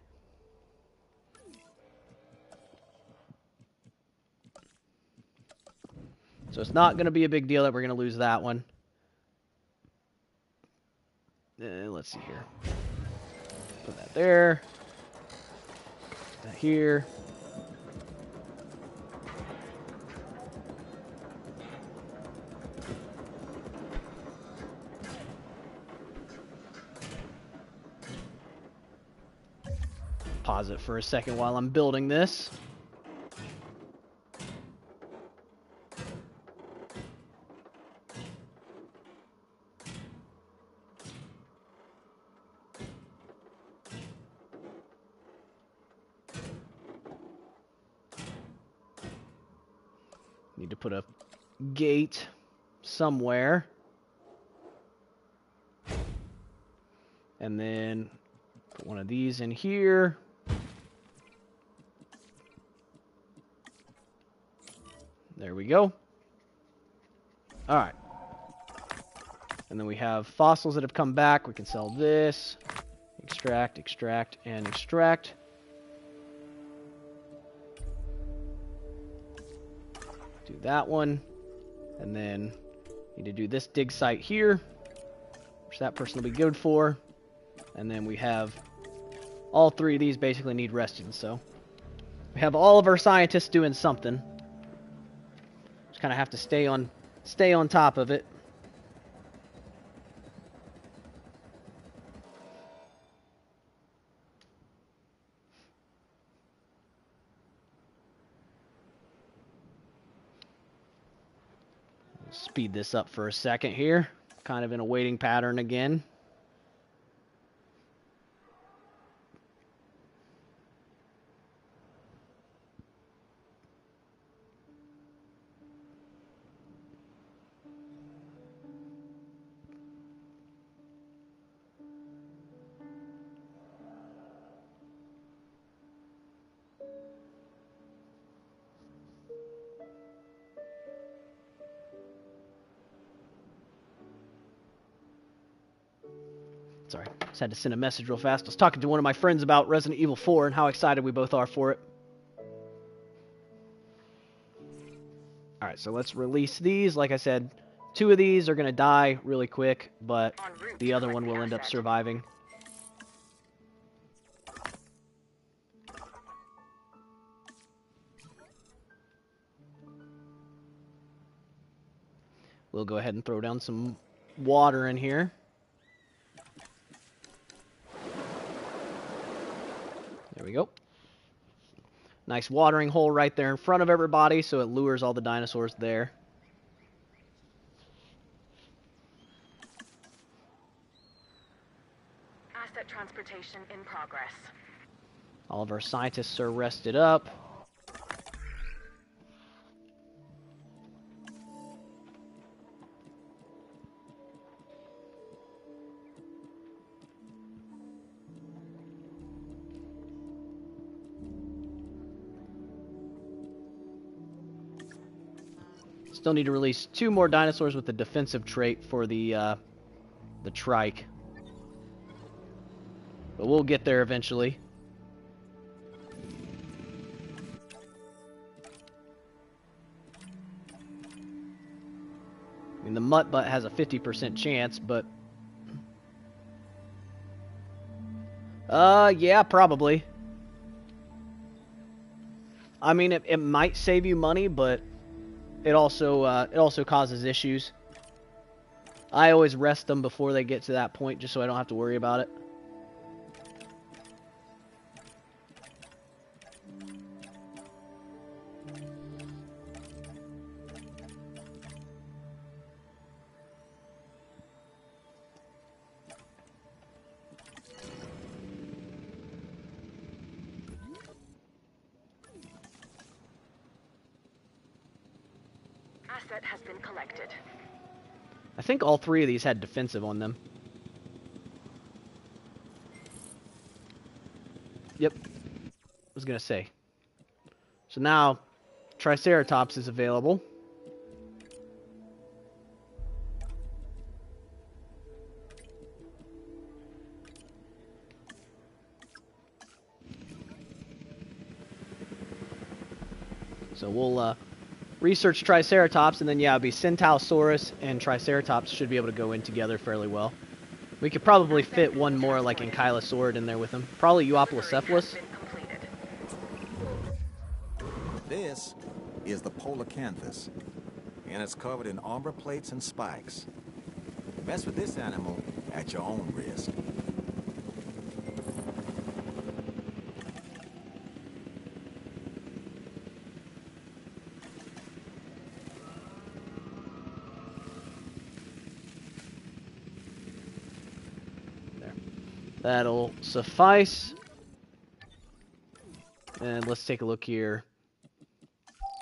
[SPEAKER 1] So it's not going to be a big deal that we're going to lose that one. Let's see here. Put that there. Put that here. Pause it for a second while I'm building this. Need to put a gate somewhere. And then Put one of these in here. There we go. Alright. And then we have fossils that have come back. We can sell this. Extract, extract, and extract. Do that one. And then need to do this dig site here, which that person will be good for. And then we have all three of these basically need resting, so we have all of our scientists doing something. Just kind of have to stay on top of it. Speed this up for a second here. Kind of in a waiting pattern again. Sorry, just had to send a message real fast. I was talking to one of my friends about Resident Evil 4 and how excited we both are for it. Alright, so let's release these. Like I said, 2 of these are going to die really quick, but the other one will end up surviving. We'll go ahead and throw down some water in here. There we go. Nice watering hole right there in front of everybody, so it lures all the dinosaurs there.
[SPEAKER 5] Asset transportation in progress.
[SPEAKER 1] All of our scientists are rested up. Still need to release 2 more dinosaurs with the defensive trait for the trike. But we'll get there eventually. I mean, the mutt butt has a 50% chance, but... yeah, probably. I mean, it might save you money, but... It also causes issues. I always rest them before they get to that point, just so I don't have to worry about it.
[SPEAKER 5] Asset has been collected.
[SPEAKER 1] I think all 3 of these had defensive on them. Yep. I was gonna say. So now, Triceratops is available. So we'll research Triceratops, and then yeah, it'll be Centaurosaurus and Triceratops should be able to go in together fairly well. We could probably fit one more like Ankylosaurid in there with them. Probably Euoplocephalus.
[SPEAKER 3] This is the Polacanthus, and it's covered in armor plates and spikes. Mess with this animal at your own risk.
[SPEAKER 1] That'll suffice. And let's take a look here.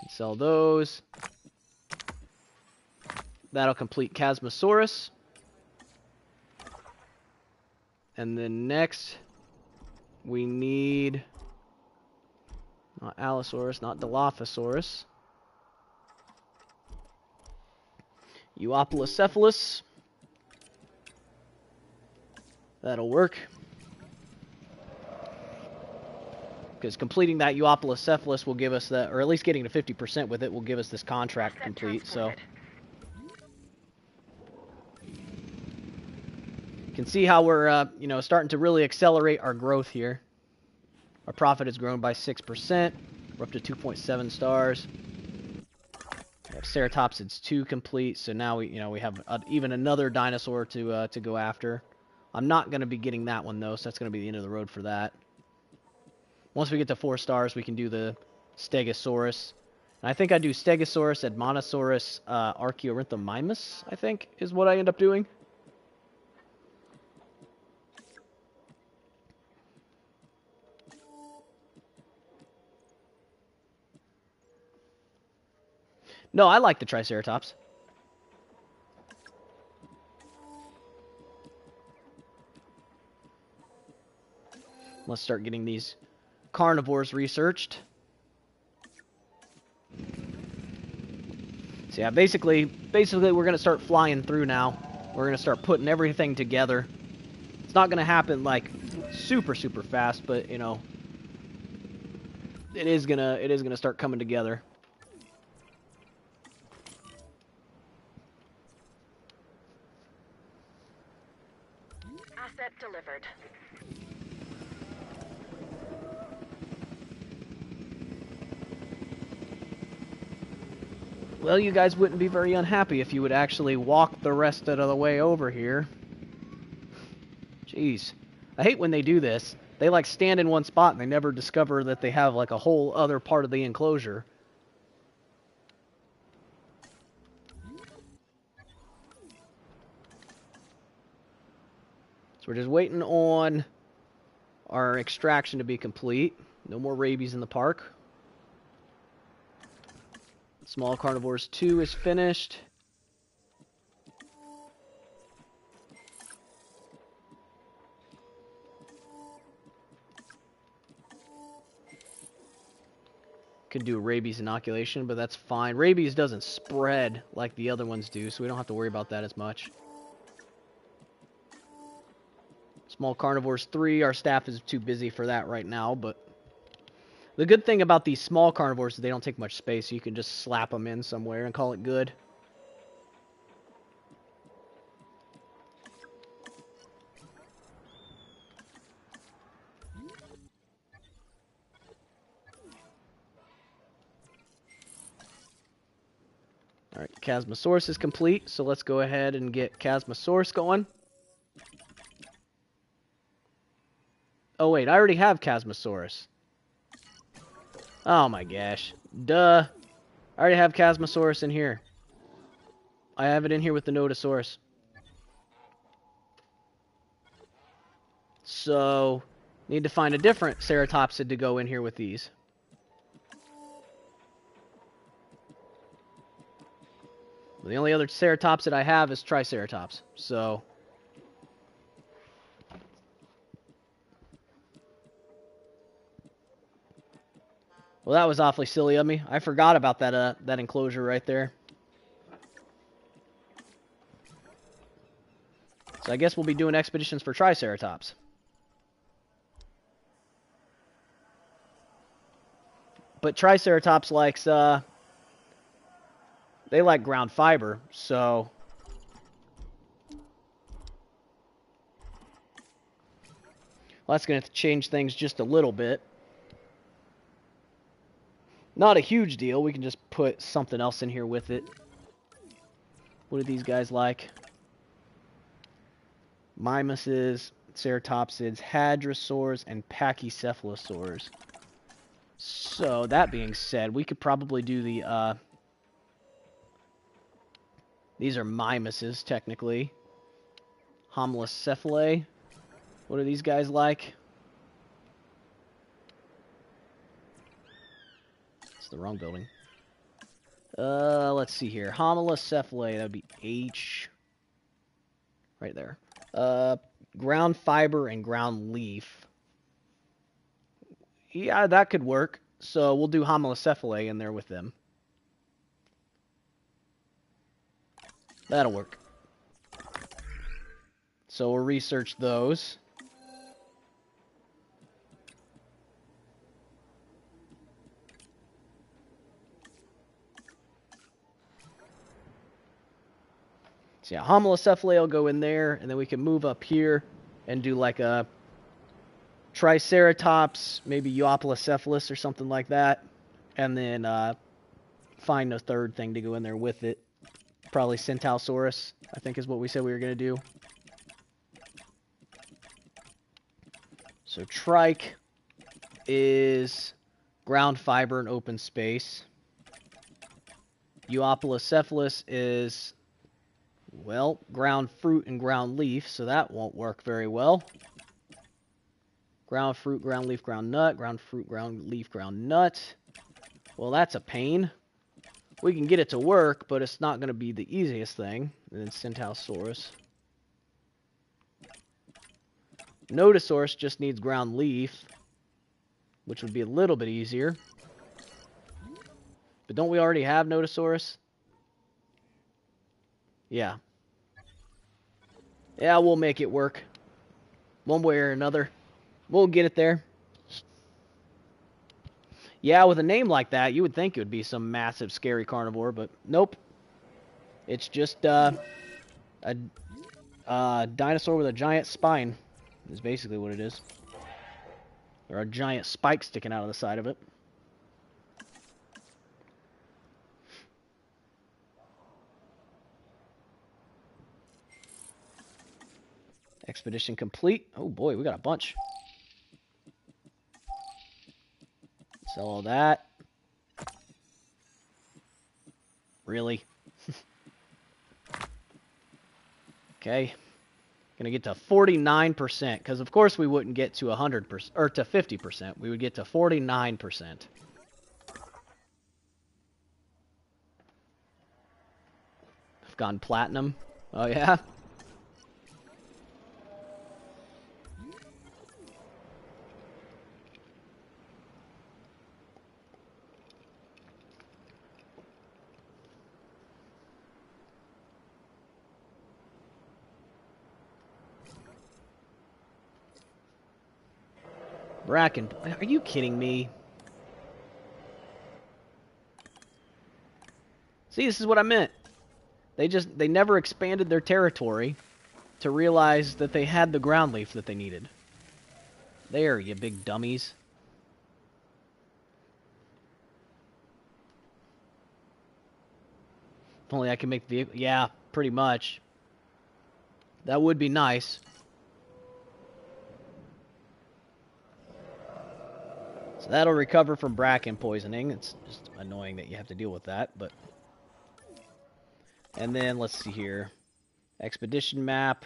[SPEAKER 1] Can sell those. That'll complete Chasmosaurus. And then next, we need not Allosaurus, not Dilophosaurus. Euoplocephalus. That'll work. Because completing that Euoplocephalus will give us the, or at least getting to 50% with it will give us this contract complete, so. You can see how we're, you know, starting to really accelerate our growth here. Our profit has grown by 6%. We're up to 2.7 stars. We have Ceratopsids 2 complete, so now we, you know, we have even another dinosaur to go after. I'm not going to be getting that one though, so that's going to be the end of the road for that. Once we get to 4 stars, we can do the Stegosaurus. And I think I do Stegosaurus, Admonosaurus, Archaeorhynthomymus, I think, is what I end up doing. No, I like the Triceratops. Let's start getting these carnivores researched. So yeah, basically we're going to start flying through now. We're going to start putting everything together. It's not going to happen like super fast, but you know, it is going to start coming together.
[SPEAKER 5] Asset delivered.
[SPEAKER 1] Well, you guys wouldn't be very unhappy if you would actually walk the rest of the way over here. Jeez. I hate when they do this. They like stand in one spot and they never discover that they have like a whole other part of the enclosure. So we're just waiting on our extraction to be complete. No more rabies in the park. Small Carnivores 2 is finished. Could do rabies inoculation, but that's fine. Rabies doesn't spread like the other ones do, so we don't have to worry about that as much. Small Carnivores 3, our staff is too busy for that right now, but the good thing about these small carnivores is they don't take much space, so you can just slap them in somewhere and call it good. Alright, Chasmosaurus is complete, so let's go ahead and get Chasmosaurus going. Oh wait, I already have Chasmosaurus. Oh my gosh. Duh. I already have Chasmosaurus in here. I have it in here with the Nodosaurus. So, need to find a different ceratopsid to go in here with these. The only other ceratopsid I have is Triceratops, so... Well, that was awfully silly of me. I forgot about that that enclosure right there. So I guess we'll be doing expeditions for Triceratops. But Triceratops likes, they like ground fiber, so... Well, that's going to change things just a little bit. Not a huge deal. We can just put something else in here with it. What do these guys like? Mimuses, ceratopsids, hadrosaurs, and pachycephalosaurs. So, that being said, we could probably do the, these are mimuses, technically. Homalocephalae. What are these guys like? It's the wrong building. Let's see here. Homalocephalae, that would be H. Right there. Ground fiber and ground leaf. Yeah, that could work. So we'll do Homalocephalae in there with them. That'll work. So we'll research those. So yeah, Homalocephalae will go in there, and then we can move up here and do like a Triceratops, maybe Euoplocephalus or something like that. And then find a third thing to go in there with it. Probably Centaurosaurus, I think is what we said we were going to do. So trike is ground fiber and open space. Euoplocephalus is, well, ground fruit and ground leaf, so that won't work very well. Ground fruit, ground leaf, ground nut, ground fruit, ground leaf, ground nut. Well, that's a pain. We can get it to work, but it's not going to be the easiest thing. And then Centaurosaurus. Nodosaurus just needs ground leaf, which would be a little bit easier. But don't we already have Nodosaurus? Yeah. Yeah, we'll make it work. One way or another. We'll get it there. Yeah, with a name like that, you would think it would be some massive, scary carnivore, but nope. It's just a dinosaur with a giant spine, is basically what it is. Or a giant spike sticking out of the side of it. Expedition complete. Oh boy, we got a bunch. Sell all that. Really? Okay. Gonna get to 49%, because of course we wouldn't get to 100%, or to 50%. We would get to 49%. I've gone platinum. Oh yeah? Bracken, are you kidding me? See, this is what I meant. They never expanded their territory to realize that they had the ground leaf that they needed. There, you big dummies. If only I can make the vehicle. Yeah, pretty much. That would be nice. So that'll recover from bracken poisoning. It's just annoying that you have to deal with that, but... And then, let's see here. Expedition map.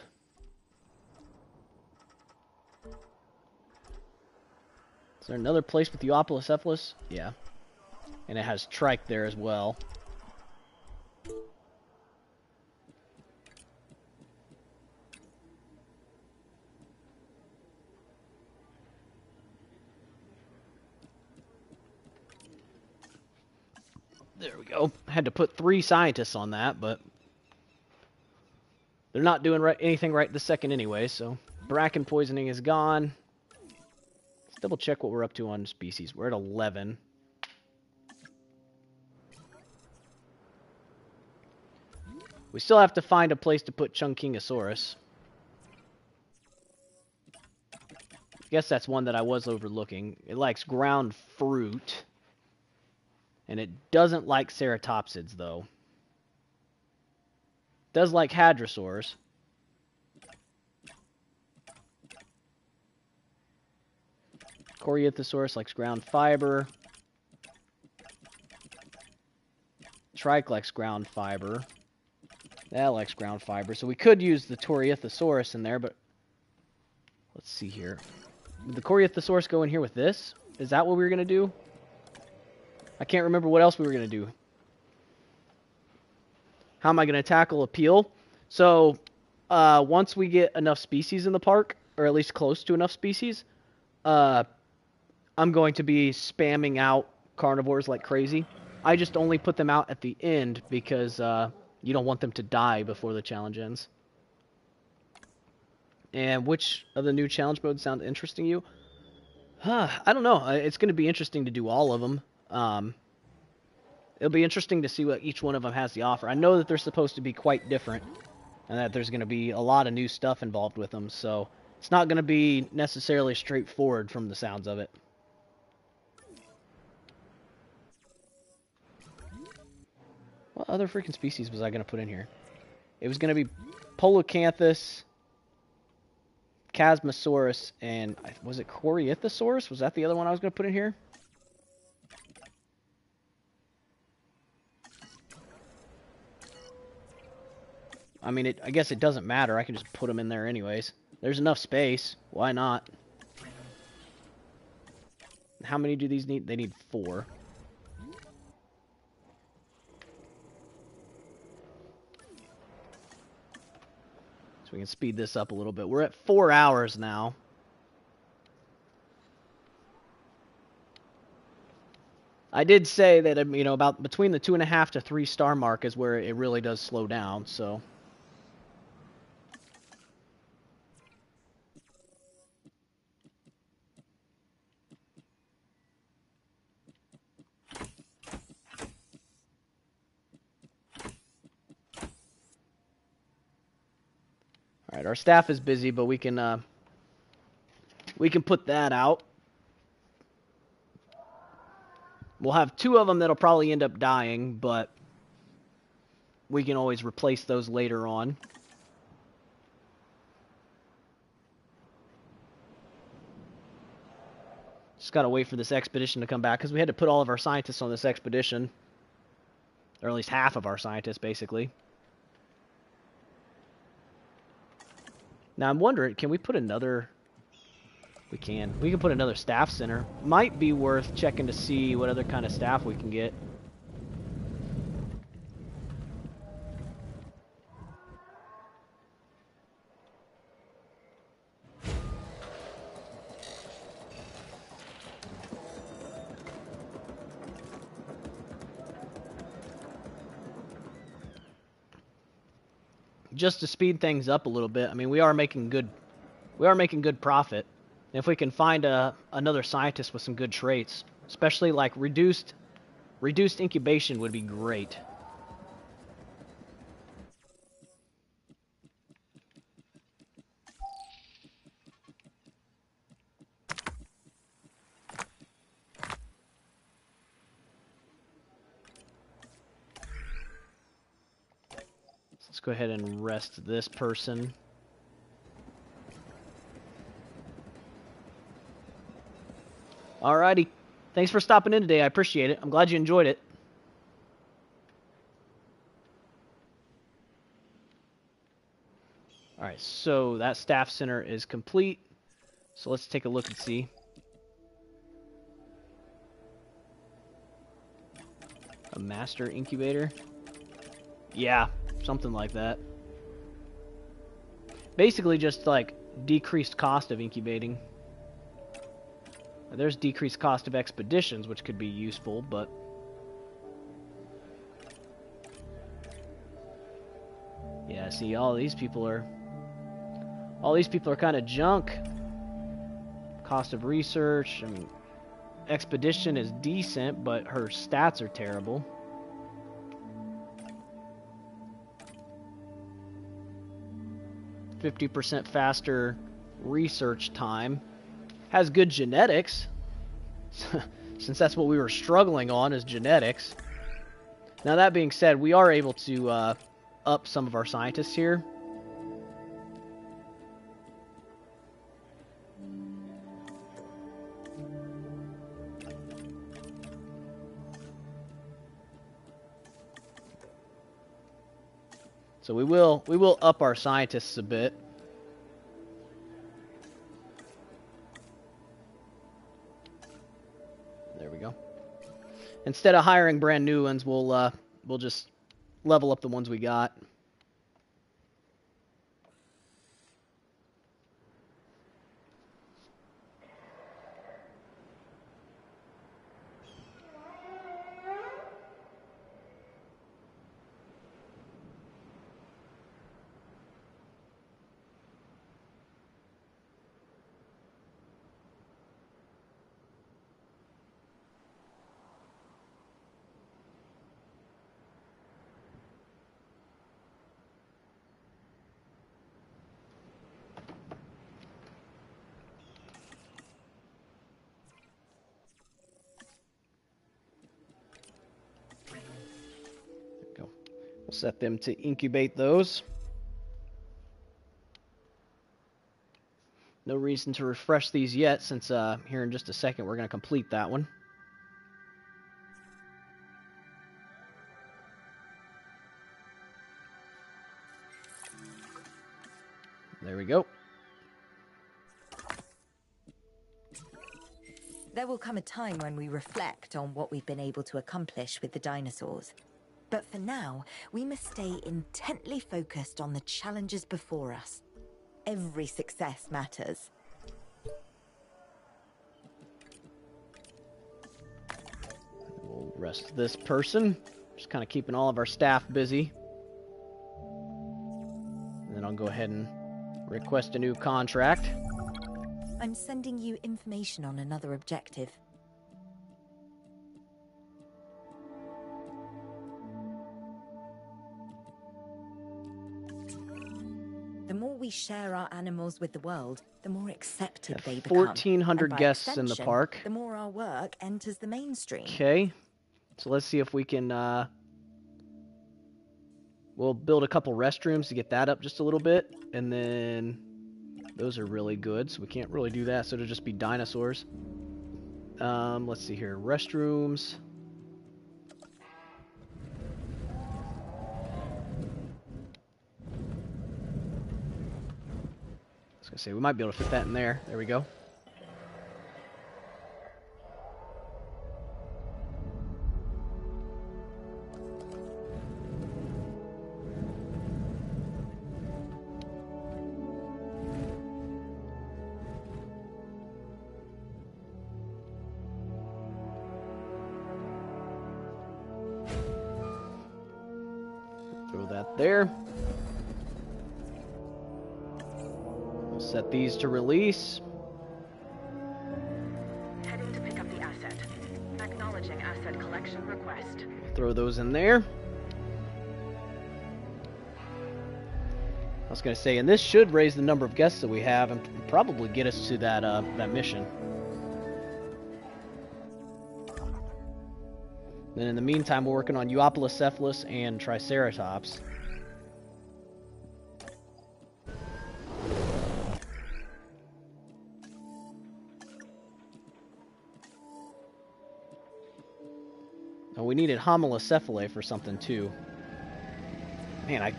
[SPEAKER 1] Is there another place with Euoplocephalus? Yeah. And it has trike there as well. There we go. I had to put 3 scientists on that, but they're not doing anything right this second anyway, so bracken poisoning is gone. Let's double check what we're up to on species. We're at 11. We still have to find a place to put Chunkingosaurus. I guess that's one that I was overlooking. It likes ground fruit. And it doesn't like ceratopsids, though. It does like hadrosaurs. Corythosaurus likes ground fiber. Trike likes ground fiber. That likes ground fiber. So we could use the Corythosaurus in there, but... Let's see here. Would the Corythosaurus go in here with this? Is that what we were going to do? I can't remember what else we were going to do. How am I going to tackle appeal? So, once we get enough species in the park, or at least close to enough species, I'm going to be spamming out carnivores like crazy. I just only put them out at the end because you don't want them to die before the challenge ends. And which of the new challenge modes sound interesting to you? I don't know. It's going to be interesting to do all of them. It'll be interesting to see what each one of them has to offer. I know that they're supposed to be quite different, and that there's going to be a lot of new stuff involved with them, so it's not going to be necessarily straightforward from the sounds of it. What other freaking species was I going to put in here? It was going to be Polacanthus, Chasmosaurus, and was it Corythosaurus? Was that the other one I was going to put in here? I mean, I guess it doesn't matter. I can just put them in there anyways. There's enough space. Why not? How many do these need? They need 4. So we can speed this up a little bit. We're at 4 hours now. I did say that, you know, about between the 2.5 to 3 star mark is where it really does slow down, so... Alright, our staff is busy, but we can put that out. We'll have 2 of them that'll probably end up dying, but we can always replace those later on. Just gotta wait for this expedition to come back, because we had to put all of our scientists on this expedition. Or at least half of our scientists, basically. Now I'm wondering, can we put another... We can. We can put another staff center. Might be worth checking to see what other kind of staff we can get. Just to speed things up a little bit. I mean, we are making good profit. If we can find another scientist with some good traits, especially like reduced incubation would be great. Let's go ahead and rest this person. Alrighty. Thanks for stopping in today. I appreciate it. I'm glad you enjoyed it. Alright, so that staff center is complete. So let's take a look and see. A master incubator? Yeah, something like that. Basically just like decreased cost of incubating. There's decreased cost of expeditions, which could be useful, but... Yeah, see, all these people are kind of junk. Cost of research, I mean, expedition is decent, but her stats are terrible. %50 faster research time. Has good genetics, since that's what we were struggling on, is genetics. Now that being said, we are able to up some of our scientists here. So we will up our scientists a bit. There we go. Instead of hiring brand new ones, we'll just level up the ones we got. set them to incubate those. No reason to refresh these yet, since here in just a second we're going to complete that one. There we go.
[SPEAKER 10] There will come a time when we reflect on what we've been able to accomplish with the dinosaurs. But for now, we must stay intently focused on the challenges before us. Every success matters.
[SPEAKER 1] We'll rest this person. Just kind of keeping all of our staff busy. And then I'll go ahead and request a new contract.
[SPEAKER 10] I'm sending you information on another objective. The more we share our animals with the world, the more accepted they become.
[SPEAKER 1] 1,400 guests in the park.
[SPEAKER 10] The more our work enters the mainstream.
[SPEAKER 1] Okay. So let's see if we can... we'll build a couple restrooms to get that up just a little bit. And then... those are really good, so we can't really do that, so it'll just be dinosaurs. Let's see here. Restrooms. I was gonna say, we might be able to fit that in there. There we go. Throw that there. We'll set these to release.
[SPEAKER 5] Heading to pick up the asset. Acknowledging asset collection request.
[SPEAKER 1] Throw those in there. I was going to say, and this should raise the number of guests that we have and probably get us to that that mission. Then in the meantime, we're working on Euoplocephalus and Triceratops. Oh, we needed Homalocephalae for something too. Man,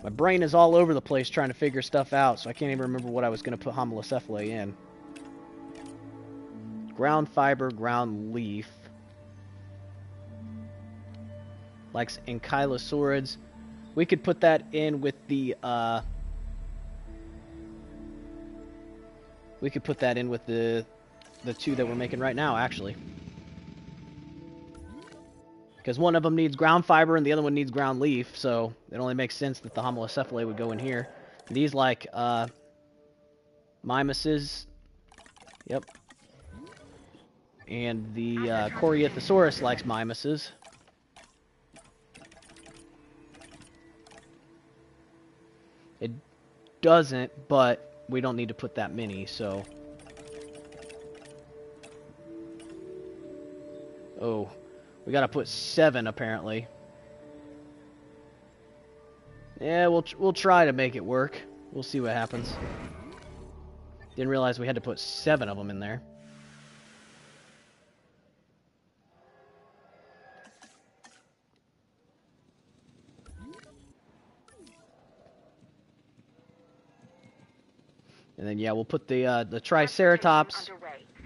[SPEAKER 1] my brain is all over the place trying to figure stuff out, so I can't even remember what I was going to put Homalocephalae in. Ground fiber, ground leaf. Like ankylosaurids. We could put that in with the we could put that in with the two that we're making right now, actually. Because one of them needs ground fiber and the other one needs ground leaf, so it only makes sense that the Homalocephalae would go in here. These like mimuses. Yep. And the Corythosaurus likes mimuses. It doesn't, but we don't need to put that many, so... Oh, we gotta put 7, apparently. Yeah, we'll try to make it work. We'll see what happens. Didn't realize we had to put 7 of them in there. And then, yeah, we'll put the Triceratops,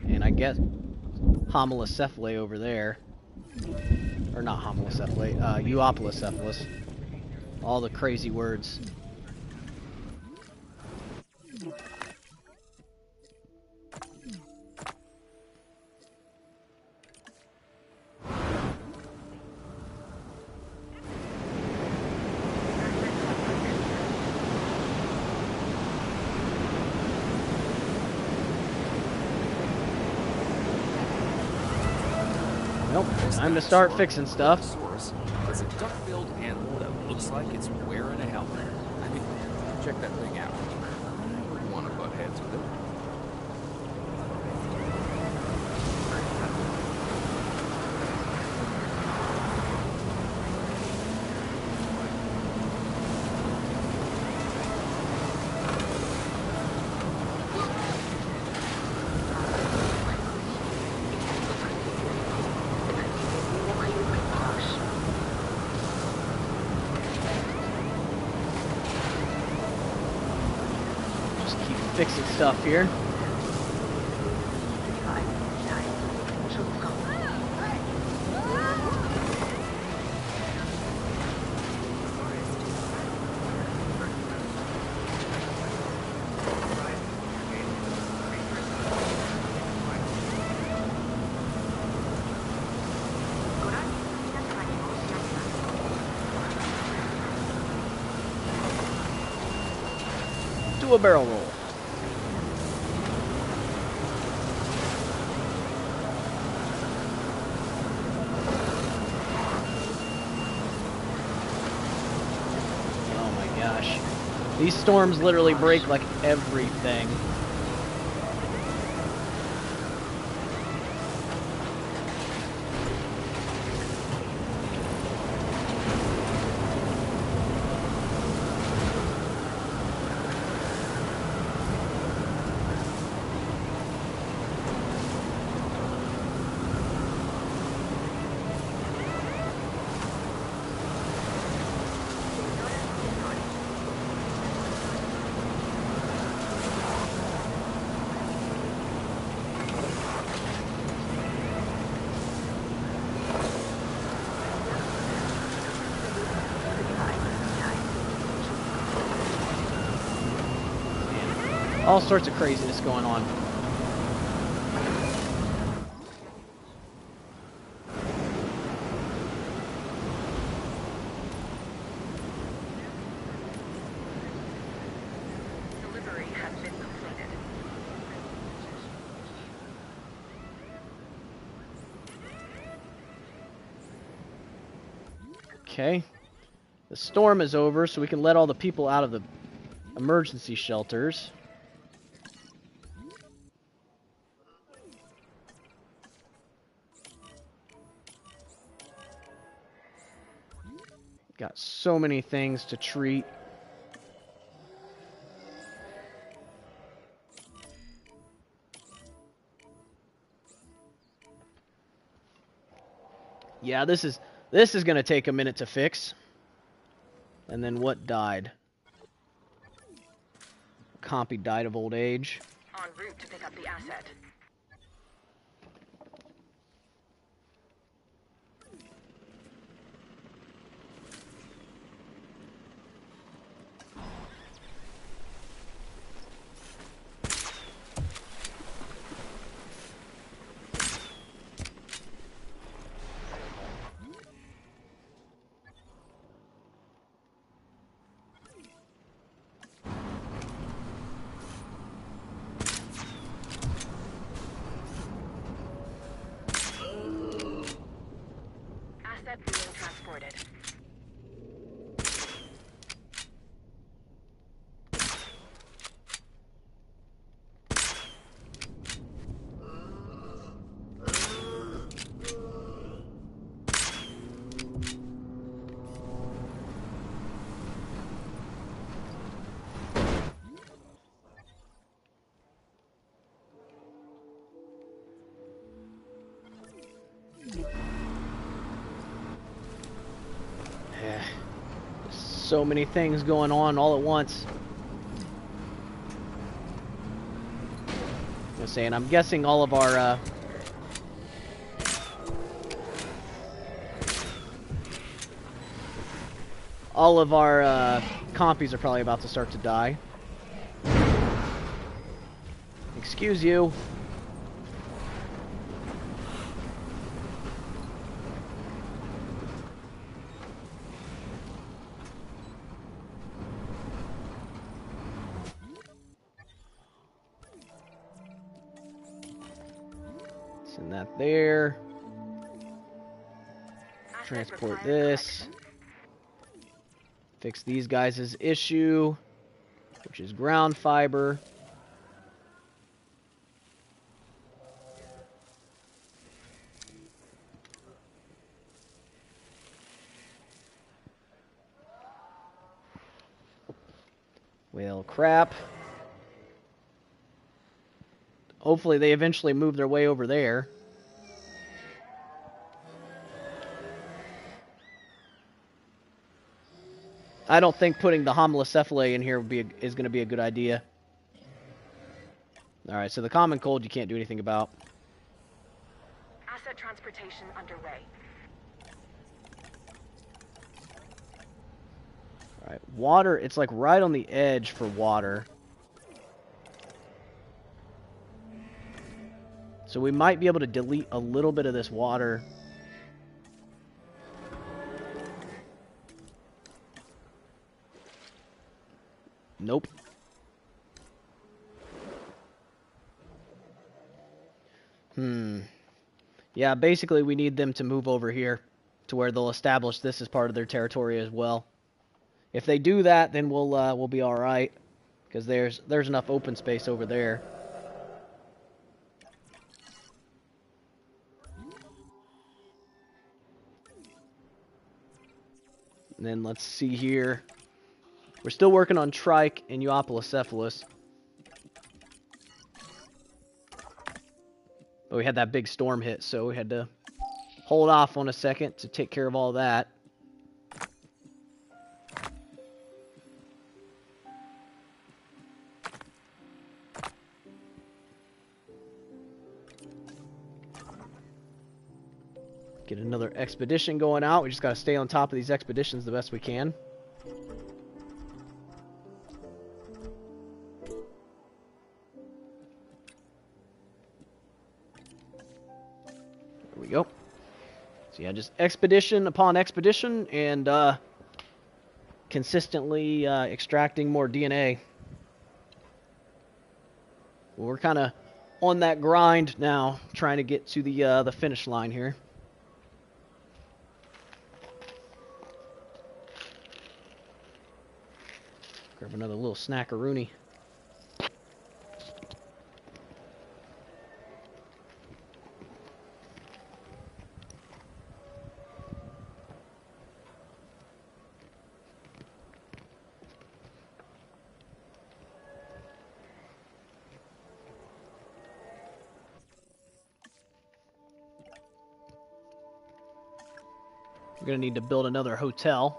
[SPEAKER 1] and I guess Homalocephalae over there. Or not Homalocephalae, Euoplocephalus. All the crazy words. Nope, time to start fixing stuff.
[SPEAKER 6] Source is a duck-billed animal that looks like it's wearing a helmet. I mean, check that thing out. I wouldn't want to butt heads with it.
[SPEAKER 1] fixing stuff here. Do a barrel roll. Oh my gosh. These storms literally break like everything. All sorts of craziness going on.
[SPEAKER 5] Delivery has been completed.
[SPEAKER 1] Okay. The storm is over, so we can let all the people out of the emergency shelters. Got so many things to treat. Yeah, this is going to take a minute to fix. And then what died? Compy died of old age.
[SPEAKER 5] En route to pick up the asset. Asset being transported.
[SPEAKER 1] So many things going on all at once. I'm saying, I'm guessing all of our compies are probably about to start to die. Excuse you. Send that there. Transport this. Fix these guys' issue, which is ground fiber. Well, crap. Hopefully they eventually move their way over there. I don't think putting the homalocephalae in here is going to be a good idea. Alright, so the common cold you can't do anything about.
[SPEAKER 5] Asset transportation underway.
[SPEAKER 1] Alright, water, it's like right on the edge for water. So we might be able to delete a little bit of this water. Nope. Yeah, basically we need them to move over here to where they'll establish this as part of their territory as well. If they do that, then we'll be all right, because there's enough open space over there. And then let's see here. We're still working on Trike and Euoplocephalus. But we had that big storm hit, so we had to hold off on a second to take care of all that. Get another expedition going out. We just got to stay on top of these expeditions the best we can. There we go. So yeah, just expedition upon expedition and consistently extracting more DNA. Well, we're kind of on that grind now, trying to get to the finish line here. Grab another little snackaroonie. We're going to need to build another hotel.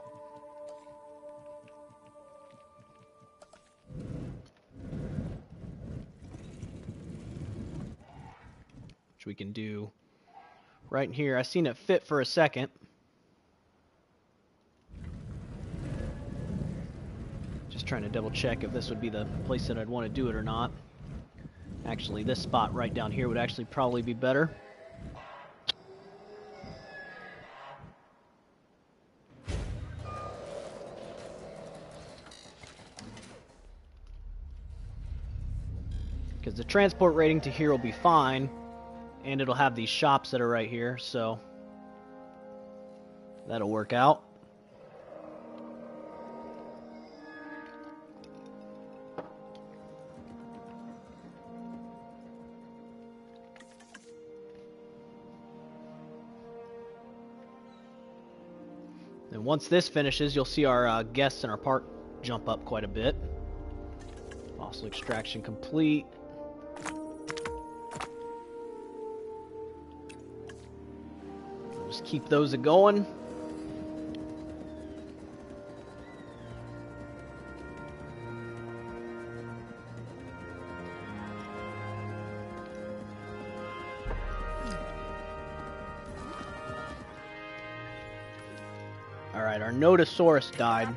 [SPEAKER 1] Which we can do right in here. I seen it fit for a second. Just trying to double check if this would be the place that I'd want to do it or not. Actually, this spot right down here would actually probably be better. Because the transport rating to here will be fine, and it'll have these shops that are right here, so that'll work out. And once this finishes, you'll see our guests in our park jump up quite a bit. Fossil extraction complete. Just keep those a-going. Alright, our Notosaurus died.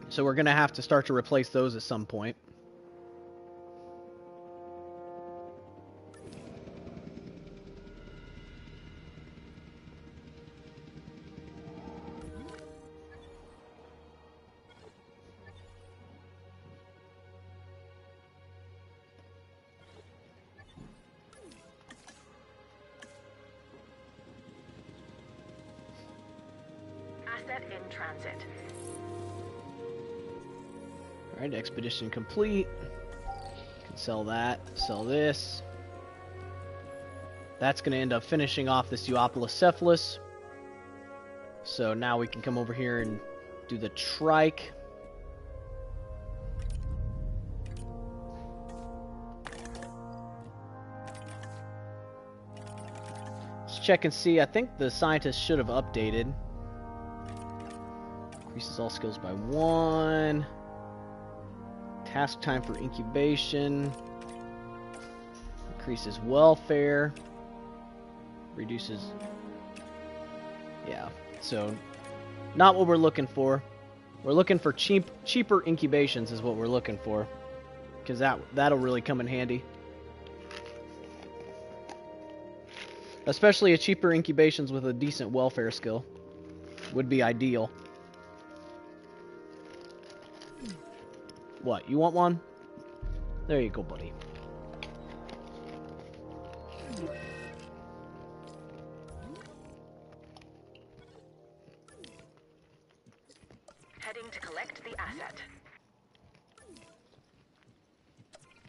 [SPEAKER 1] So we're going to have to start to replace those at some point.
[SPEAKER 5] Asset in transit.
[SPEAKER 1] Alright, expedition complete. Can sell that, sell this. That's going to end up finishing off this Euoplocephalus. So now we can come over here and do the trike. Let's check and see. I think the scientists should have updated. Increases all skills by 1. task time for incubation. Increases welfare. Reduces... Yeah, so not what we're looking for. We're looking for cheaper incubations is what we're looking for. Because that'll really come in handy. Especially a cheaper incubations with a decent welfare skill. Would be ideal. What, you want one? There you go, buddy.
[SPEAKER 5] Heading to collect the asset.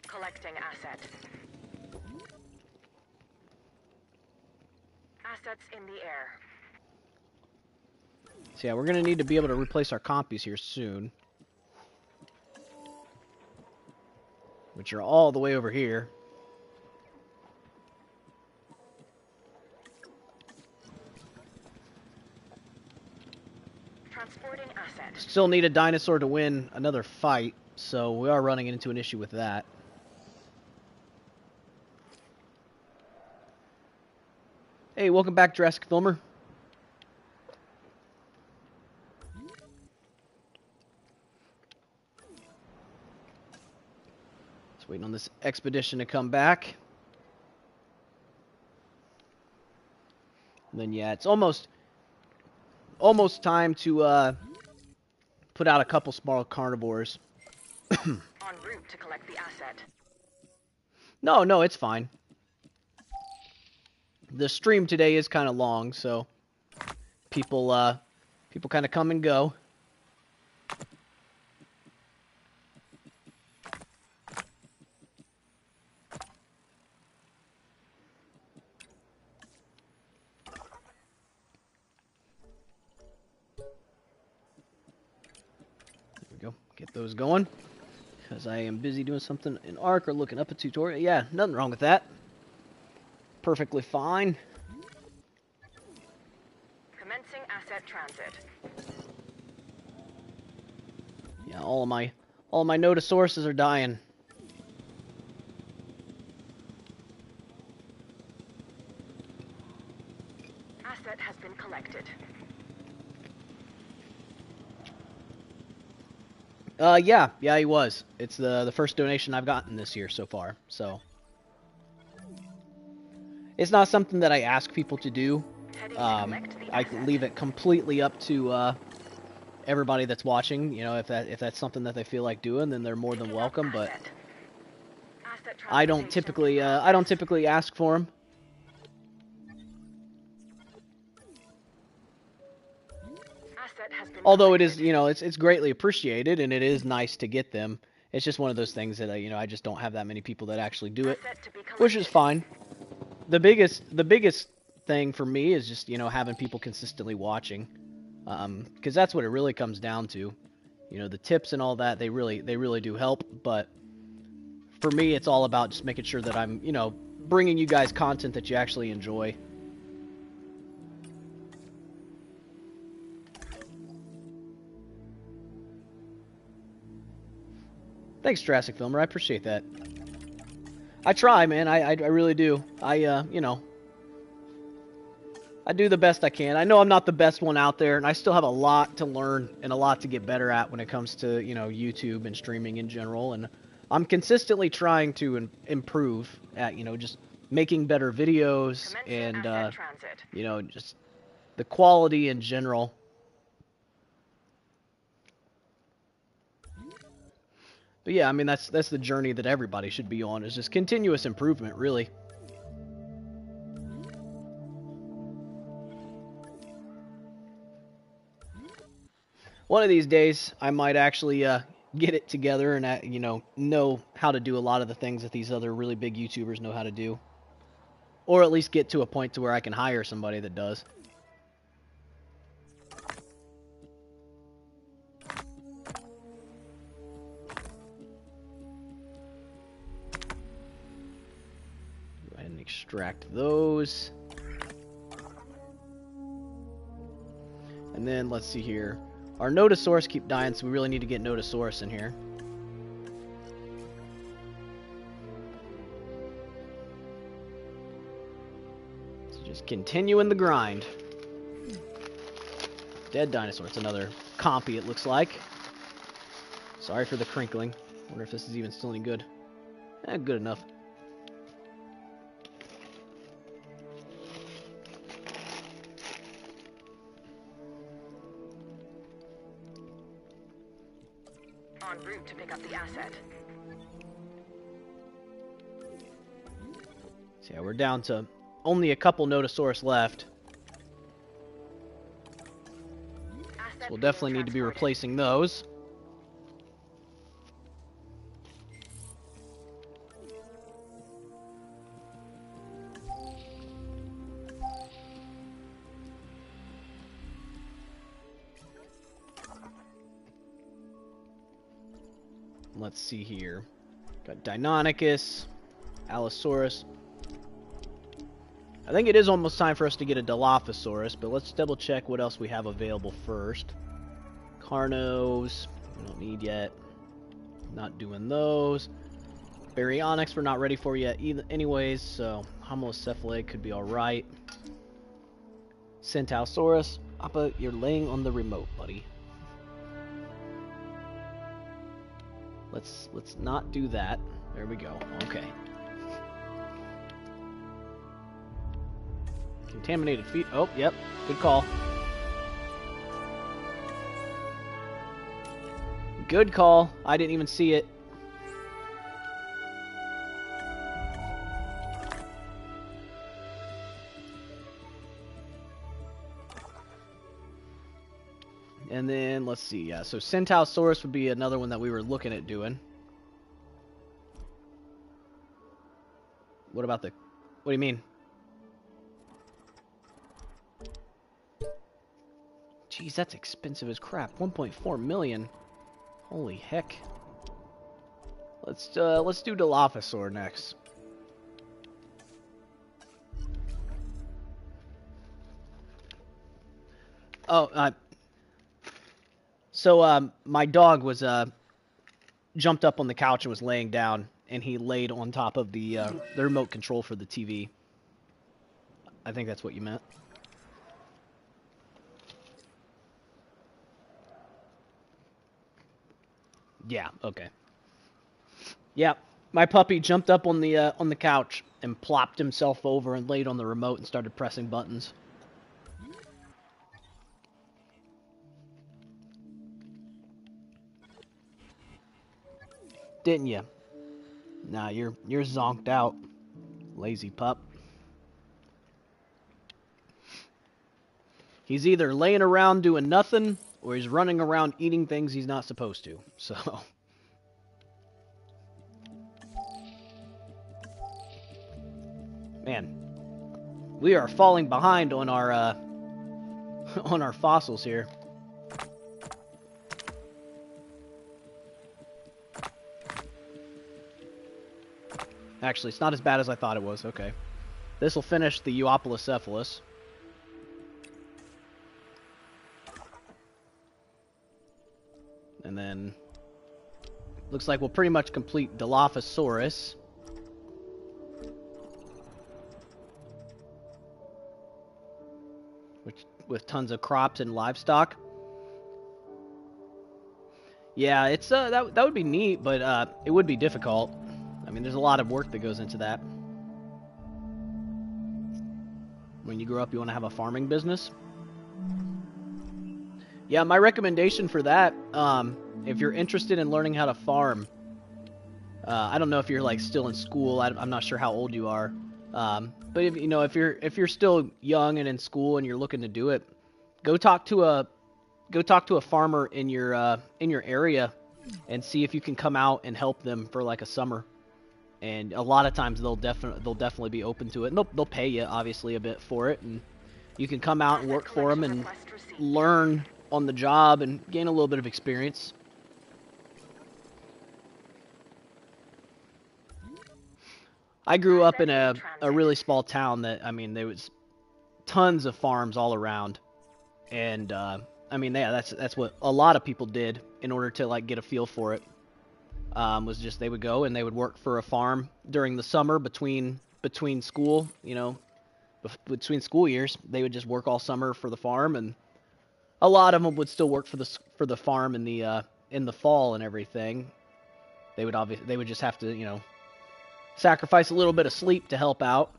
[SPEAKER 5] Collecting asset. Assets in the air.
[SPEAKER 1] So yeah, we're gonna need to be able to replace our compies here soon. Which are all the way over here.
[SPEAKER 5] Transporting asset.
[SPEAKER 1] Still need a dinosaur to win another fight, so we are running into an issue with that. Hey, welcome back, Jurassic Filmer. Just waiting on this expedition to come back. And then, yeah, it's almost time to put out a couple small carnivores.
[SPEAKER 5] En route to collect the asset.
[SPEAKER 1] No, it's fine. The stream today is kind of long, so people kind of come and go. There we go. Get those going. Because I am busy doing something in ARC or looking up a tutorial. Yeah, nothing wrong with that. Perfectly fine.
[SPEAKER 5] Commencing asset transit.
[SPEAKER 1] Yeah, all of my notosauruses are dying.
[SPEAKER 5] Asset has been collected.
[SPEAKER 1] Yeah, he was. It's the first donation I've gotten this year so far, so. It's not something that I ask people to do. I leave it completely up to everybody that's watching. You know, if that's something that they feel like doing, then they're more than welcome. But I don't typically ask for them. Although it is, you know, it's greatly appreciated and it is nice to get them. It's just one of those things that I just don't have that many people that actually do it, which is fine. The biggest thing for me is just, you know, having people consistently watching, because that's what it really comes down to. You know, the tips and all that, they really do help. But for me, it's all about just making sure that I'm, you know, bringing you guys content that you actually enjoy. Thanks, Jurassic Filmer. I appreciate that. I try, man. I really do. You know, I do the best I can. I know I'm not the best one out there, and I still have a lot to learn and a lot to get better at when it comes to, you know, YouTube and streaming in general. And I'm consistently trying to improve at, you know, just making better videos and, you know, just the quality in general. But yeah, I mean, that's the journey that everybody should be on, is just continuous improvement, really. One of these days, I might actually get it together and, you know how to do a lot of the things that these other really big YouTubers know how to do. Or at least get to a point to where I can hire somebody that does. Extract those. And then let's see here. Our Notosaurus keep dying, so we really need to get Notosaurus in here. Just continuing the grind. Dead dinosaur. It's another compy, it looks like. Sorry for the crinkling. Wonder if this is even still any good. Good enough.
[SPEAKER 5] En route to pick up the asset.
[SPEAKER 1] So yeah, we're down to only a couple Notosaurus left. So we'll definitely need to be replacing those. Let's see here. Got Deinonychus, Allosaurus. I think it is almost time for us to get a Dilophosaurus, but let's double check what else we have available first. Carnos, we don't need yet. Not doing those. Baryonyx we're not ready for yet either, anyways, so Homocephalic could be alright. Centaurosaurus, Appa, you're laying on the remote, buddy. Let's not do that. There we go. Okay. Contaminated feet. Oh, yep. Good call. Good call. I didn't even see it. And then, let's see, yeah, so Centaurosaurus would be another one that we were looking at doing. What about the... What do you mean? Jeez, that's expensive as crap. 1.4 million. Holy heck. Let's do Dilophosaur next. Oh, So, my dog was, jumped up on the couch and was laying down, and he laid on top of the remote control for the TV. I think that's what you meant. Yeah, okay. Yeah, my puppy jumped up on the couch and plopped himself over and laid on the remote and started pressing buttons. Didn't you? Nah, you're zonked out, lazy pup. He's either laying around doing nothing, or he's running around eating things he's not supposed to. So, man, we are falling behind on our on our fossils here. Actually, it's not as bad as I thought it was. Okay. This will finish the Euoplocephalus. And then... looks like we'll pretty much complete Dilophosaurus. With tons of crops and livestock. Yeah, it's that would be neat, but it would be difficult. I mean, there's a lot of work that goes into that. When you grow up, you want to have a farming business. Yeah, my recommendation for that, if you're interested in learning how to farm, I don't know if you're like still in school. I'm not sure how old you are, but if you're still young and in school and you're looking to do it, go talk to a farmer in your area and see if you can come out and help them for like a summer. And a lot of times they'll definitely be open to it. And they'll pay you obviously a bit for it, and you can come out and work for them and learn on the job and gain a little bit of experience. I grew up in a really small town that, I mean, there was tons of farms all around, and I mean, yeah, that's what a lot of people did in order to like get a feel for it. Was just they would go and they would work for a farm during the summer between school, between school years. They would just work all summer for the farm, and a lot of them would still work for the farm in the fall and everything. They would just have to, you know, sacrifice a little bit of sleep to help out.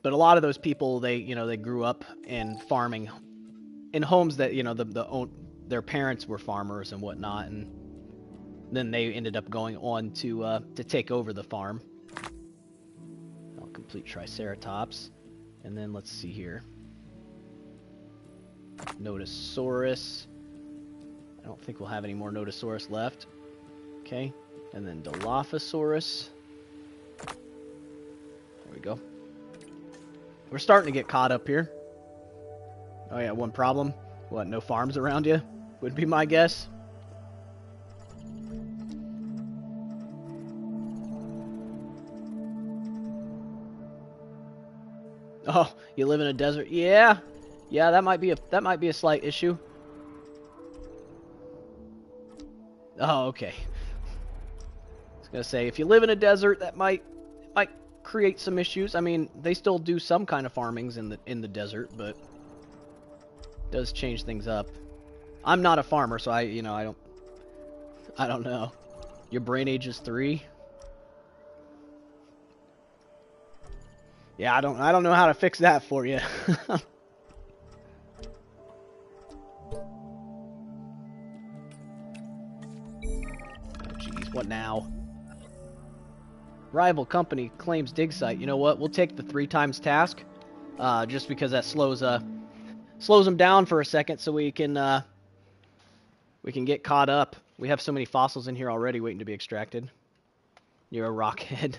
[SPEAKER 1] But a lot of those people, they grew up in farming, in homes that, you know, their parents were farmers and whatnot, and then they ended up going on to take over the farm. I'll complete Triceratops, and then let's see here. Notosaurus. I don't think we'll have any more Notosaurus left. Okay, and then Dilophosaurus. There we go. We're starting to get caught up here. Oh yeah, one problem. What, no farms around you? Would be my guess. Oh, you live in a desert? Yeah. Yeah, that might be a slight issue. Oh, okay. I was gonna say, if you live in a desert, that might create some issues. I mean, they still do some kind of farmings in the desert, but it does change things up. I'm not a farmer, so I don't know. Your brain age is 3. Yeah, I don't know how to fix that for you. Oh, jeez, what now? Rival company claims dig site. You know what? We'll take the 3 times task, just because that slows them down for a second, so we can get caught up. We have so many fossils in here already waiting to be extracted. You're a rockhead.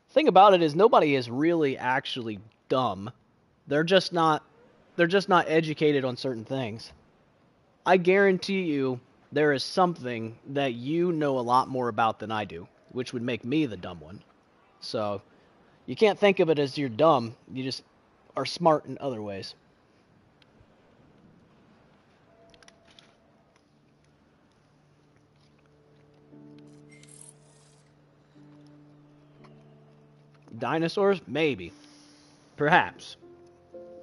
[SPEAKER 1] Thing about it is, nobody is really actually dumb. They're just not educated on certain things. I guarantee you there is something that you know a lot more about than I do, which would make me the dumb one. So, you can't think of it as you're dumb, you just are smart in other ways. Dinosaurs? Maybe. Perhaps.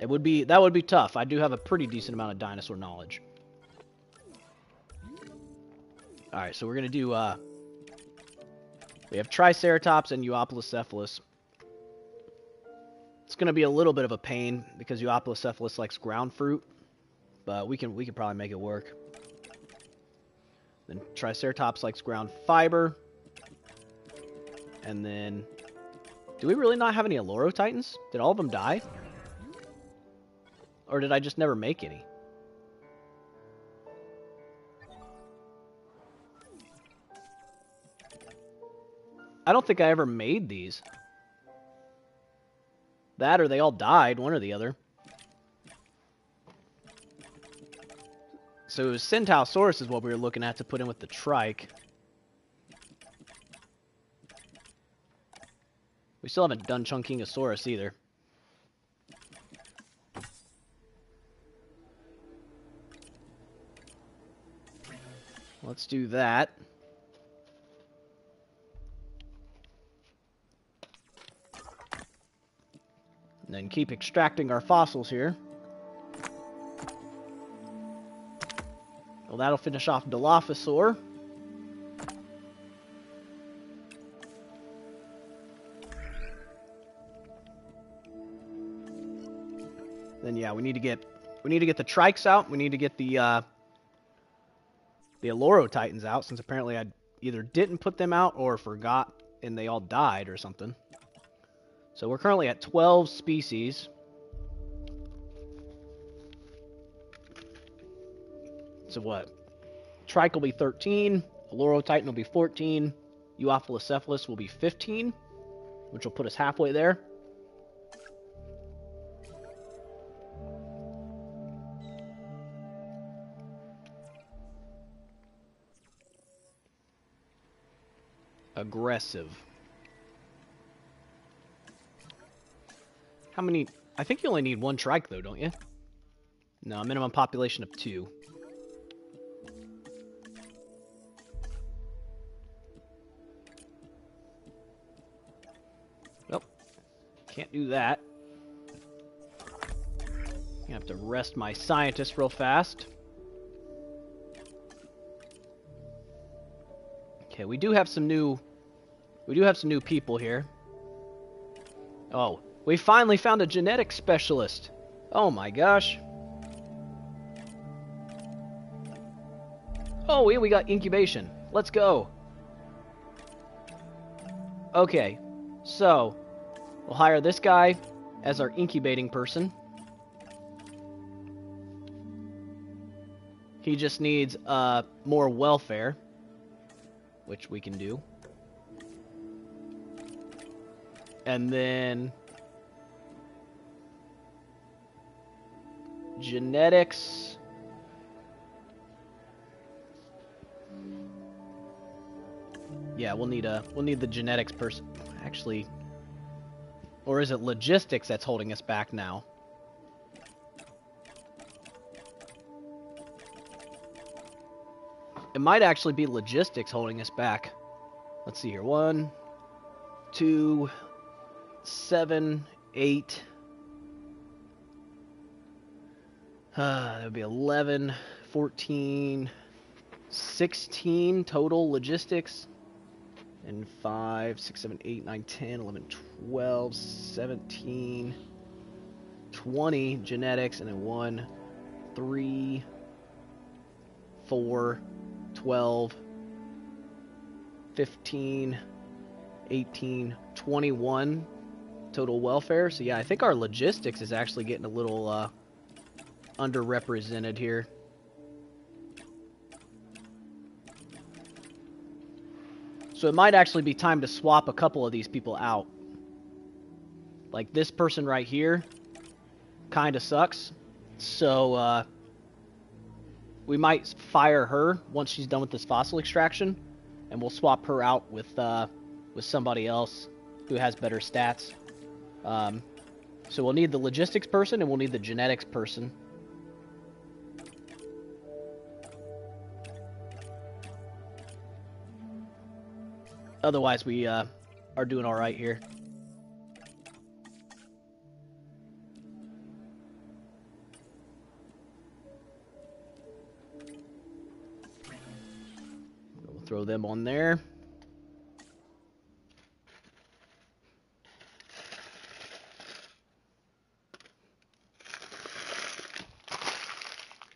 [SPEAKER 1] That would be tough. I do have a pretty decent amount of dinosaur knowledge. Alright, so we're going to do, we have Triceratops and Euoplocephalus. It's going to be a little bit of a pain because Euoplocephalus likes ground fruit, but we can probably make it work. Then Triceratops likes ground fiber. And then, do we really not have any Alluro Titans? Did all of them die? Or did I just never make any? I don't think I ever made these. That or they all died, one or the other. So Centausaurus is what we were looking at to put in with the trike. We still haven't done Chunkingosaurus either. Let's do that. And then keep extracting our fossils here. Well, that'll finish off Dilophosaur. Then yeah, we need to get the trikes out. We need to get the Alluro Titans out, since apparently I either didn't put them out or forgot and they all died or something. So we're currently at 12 species. So what? Trike will be 13, Alluro Titan will be 14, Euoplocephalus will be 15, which will put us halfway there. Aggressive. How many? I think you only need 1 trike though, don't you? No, minimum population of 2. Can't do that. I have to rest my scientist real fast. Okay, we do have some new people here. Oh, we finally found a genetics specialist. Oh my gosh. Oh, we got incubation. Let's go. Okay, so we'll hire this guy as our incubating person. He just needs more welfare, which we can do. And then genetics. Yeah, we'll need the genetics person. Actually, or is it logistics that's holding us back now? It might actually be logistics holding us back. Let's see here. 1, 2, 7, 8. That would be 11, 14, 16 total logistics. And 5, 6, 7, 8, 9, 10, 11, 12, 17, 20 genetics. And then 1, 3, 4, 12, 15, 18, 21 total welfare. So yeah, I think our logistics is actually getting a little underrepresented here. So it might actually be time to swap a couple of these people out. Like this person right here kind of sucks. So we might fire her once she's done with this fossil extraction, and we'll swap her out with somebody else who has better stats. So we'll need the logistics person and we'll need the genetics person. Otherwise, we are doing all right here. We'll throw them on there.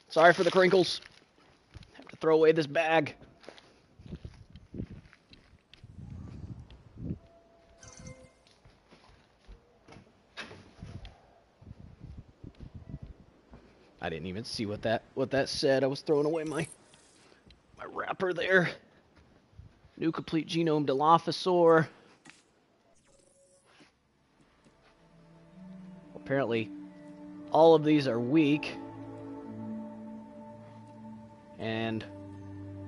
[SPEAKER 1] Sorry for the crinkles. Have to throw away this bag. I didn't even see what that said. I was throwing away my wrapper there. New complete genome Dilophosaur. Apparently, all of these are weak. And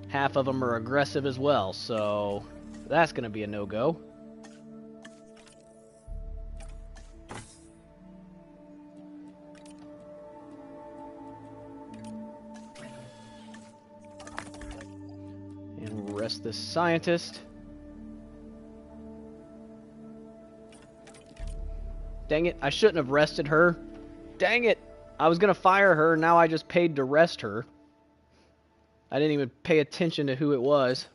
[SPEAKER 1] half of them are aggressive as well, so that's going to be a no-go. And rest this scientist. Dang it, I shouldn't have rested her. Dang it, I was going to fire her, now I just paid to rest her. I didn't even pay attention to who it was.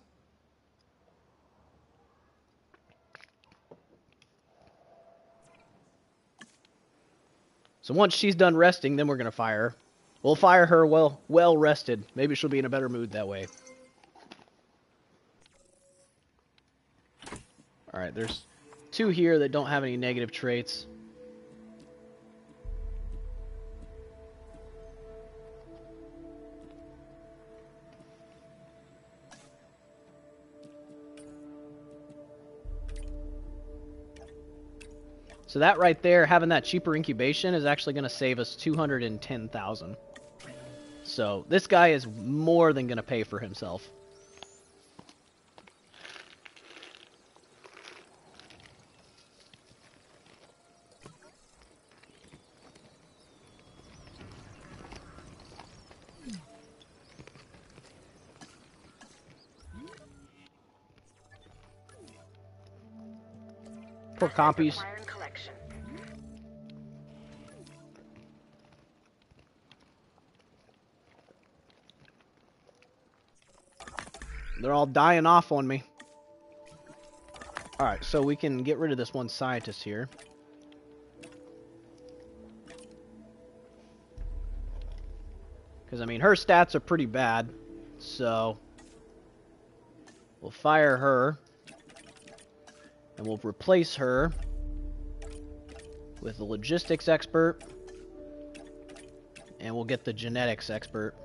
[SPEAKER 1] So once she's done resting, then we're going to fire her. We'll fire her well rested. Maybe she'll be in a better mood that way. Alright, there's 2 here that don't have any negative traits. So that right there, having that cheaper incubation is actually going to save us 210,000. So this guy is more than going to pay for himself. Poor compies. They're all dying off on me. Alright, so we can get rid of this one scientist here. Because, I mean, her stats are pretty bad. So, we'll fire her. And we'll replace her with the logistics expert. And we'll get the genetics expert.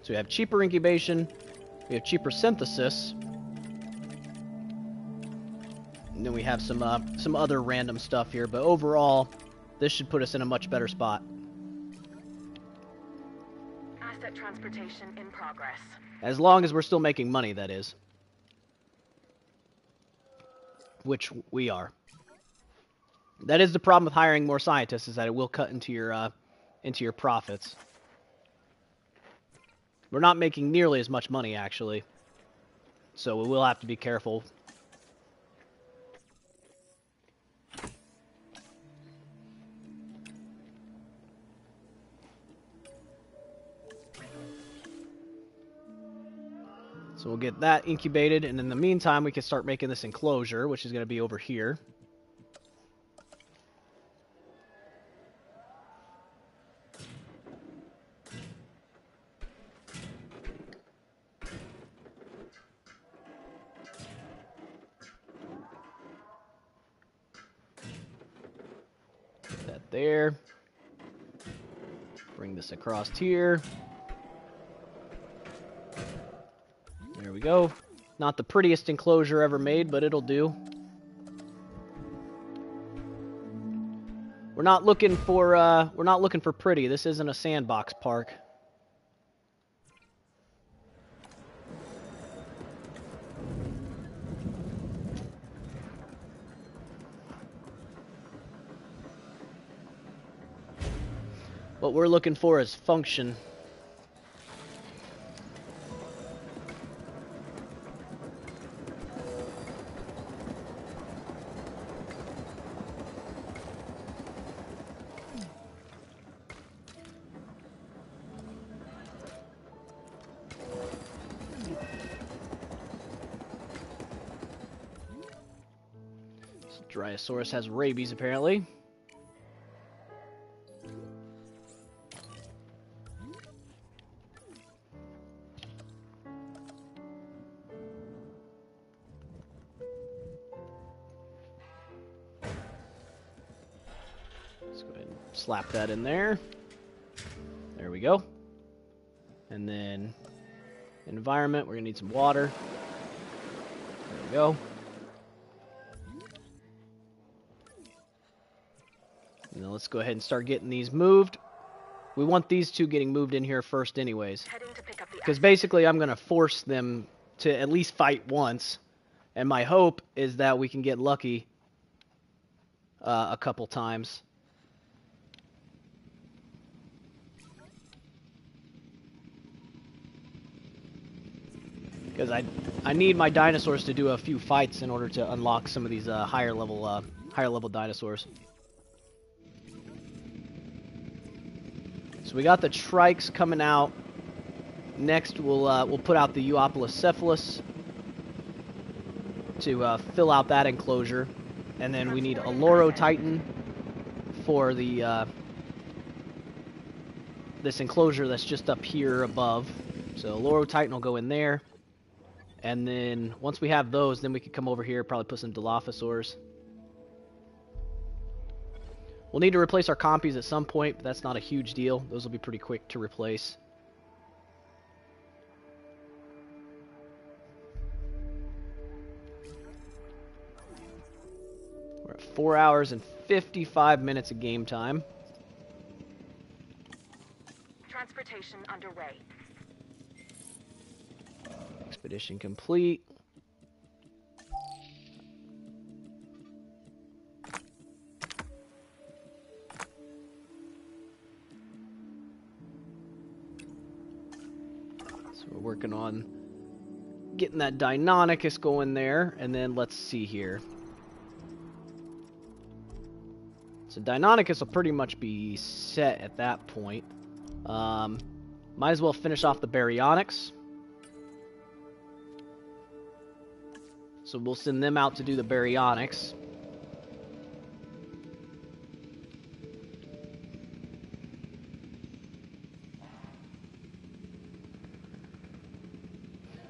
[SPEAKER 1] So we have cheaper incubation, we have cheaper synthesis, and then we have some other random stuff here. But overall, this should put us in a much better spot.
[SPEAKER 5] Asset transportation in progress.
[SPEAKER 1] As long as we're still making money, that is. Which we are. That is the problem with hiring more scientists, is that it will cut into your profits. We're not making nearly as much money, actually. So we will have to be careful. So we'll get that incubated, and in the meantime, we can start making this enclosure, which is going to be over here. There. Bring this across here. There we go. Not the prettiest enclosure ever made, but it'll do. We're not looking for pretty. This isn't a sandbox park. What we're looking for is function. This Dinosaurus has rabies, apparently. Slap that in there. There we go. And then environment, we're gonna need some water. There we go. And then let's go ahead and start getting these moved. We want these two getting moved in here first anyways. Because basically I'm gonna force them to at least fight once. And my hope is that we can get lucky a couple times. Because I need my dinosaurs to do a few fights in order to unlock some of these higher level dinosaurs. So we got the trikes coming out. Next we'll put out the Euoplocephalus to fill out that enclosure, and then we need a Lorotitan for the this enclosure that's just up here above. So Lorotitan will go in there. And then, once we have those, then we can come over here, probably put some Dilophosaurs. We'll need to replace our compies at some point, but that's not a huge deal. Those will be pretty quick to replace. We're at 4 hours and 55 minutes of game time.
[SPEAKER 5] Transportation underway.
[SPEAKER 1] Expedition complete. So we're working on getting that Deinonychus going there, and then let's see here. So Deinonychus will pretty much be set at that point. Might as well finish off the Baryonyx. So we'll send them out to do the Baryonyx.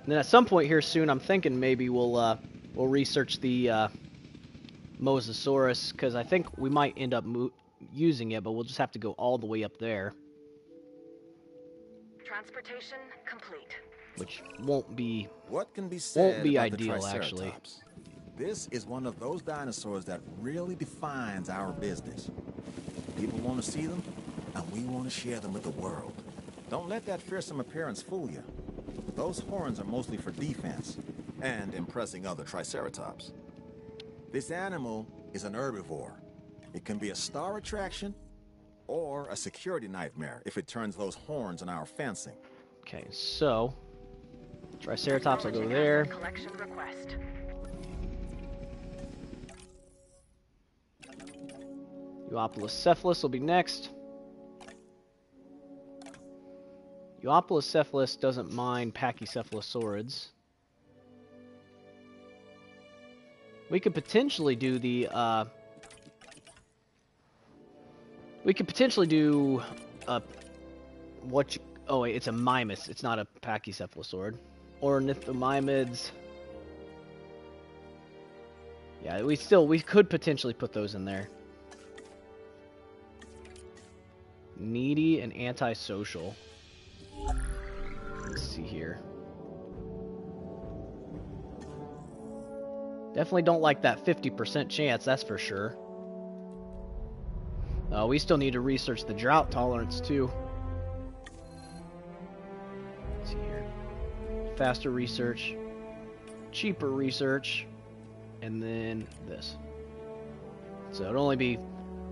[SPEAKER 1] And then at some point here soon, I'm thinking maybe we'll research the Mosasaurus, because I think we might end up using it, but we'll just have to go all the way up there.
[SPEAKER 5] Transportation complete.
[SPEAKER 1] Which won't be
[SPEAKER 3] what can be said about
[SPEAKER 1] ideal,
[SPEAKER 3] the
[SPEAKER 1] actually.
[SPEAKER 3] Triceratops? This is one of those dinosaurs that really defines our business. People want to see them, and we want to share them with the world. Don't let that fearsome appearance fool you. Those horns are mostly for defense and impressing other Triceratops. This animal is an herbivore. It can be a star attraction or a security nightmare if it turns those horns on our fencing.
[SPEAKER 1] Okay, so Triceratops will go there.
[SPEAKER 5] Collection request.
[SPEAKER 1] Euoplocephalus will be next. Euoplocephalus doesn't mind Pachycephalosaurids. We could potentially do the oh wait, it's a Mimus. It's not a Pachycephalosaurid. Ornithomimids. Yeah, we could potentially put those in there. Needy and antisocial. Let's see here. Definitely don't like that 50% chance, that's for sure. We still need to research the drought tolerance too. Let's see here. Faster research, cheaper research, and then this. So it'll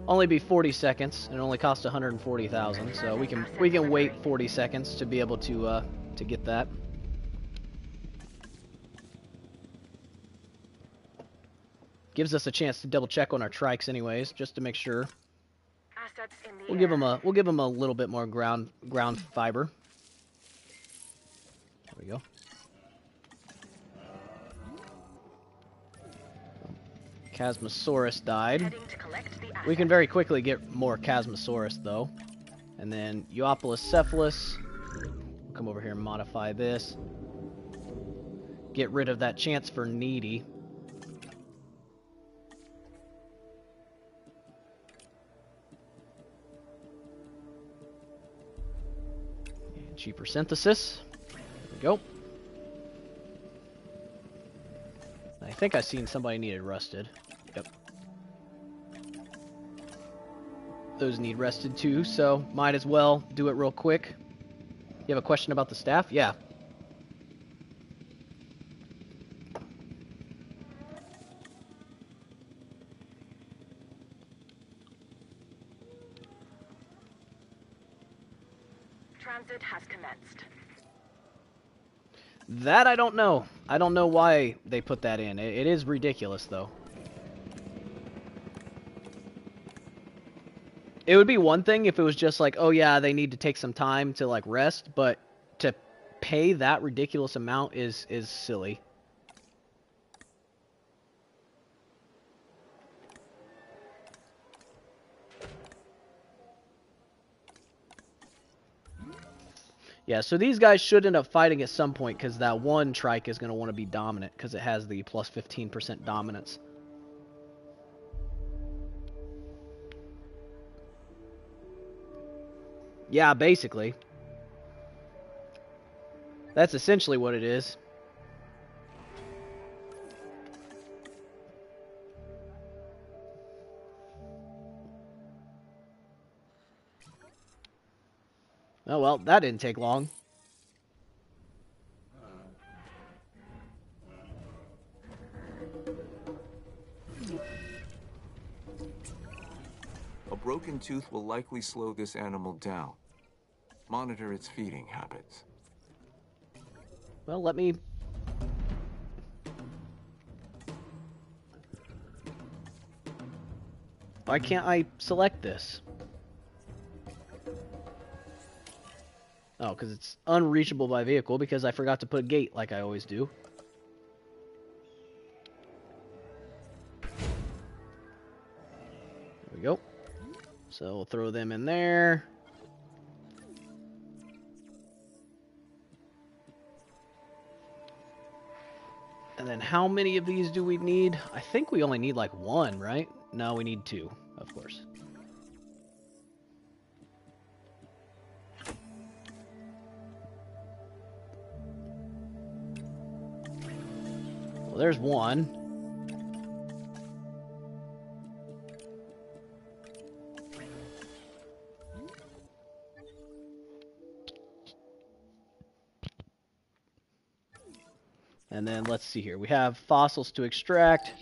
[SPEAKER 1] only be 40 seconds, and it only costs 140,000. So we can wait 40 seconds to be able to get that. Gives us a chance to double check on our trikes, anyways, just to make sure.
[SPEAKER 5] Assets in the
[SPEAKER 1] We'll give them a little bit more ground fiber. There we go. Chasmosaurus died. We can very quickly get more Chasmosaurus, though. And then Euoplocephalus. We'll come over here and modify this. Get rid of that chance for Needy. And cheaper synthesis. There we go. I think I seen somebody needed rusted. Yep. Those need rested too, so might as well do it real quick. You have a question about the staff? Yeah.
[SPEAKER 5] Transit has commenced.
[SPEAKER 1] That I don't know. I don't know why they put that in. It is ridiculous, though. It would be one thing if it was just like, oh yeah, they need to take some time to like rest, but to pay that ridiculous amount is silly. Yeah, so these guys should end up fighting at some point, because that one trike is going to want to be dominant, because it has the plus 15% dominance. Yeah, basically. That's essentially what it is. Oh well, that didn't take long.
[SPEAKER 8] A broken tooth will likely slow this animal down. Monitor its feeding habits.
[SPEAKER 1] Well, let me... Why can't I select this? Oh, because it's unreachable by vehicle because I forgot to put a gate like I always do. There we go. So we'll throw them in there. And then how many of these do we need? I think we only need like one, right? No, we need two, of course. Well, there's one. And then let's see here. We have fossils to extract.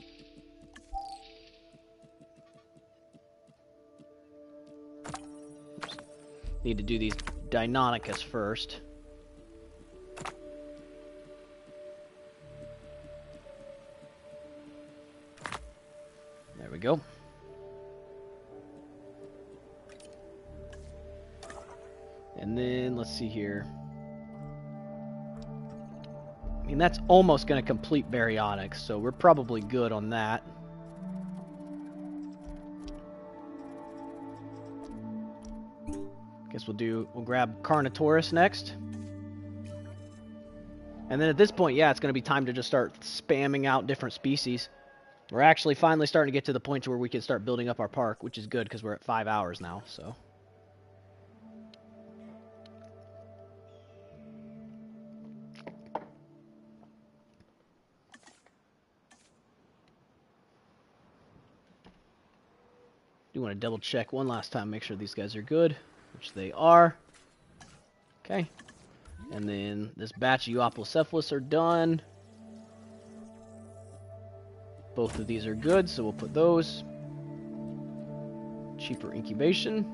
[SPEAKER 1] Need to do these Deinonychus first. There we go. And then let's see here. I mean, that's almost going to complete baryonyx, so we're probably good on that. Guess we'll grab Carnotaurus next. And then at this point, yeah, it's going to be time to just start spamming out different species. We're actually finally starting to get to the point where we can start building up our park, which is good because we're at 5 hours now, so. Do want to double check one last time, make sure these guys are good, which they are. Okay. And then this batch of Euoplocephalus are done. Both of these are good, so we'll put those. Cheaper incubation.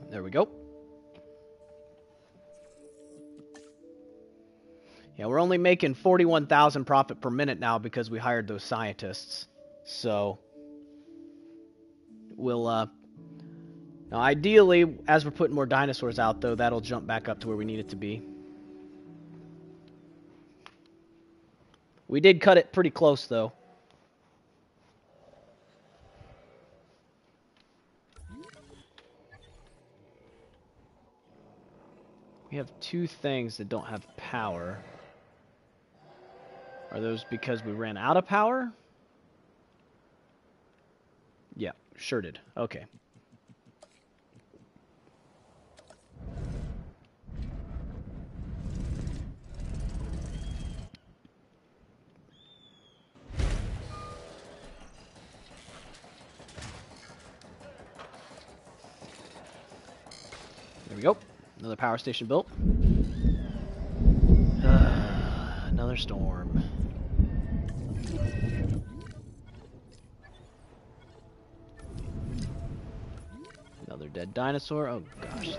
[SPEAKER 1] There we go. Yeah, we're only making 41,000 profit per minute now because we hired those scientists. So we'll now ideally, as we're putting more dinosaurs out though, that'll jump back up to where we need it to be. We did cut it pretty close though. We have two things that don't have power. Are those because we ran out of power? Yeah, sure did. Okay. There we go. Another power station built. Another storm. Another dead dinosaur. Oh gosh,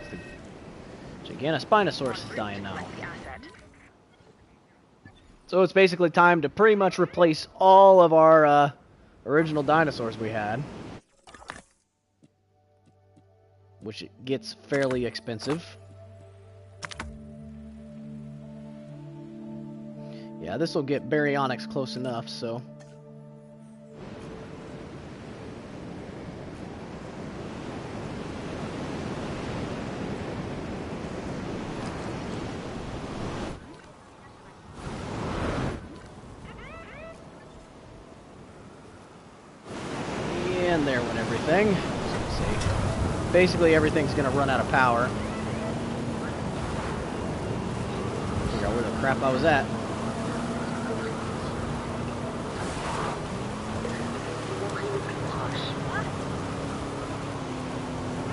[SPEAKER 1] the Giganospinosaurus is dying now. So it's basically time to pretty much replace all of our original dinosaurs we had. Which it gets fairly expensive. Yeah, this will get baryonyx close enough, so. And there went everything. Basically, everything's gonna run out of power. Figure out where the crap I was at.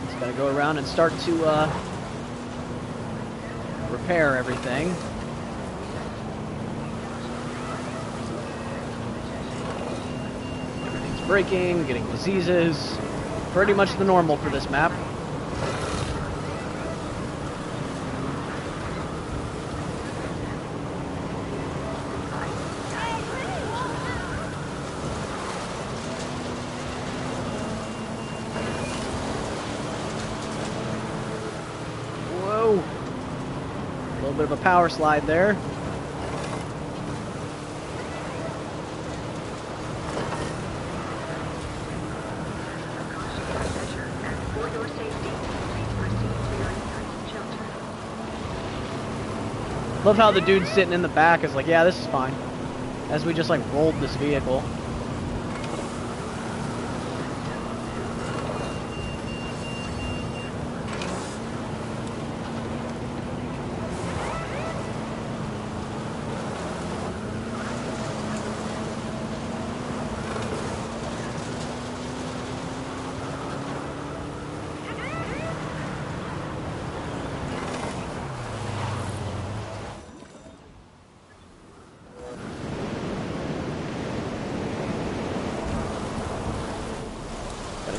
[SPEAKER 1] Just gotta go around and start to repair everything. Everything's breaking, getting diseases. Pretty much the normal for this map. bit of a power slide there. Love how the dude sitting in the back is like, yeah, this is fine. As we just like rolled this vehicle.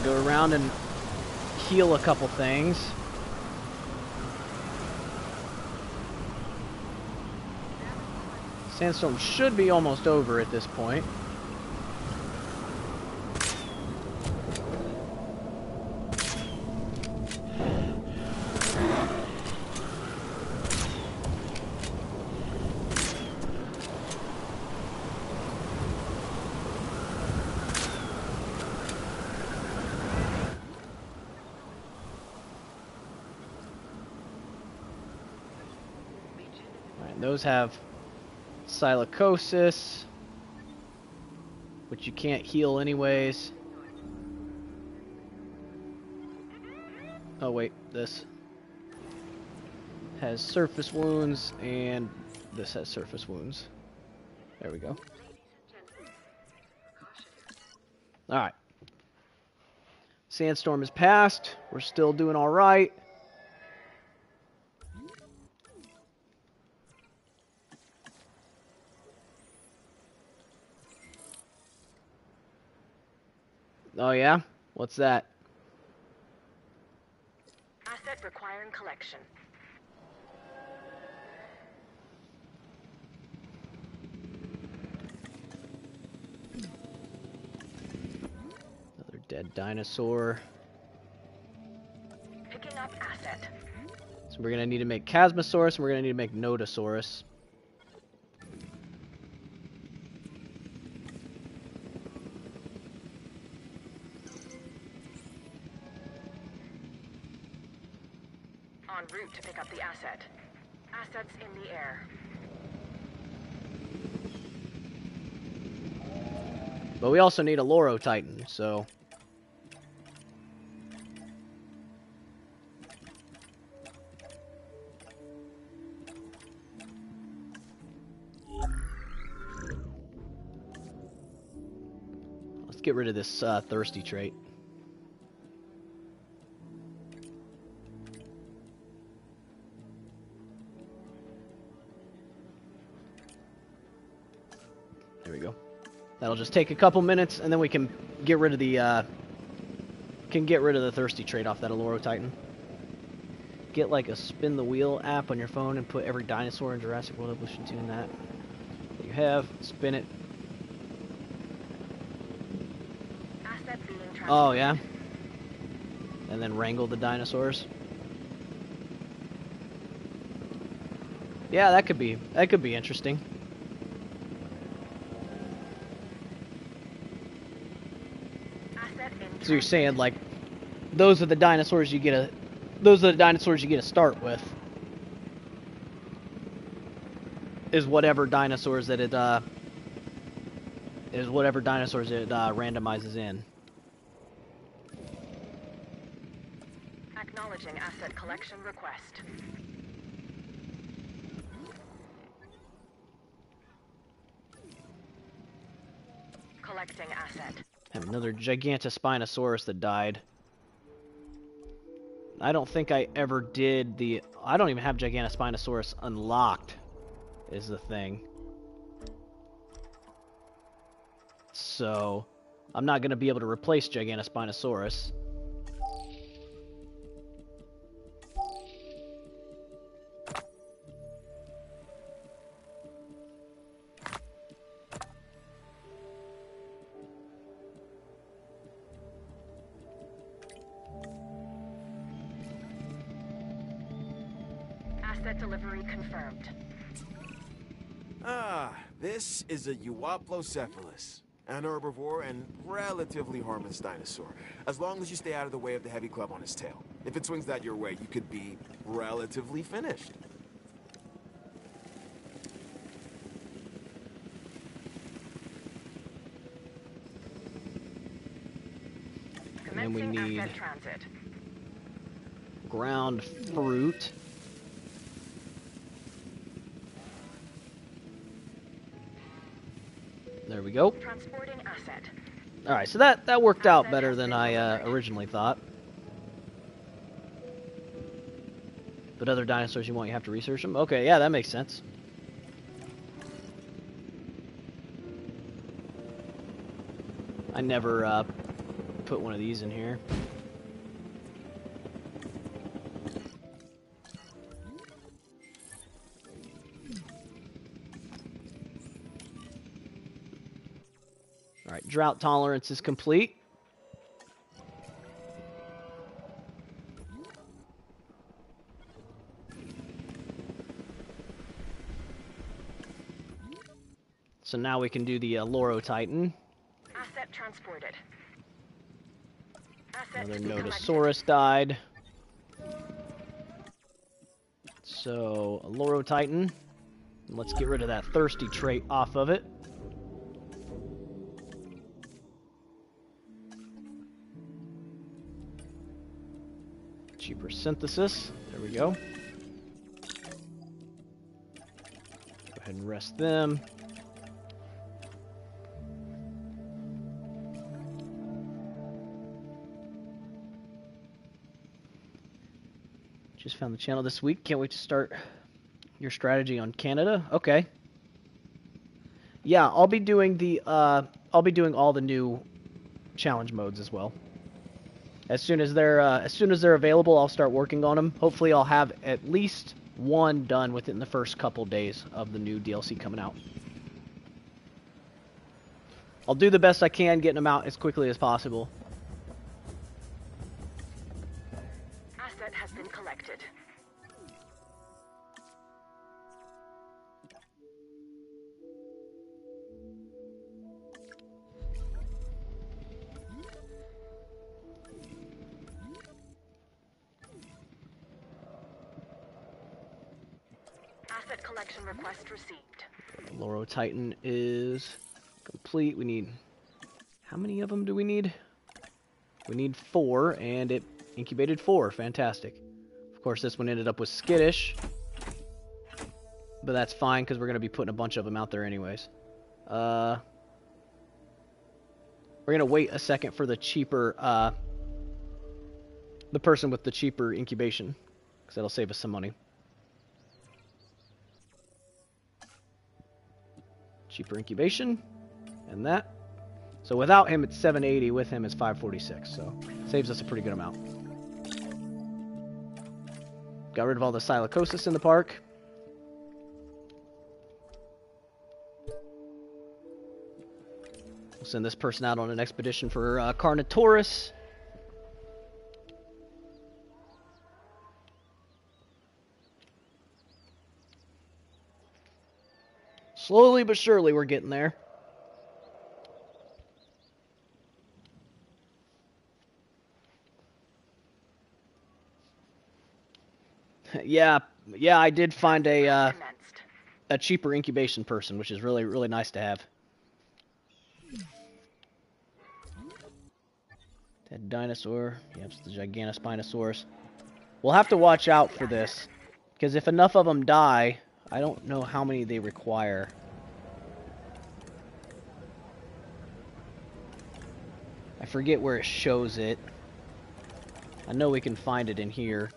[SPEAKER 1] Go around and heal a couple things. Sandstorm should be almost over at this point. Those have silicosis, which you can't heal anyways. Oh wait, this has surface wounds, and this has surface wounds. There we go. Alright. Sandstorm is passed. We're still doing alright. Oh yeah? What's that?
[SPEAKER 5] Asset requiring collection.
[SPEAKER 1] Another dead dinosaur.
[SPEAKER 5] Picking up asset.
[SPEAKER 1] So we're gonna need to make Chasmosaurus, and we're gonna need to make Nodosaurus.
[SPEAKER 5] En route to pick up the asset. Assets in the air.
[SPEAKER 1] But we also need a Loro Titan, so... let's get rid of this thirsty trait. There we go. That'll just take a couple minutes, and then we can get rid of the thirsty trait off that Aloro Titan. Get like a spin the wheel app on your phone and put every dinosaur in Jurassic World Evolution 2 in that you have. Spin it.
[SPEAKER 5] Asset being transferred.
[SPEAKER 1] Oh yeah. And then wrangle the dinosaurs. Yeah, that could be interesting. So you're saying like those are the dinosaurs you get to start with. Is whatever dinosaurs it randomizes in.
[SPEAKER 5] Acknowledging asset collection request. Collecting asset.
[SPEAKER 1] Have another Gigantospinosaurus that died. I don't think I ever did the... I don't even have Gigantospinosaurus unlocked, is the thing. So, I'm not going to be able to replace Gigantospinosaurus.
[SPEAKER 5] Asset delivery confirmed.
[SPEAKER 2] Ah, this is a Euoplocephalus, an herbivore and relatively harmless dinosaur, as long as you stay out of the way of the heavy club on his tail. If it swings that your way, you could be relatively finished.
[SPEAKER 1] And we
[SPEAKER 5] Commencing
[SPEAKER 1] need
[SPEAKER 5] asset transit.
[SPEAKER 1] ground fruit. There we go.
[SPEAKER 5] Transporting asset.
[SPEAKER 1] Alright, so that worked out better than I originally thought. But other dinosaurs you want, you have to research them? Okay, yeah, that makes sense. I never put one of these in here. Alright, drought tolerance is complete. So now we can do the Loro Titan.
[SPEAKER 5] Asset transported. Asset
[SPEAKER 1] Another
[SPEAKER 5] to be
[SPEAKER 1] Nodosaurus died. So, a Loro Titan. Let's get rid of that thirsty trait off of it. Cheaper synthesis. There we go. Go ahead and rest them. Just found the channel this week. Can't wait to start your strategy on Canada. Okay. Yeah, I'll be doing all the new challenge modes as well. As soon as they're available, I'll start working on them. Hopefully, I'll have at least one done within the first couple days of the new DLC coming out. I'll do the best I can getting them out as quickly as possible.
[SPEAKER 5] Asset has been collected. Asset collection request received.
[SPEAKER 1] Loro Titan is complete. We need... How many of them do we need? We need 4, and it incubated 4. Fantastic. Of course, this one ended up with skittish. But that's fine, because we're going to be putting a bunch of them out there anyways. We're going to wait a second for the cheaper... the person with the cheaper incubation. Because that'll save us some money. Cheaper incubation, and that. So without him, it's 780. With him, it's 546. So saves us a pretty good amount. Got rid of all the silicosis in the park. We'll send this person out on an expedition for Carnotaurus. Slowly but surely, we're getting there. Yeah, I did find a cheaper incubation person, which is really, really nice to have. That dinosaur, yep, it's the Giganospinosaurus. We'll have to watch out for this, because if enough of them die, I don't know how many they require. I forget where it shows it. I know we can find it in here.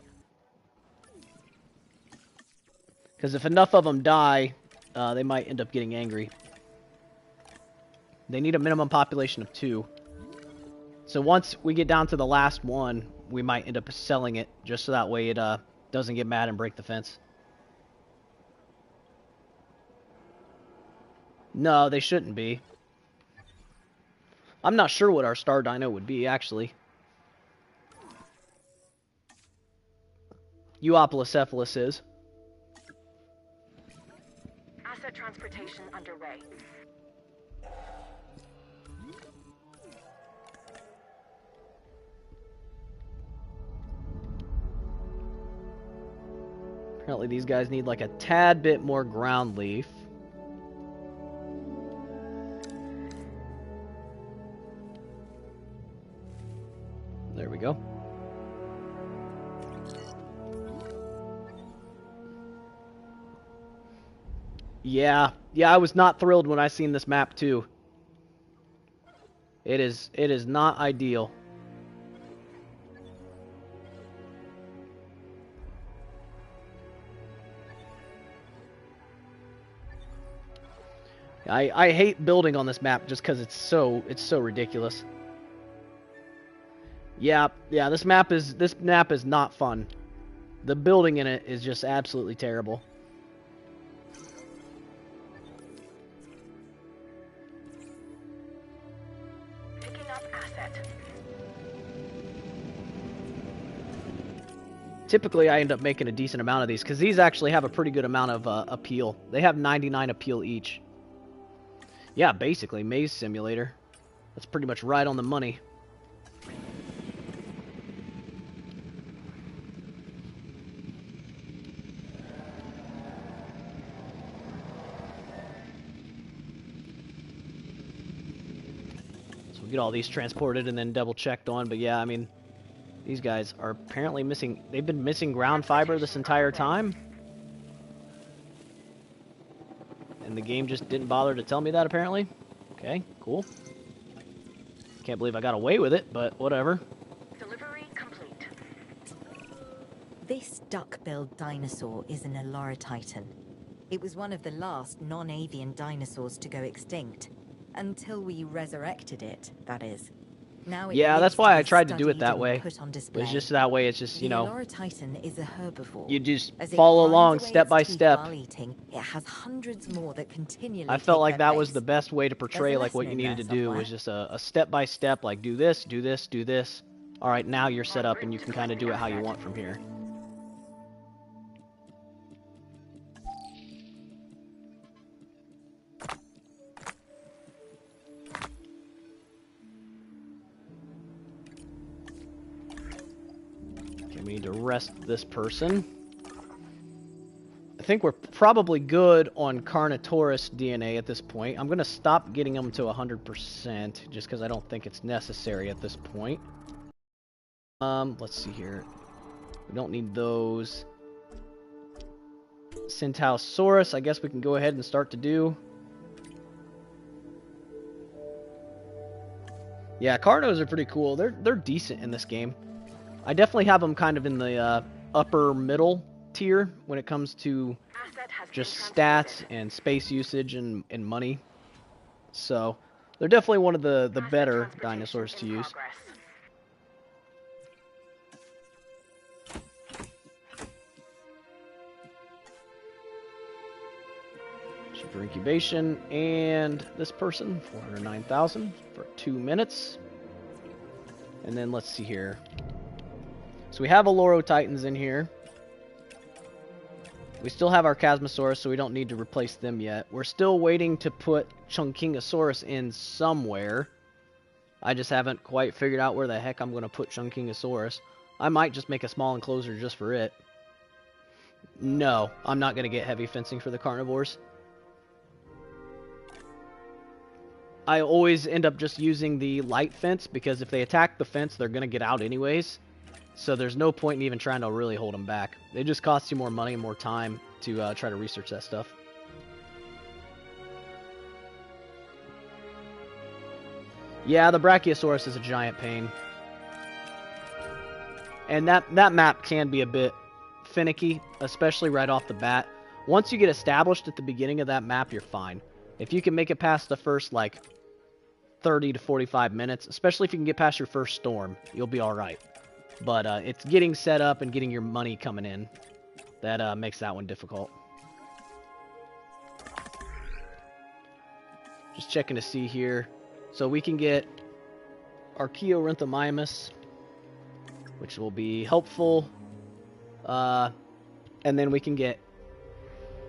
[SPEAKER 1] Because if enough of them die, they might end up getting angry. They need a minimum population of 2. So once we get down to the last one, we might end up selling it, just so that way it doesn't get mad and break the fence. No, they shouldn't be. I'm not sure what our star dino would be, actually. Euoplocephalus is.
[SPEAKER 5] Transportation underway.
[SPEAKER 1] Apparently these guys need like a tad bit more ground leaf. There we go. Yeah, I was not thrilled when I seen this map too. It is not ideal. I hate building on this map just because it's so ridiculous. Yeah, this map is not fun. The building in it is just absolutely terrible.
[SPEAKER 5] Picking up asset.
[SPEAKER 1] Typically, I end up making a decent amount of these because these actually have a pretty good amount of appeal. They have 99 appeal each. Yeah, basically, Maze Simulator. That's pretty much right on the money. So we get all these transported and then double checked on, but yeah, I mean, these guys are apparently missing, they've been missing ground fiber this entire time. And the game just didn't bother to tell me that, apparently. Okay, cool. Can't believe I got away with it, but whatever.
[SPEAKER 5] Delivery complete.
[SPEAKER 10] This duck-billed dinosaur is an Allura Titan. It was one of the last non-avian dinosaurs to go extinct. Until we resurrected it, that is. Now it
[SPEAKER 1] yeah, that's
[SPEAKER 10] lives
[SPEAKER 1] why
[SPEAKER 10] to
[SPEAKER 1] I
[SPEAKER 10] be
[SPEAKER 1] tried to do it
[SPEAKER 10] studied
[SPEAKER 1] that
[SPEAKER 10] and
[SPEAKER 1] way.
[SPEAKER 10] put on
[SPEAKER 1] It
[SPEAKER 10] display.
[SPEAKER 1] was just that way, it's just, you
[SPEAKER 10] The
[SPEAKER 1] know,
[SPEAKER 10] Allura Titan is a herbivore.
[SPEAKER 1] you just
[SPEAKER 10] As it
[SPEAKER 1] follow
[SPEAKER 10] grinds
[SPEAKER 1] along
[SPEAKER 10] away
[SPEAKER 1] step
[SPEAKER 10] its
[SPEAKER 1] by
[SPEAKER 10] teeth
[SPEAKER 1] step.
[SPEAKER 10] while eating, it has hundreds more that continually
[SPEAKER 1] I felt
[SPEAKER 10] take
[SPEAKER 1] like
[SPEAKER 10] their
[SPEAKER 1] that was
[SPEAKER 10] place.
[SPEAKER 1] the best way to portray
[SPEAKER 10] There's a
[SPEAKER 1] like what
[SPEAKER 10] lesson
[SPEAKER 1] you
[SPEAKER 10] in
[SPEAKER 1] needed to
[SPEAKER 10] there
[SPEAKER 1] do
[SPEAKER 10] somewhere.
[SPEAKER 1] was just a step by step, like do this, do this, do this. All right, now you're set up and you can kind of do it how you want from here. Okay, we need to rest this person. I think we're probably good on Carnotaurus DNA at this point. I'm going to stop getting them to 100% just because I don't think it's necessary at this point. Let's see here. We don't need those. Centaurosaurus, I guess we can go ahead and start to do. Yeah, Carnos are pretty cool. They're decent in this game. I definitely have them kind of in the upper middle tier when it comes to just stats and space usage and money. So they're definitely one of the better dinosaurs to use. For incubation, and this person 409,000 for 2 minutes. And then let's see here. So we have Allura Titans in here. We still have our Chasmosaurus, so we don't need to replace them yet. We're still waiting to put Chunkingosaurus in somewhere. I just haven't quite figured out where the heck I'm going to put Chunkingosaurus. I might just make a small enclosure just for it. No, I'm not going to get heavy fencing for the carnivores. I always end up just using the light fence because if they attack the fence, they're going to get out anyways. So there's no point in even trying to really hold them back. It just costs you more money and more time to try to research that stuff. Yeah, the Brachiosaurus is a giant pain. And that map can be a bit finicky, especially right off the bat. Once you get established at the beginning of that map, you're fine. If you can make it past the first, like, 30 to 45 minutes, especially if you can get past your first storm, you'll be alright. But it's getting set up and getting your money coming in that makes that one difficult. Just checking to see here. So we can get Archaeorhynthomymus, which will be helpful. And then we can get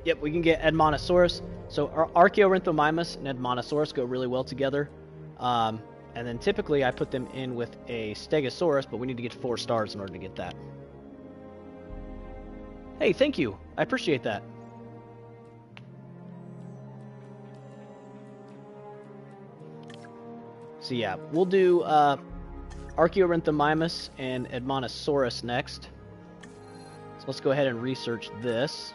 [SPEAKER 1] Yep, we can get Edmontosaurus. So Archaeorhynthomymus and Edmontosaurus go really well together. And then typically I put them in with a Stegosaurus, but we need to get 4 stars in order to get that. Hey, thank you. I appreciate that. So yeah, we'll do Archaeorhynthomymus and Edmontosaurus next. So let's go ahead and research this.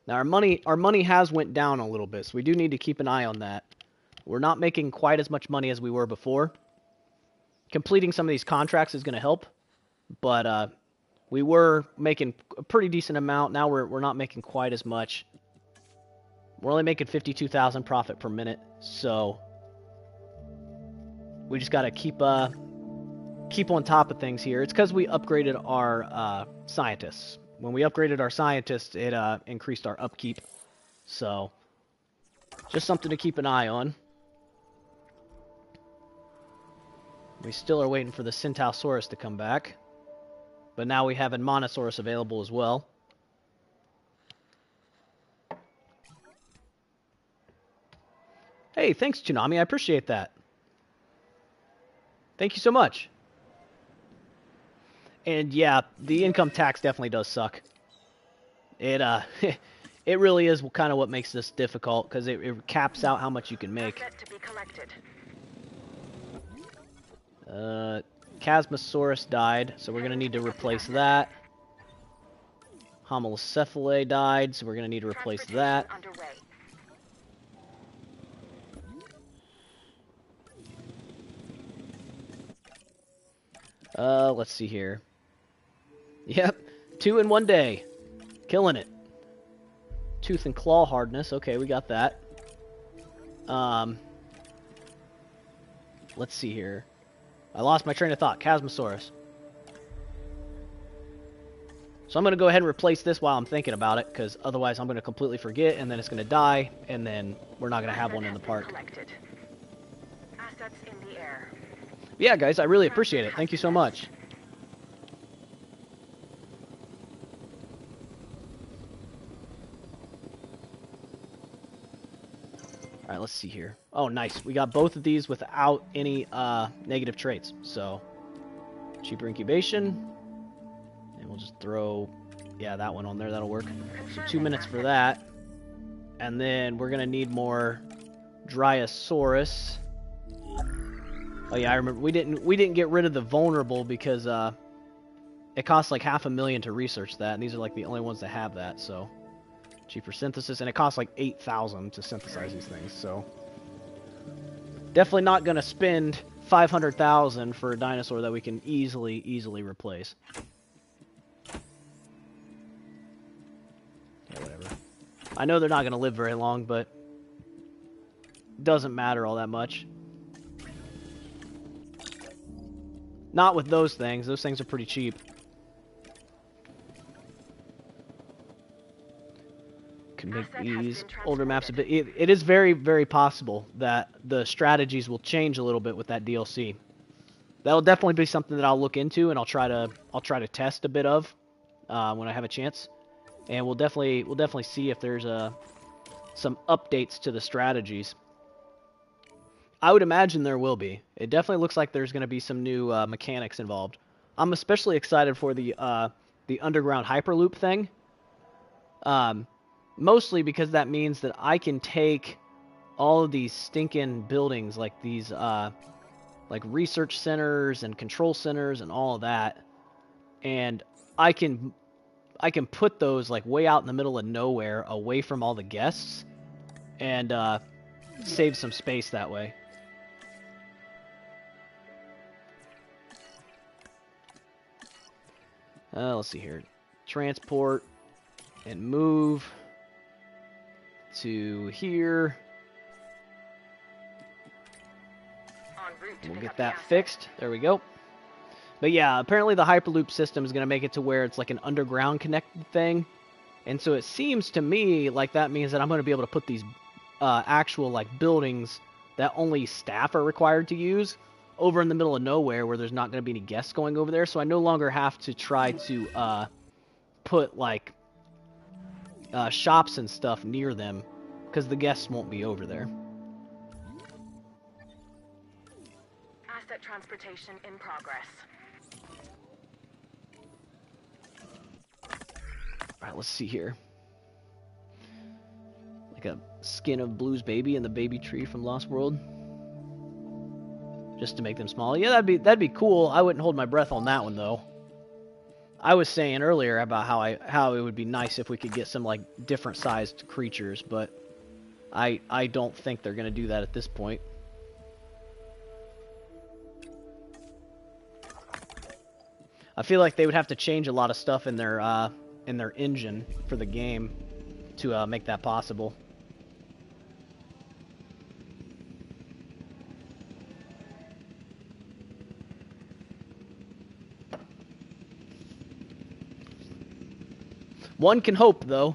[SPEAKER 1] Now our money has went down a little bit, so we do need to keep an eye on that. We're not making quite as much money as we were before. Completing some of these contracts is going to help, but we were making a pretty decent amount. Now we're not making quite as much. We're only making 52,000 profit per minute, so we just got to keep on top of things here. It's because we upgraded our scientists. When we upgraded our scientists, it increased our upkeep. So, just something to keep an eye on. We still are waiting for the Centausaurus to come back. But now we have Edmontosaurus available as well. Hey, thanks, Tsunami. I appreciate that. Thank you so much. And yeah, the income tax definitely does suck. It it really is kind of what makes this difficult, because it caps out how much you can make. Chasmosaurus died, so we're going to need to replace that. Homalocephalae died, so we're going to need to replace that. Let's see here. Yep, 2 in 1 day. Killing it. Tooth and claw hardness. Okay, we got that. Let's see here. I lost my train of thought. Chasmosaurus. So I'm going to go ahead and replace this while I'm thinking about it, because otherwise I'm going to completely forget, and then it's going to die, and then we're not going to have one in the park.
[SPEAKER 5] Assets in the air.
[SPEAKER 1] Yeah, guys, I really appreciate it. Thank you so much. Alright, let's see here. Oh, nice. We got both of these without any negative traits. So, cheaper incubation. And we'll just throw, yeah, that one on there. That'll work. So 2 minutes for that. And then we're going to need more Dryosaurus. Oh, yeah, I remember. We didn't get rid of the vulnerable because it costs like $500,000 to research that. And these are like the only ones that have that, so... Cheaper synthesis, and it costs like 8,000 to synthesize these things, so definitely not going to spend 500,000 for a dinosaur that we can easily replace. Yeah, whatever. I know they're not going to live very long, but doesn't matter all that much. Not with those things. Those things are pretty cheap. Can make these older maps a bit... It is very, very possible that the strategies will change a little bit with that DLC. That'll definitely be something that I'll look into, and I'll try to test a bit of when I have a chance. And we'll definitely see if there's some updates to the strategies. I would imagine there will be. It definitely looks like there's going to be some new mechanics involved. I'm especially excited for the underground hyperloop thing. Mostly because that means that I can take all of these stinking buildings, like these, like research centers and control centers and all of that, and I can put those like way out in the middle of nowhere, away from all the guests, and save some space that way. Let's see here. Transport and move to here. We'll get that fixed. There we go. But yeah, apparently the Hyperloop system is going to make it to where it's like an underground connected thing. And so it seems to me like that means that I'm going to be able to put these actual like buildings that only staff are required to use over in the middle of nowhere where there's not going to be any guests going over there, so I no longer have to try to put like shops and stuff near them because the guests won't be over there.
[SPEAKER 5] Asset transportation in progress.
[SPEAKER 1] Alright, let's see here. Like a skin of Blue's baby and the baby tree from Lost World. Just to make them small. Yeah, that'd be cool. I wouldn't hold my breath on that one though. I was saying earlier about how it would be nice if we could get some like different sized creatures, but I don't think they're gonna do that at this point. I feel like they would have to change a lot of stuff in their engine for the game to make that possible. One can hope, though.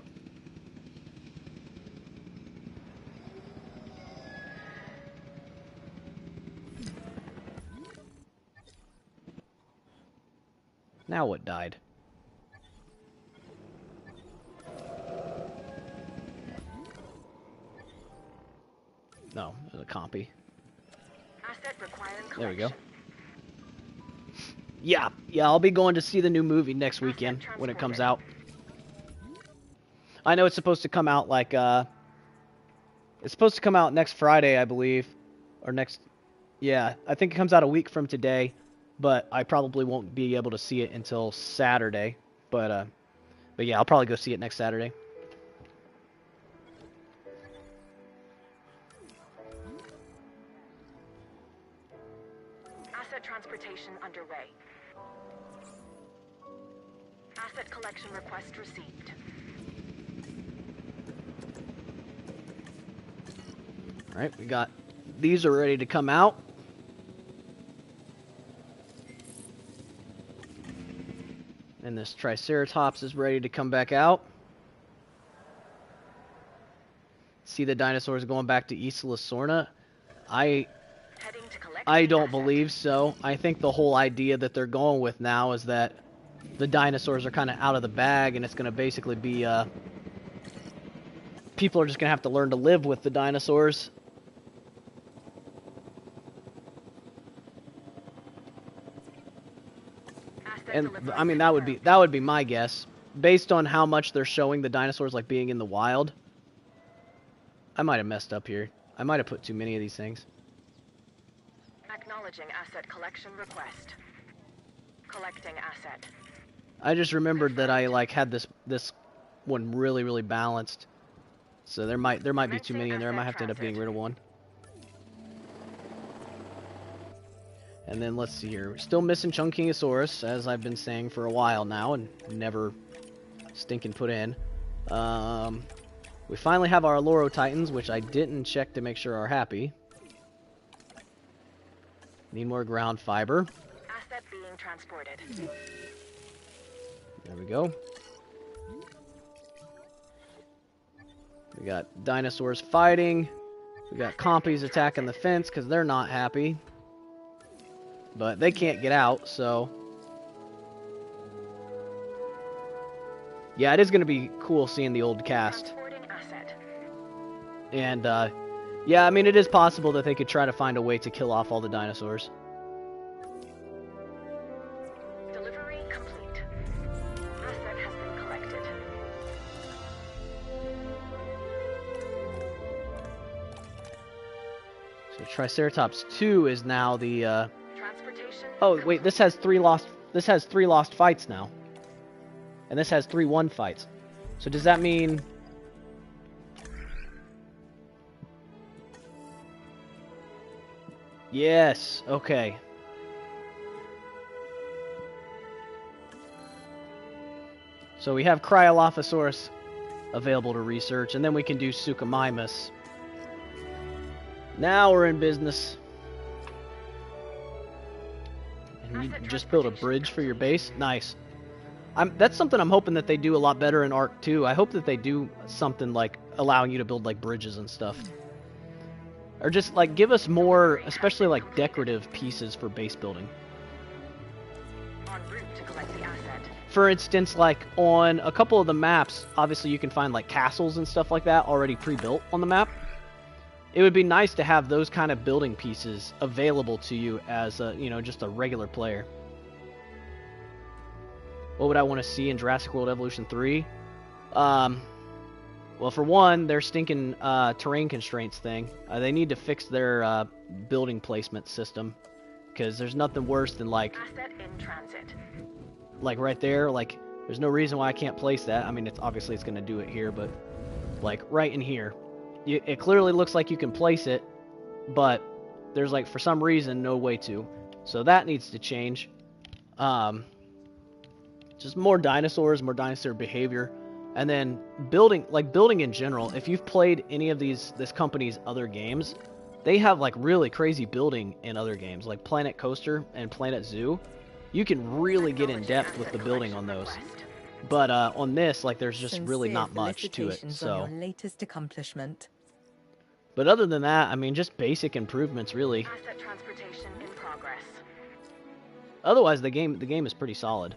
[SPEAKER 1] Now what died? No, it was a copy.
[SPEAKER 5] Asset requiring collection.
[SPEAKER 1] There we go. Yeah, I'll be going to see the new movie next weekend when it comes out. I know it's supposed to come out like, it's supposed to come out next Friday, I believe. Or next, yeah, I think it comes out a week from today. But I probably won't be able to see it until Saturday. But yeah, I'll probably go see it next Saturday.
[SPEAKER 5] Asset transportation underway. Asset collection request received.
[SPEAKER 1] Alright, we got... These are ready to come out. And this Triceratops is ready to come back out. See the dinosaurs going back to Isla Sorna? I don't believe so. I think the whole idea that they're going with now is that the dinosaurs are kind of out of the bag, and it's going to basically be, people are just going to have to learn to live with the dinosaurs. And I mean that would be my guess, based on how much they're showing the dinosaurs like being in the wild. I might have messed up here. I might have put too many of these things.
[SPEAKER 5] Acknowledging asset collection request. Collecting asset.
[SPEAKER 1] I just remembered that I like had this one really balanced. So there might be too many in there. I might have to end up getting rid of one. And then let's see here. We're still missing Chunkingosaurus, as I've been saying for a while now, and never stinking put in. We finally have our Loro Titans, which I didn't check to make sure are happy. Need more ground fiber.
[SPEAKER 5] Asset being transported.
[SPEAKER 1] There we go. We got dinosaurs fighting. We got compies attacking the fence because they're not happy. But they can't get out, so... Yeah, it is going to be cool seeing the old cast. And, yeah, I mean, it is possible that they could try to find a way to kill off all the dinosaurs.
[SPEAKER 5] Delivery complete. Asset has been collected.
[SPEAKER 1] So Triceratops 2 is now the, Oh, wait, this has three lost fights now. And this has 3 won fights. So does that mean... Yes, okay. So we have Cryolophosaurus available to research, and then we can do Suchomimus. Now we're in business. And you just build a bridge for your base? Nice. That's something I'm hoping that they do a lot better in Ark 2. I hope that they do something like allowing you to build like bridges and stuff. Or just, like, give us more, especially, like, decorative pieces for base building.
[SPEAKER 5] En route to collect the asset.
[SPEAKER 1] For instance, like, on a couple of the maps, obviously you can find, like, castles and stuff like that already pre-built on the map. It would be nice to have those kind of building pieces available to you as, you know, just a regular player. What would I want to see in Jurassic World Evolution 3? Well, for one, their stinking terrain constraints thing. They need to fix their building placement system, because there's nothing worse than, like,
[SPEAKER 5] Asset in transit.
[SPEAKER 1] like right there, like, there's no reason why I can't place that. I mean, it's obviously it's going to do it here, but like right in here, it clearly looks like you can place it, but there's, like, for some reason no way to. So that needs to change. Just more dinosaurs, more dinosaur behavior. And then building in general, if you've played any of this company's other games, they have, like, really crazy building in other games, like Planet Coaster and Planet Zoo. You can really get in depth with the building on those. But on this, like, there's just really not much to it. So
[SPEAKER 10] on your latest accomplishment.
[SPEAKER 1] But other than that, I mean, just basic improvements, really.
[SPEAKER 5] Asset transportation in progress.
[SPEAKER 1] Otherwise, the game is pretty solid.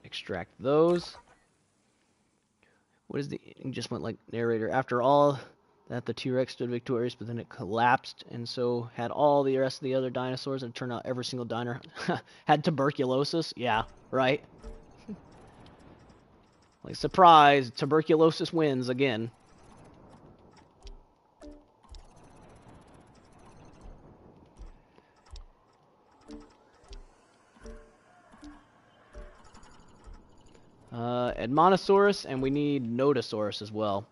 [SPEAKER 1] Extract those. What is the... It just went like narrator. After all that, the T-Rex stood victorious, but then it collapsed, and so had all the rest of the other dinosaurs, and it turned out every single dino had tuberculosis. Yeah, right? Like, surprise, tuberculosis wins again. Edmontosaurus, and we need Nodosaurus as well.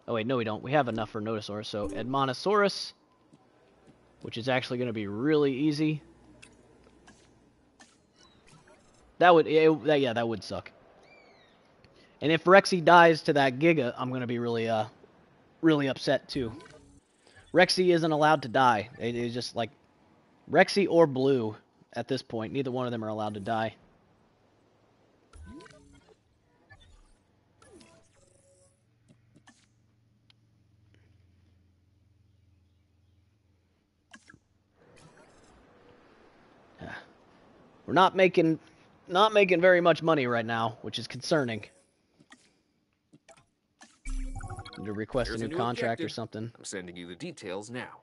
[SPEAKER 1] Oh wait, no we don't. We have enough for Nodosaurus, so Edmontosaurus, which is actually going to be really easy. That would suck. And if Rexy dies to that Giga, I'm going to be really upset too. Rexy isn't allowed to die. It's just like Rexy or Blue at this point. Neither one of them are allowed to die. We're not making very much money right now, which is concerning. Need to request a new contract or something.
[SPEAKER 6] I'm sending you the details now.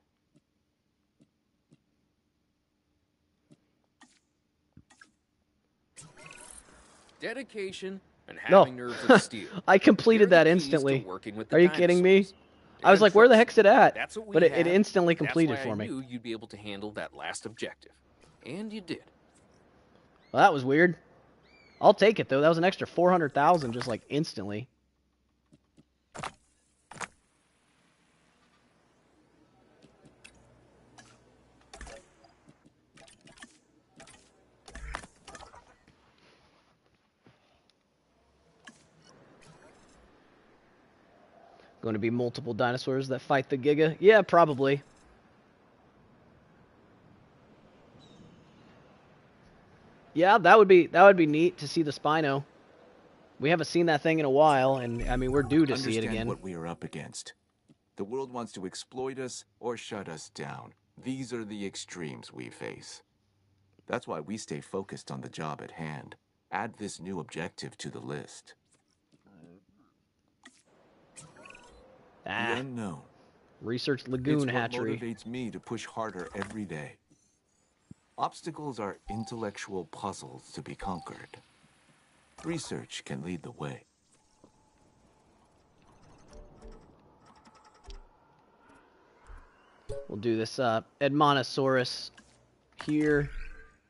[SPEAKER 6] Dedication and having nerves of steel.
[SPEAKER 1] I completed that instantly. Are you kidding me? I was like, where the heck's it at? But it instantly completed for me.
[SPEAKER 6] That's why I knew you'd be able to handle that last objective. And you did.
[SPEAKER 1] Well, that was weird. I'll take it, though. That was an extra 400,000 just, like, instantly. Going to be multiple dinosaurs that fight the Giga? Yeah, probably. Yeah, that would be neat to see the Spino. We haven't seen that thing in a while, and I mean, we're due to see it again.
[SPEAKER 8] Understand what we are up against. The world wants to exploit us or shut us down. These are the extremes we face. That's why we stay focused on the job at hand. Add this new objective to the list.
[SPEAKER 1] Ah.
[SPEAKER 8] The unknown.
[SPEAKER 1] Research Lagoon Hatchery.
[SPEAKER 8] It's what motivates me to push harder every day. Obstacles are intellectual puzzles to be conquered. Research can lead the way.
[SPEAKER 1] We'll do this Edmontosaurus here,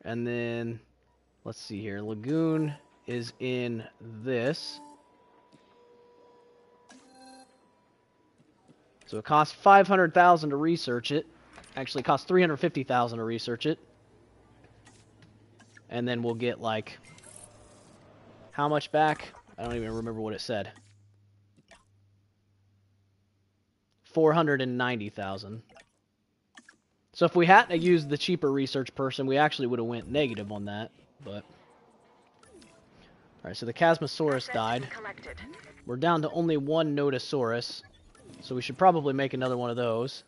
[SPEAKER 1] and then let's see here. Lagoon is in this. So it costs 500,000 to research it. Actually, it costs 350,000 to research it. And then we'll get, like, how much back? I don't even remember what it said. 490,000. So if we hadn't used the cheaper research person, we actually would have went negative on that, but... Alright, so the Chasmosaurus died. We're down to only one Nodosaurus, so we should probably make another one of those.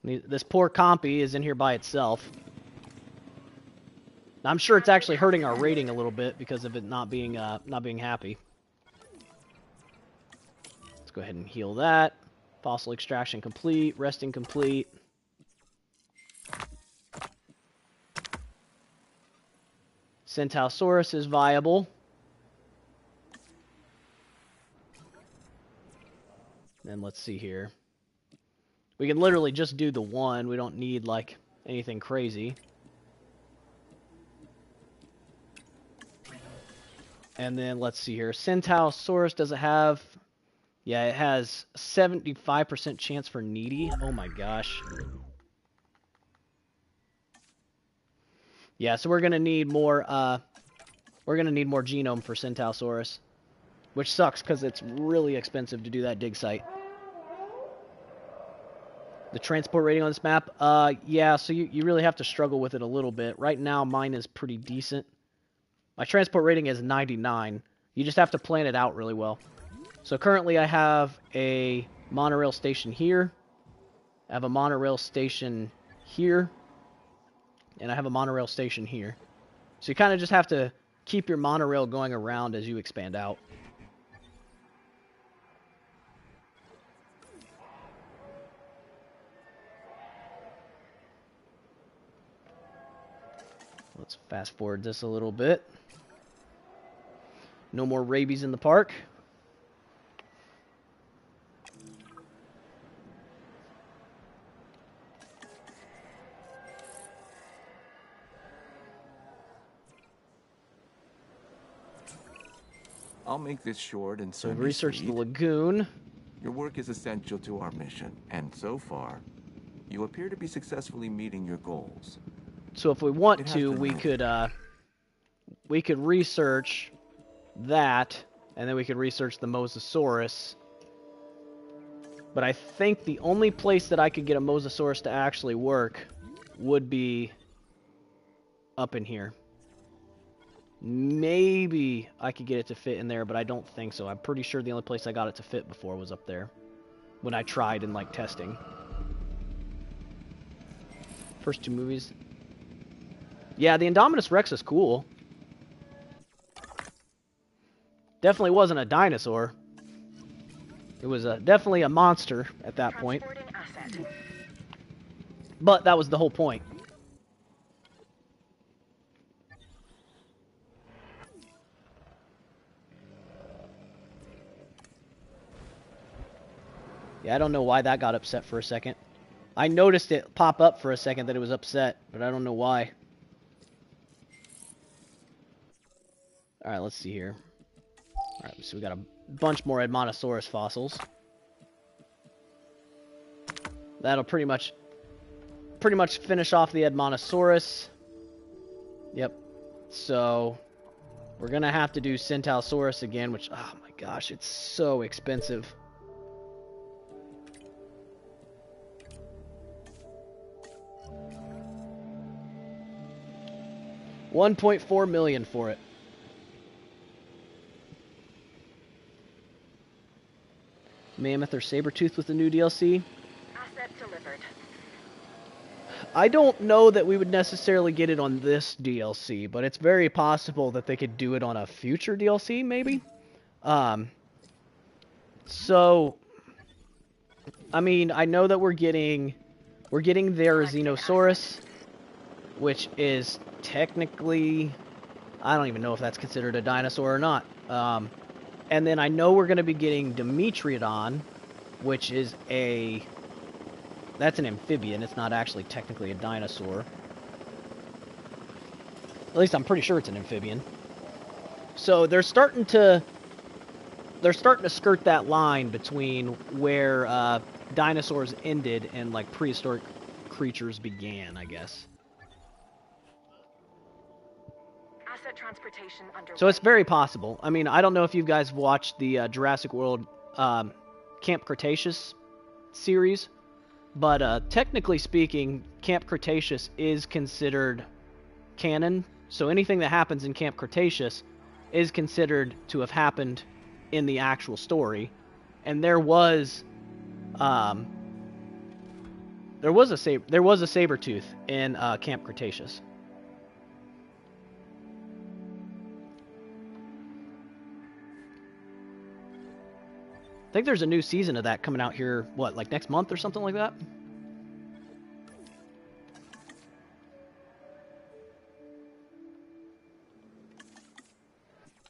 [SPEAKER 1] This poor compy is in here by itself. I'm sure it's actually hurting our rating a little bit because of it not being happy. Let's go ahead and heal that. Fossil extraction complete. Resting complete. Centausaurus is viable. Then let's see here. We can literally just do the one. We don't need, like, anything crazy. And then, let's see here. Centausaurus, does it have... Yeah, it has 75% chance for needy. Oh my gosh. Yeah, so we're gonna need more, genome for Centausaurus. Which sucks, because it's really expensive to do that dig site. The transport rating on this map? Yeah, so you really have to struggle with it a little bit. Right now, mine is pretty decent. My transport rating is 99. You just have to plan it out really well. So currently I have a monorail station here. I have a monorail station here. And I have a monorail station here. So you kind of just have to keep your monorail going around as you expand out. Let's fast forward this a little bit. No more rabies in the park.
[SPEAKER 8] I'll make this short and
[SPEAKER 1] so research the lagoon.
[SPEAKER 8] Your work is essential to our mission, and so far, you appear to be successfully meeting your goals.
[SPEAKER 1] So if we want to, we could research that, and then we could research the Mosasaurus. But I think the only place that I could get a Mosasaurus to actually work would be up in here. Maybe I could get it to fit in there, but I don't think so. I'm pretty sure the only place I got it to fit before was up there. When I tried in, like, testing. First two movies. Yeah, the Indominus Rex is cool. Definitely wasn't a dinosaur. It was definitely a monster at that point. But that was the whole point. Yeah, I don't know why that got upset for a second. I noticed it pop up for a second that it was upset, but I don't know why. Alright, let's see here. Alright, so we got a bunch more Edmontosaurus fossils. That'll pretty much finish off the Edmontosaurus. Yep. So, we're gonna have to do Centausaurus again, which, oh my gosh, it's so expensive. $1.4 million for it. Mammoth or Sabretooth with the new DLC?
[SPEAKER 5] Asset delivered.
[SPEAKER 1] I don't know that we would necessarily get it on this DLC, but it's very possible that they could do it on a future DLC, maybe? So, I mean, I know that we're getting their Xenosaurus, which is technically, I don't even know if that's considered a dinosaur or not. And then I know we're going to be getting Dimetrodon, which is that's an amphibian. It's not actually technically a dinosaur. At least I'm pretty sure it's an amphibian. So they're starting to skirt that line between where dinosaurs ended and like prehistoric creatures began, I guess.
[SPEAKER 5] Asset transportation underway.
[SPEAKER 1] So it's very possible. I mean, I don't know if you guys watched the Jurassic World Camp Cretaceous series, but technically speaking, Camp Cretaceous is considered canon. So anything that happens in Camp Cretaceous is considered to have happened in the actual story. And there was a saber tooth in Camp Cretaceous. I think there's a new season of that coming out here, what, like next month or something like that?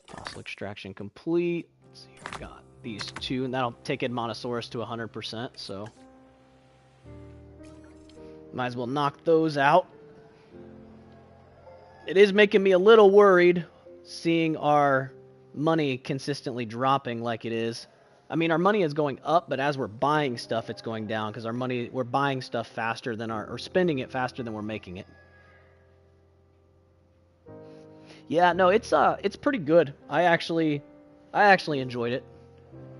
[SPEAKER 1] Fossil extraction complete. Let's see, we got these two, and that'll take Edmontosaurus to 100%, so might as well knock those out. It is making me a little worried seeing our money consistently dropping like it is. I mean, our money is going up, but as we're buying stuff, it's going down because we're buying stuff faster than or spending it faster than we're making it. Yeah, no, it's pretty good. I actually enjoyed it.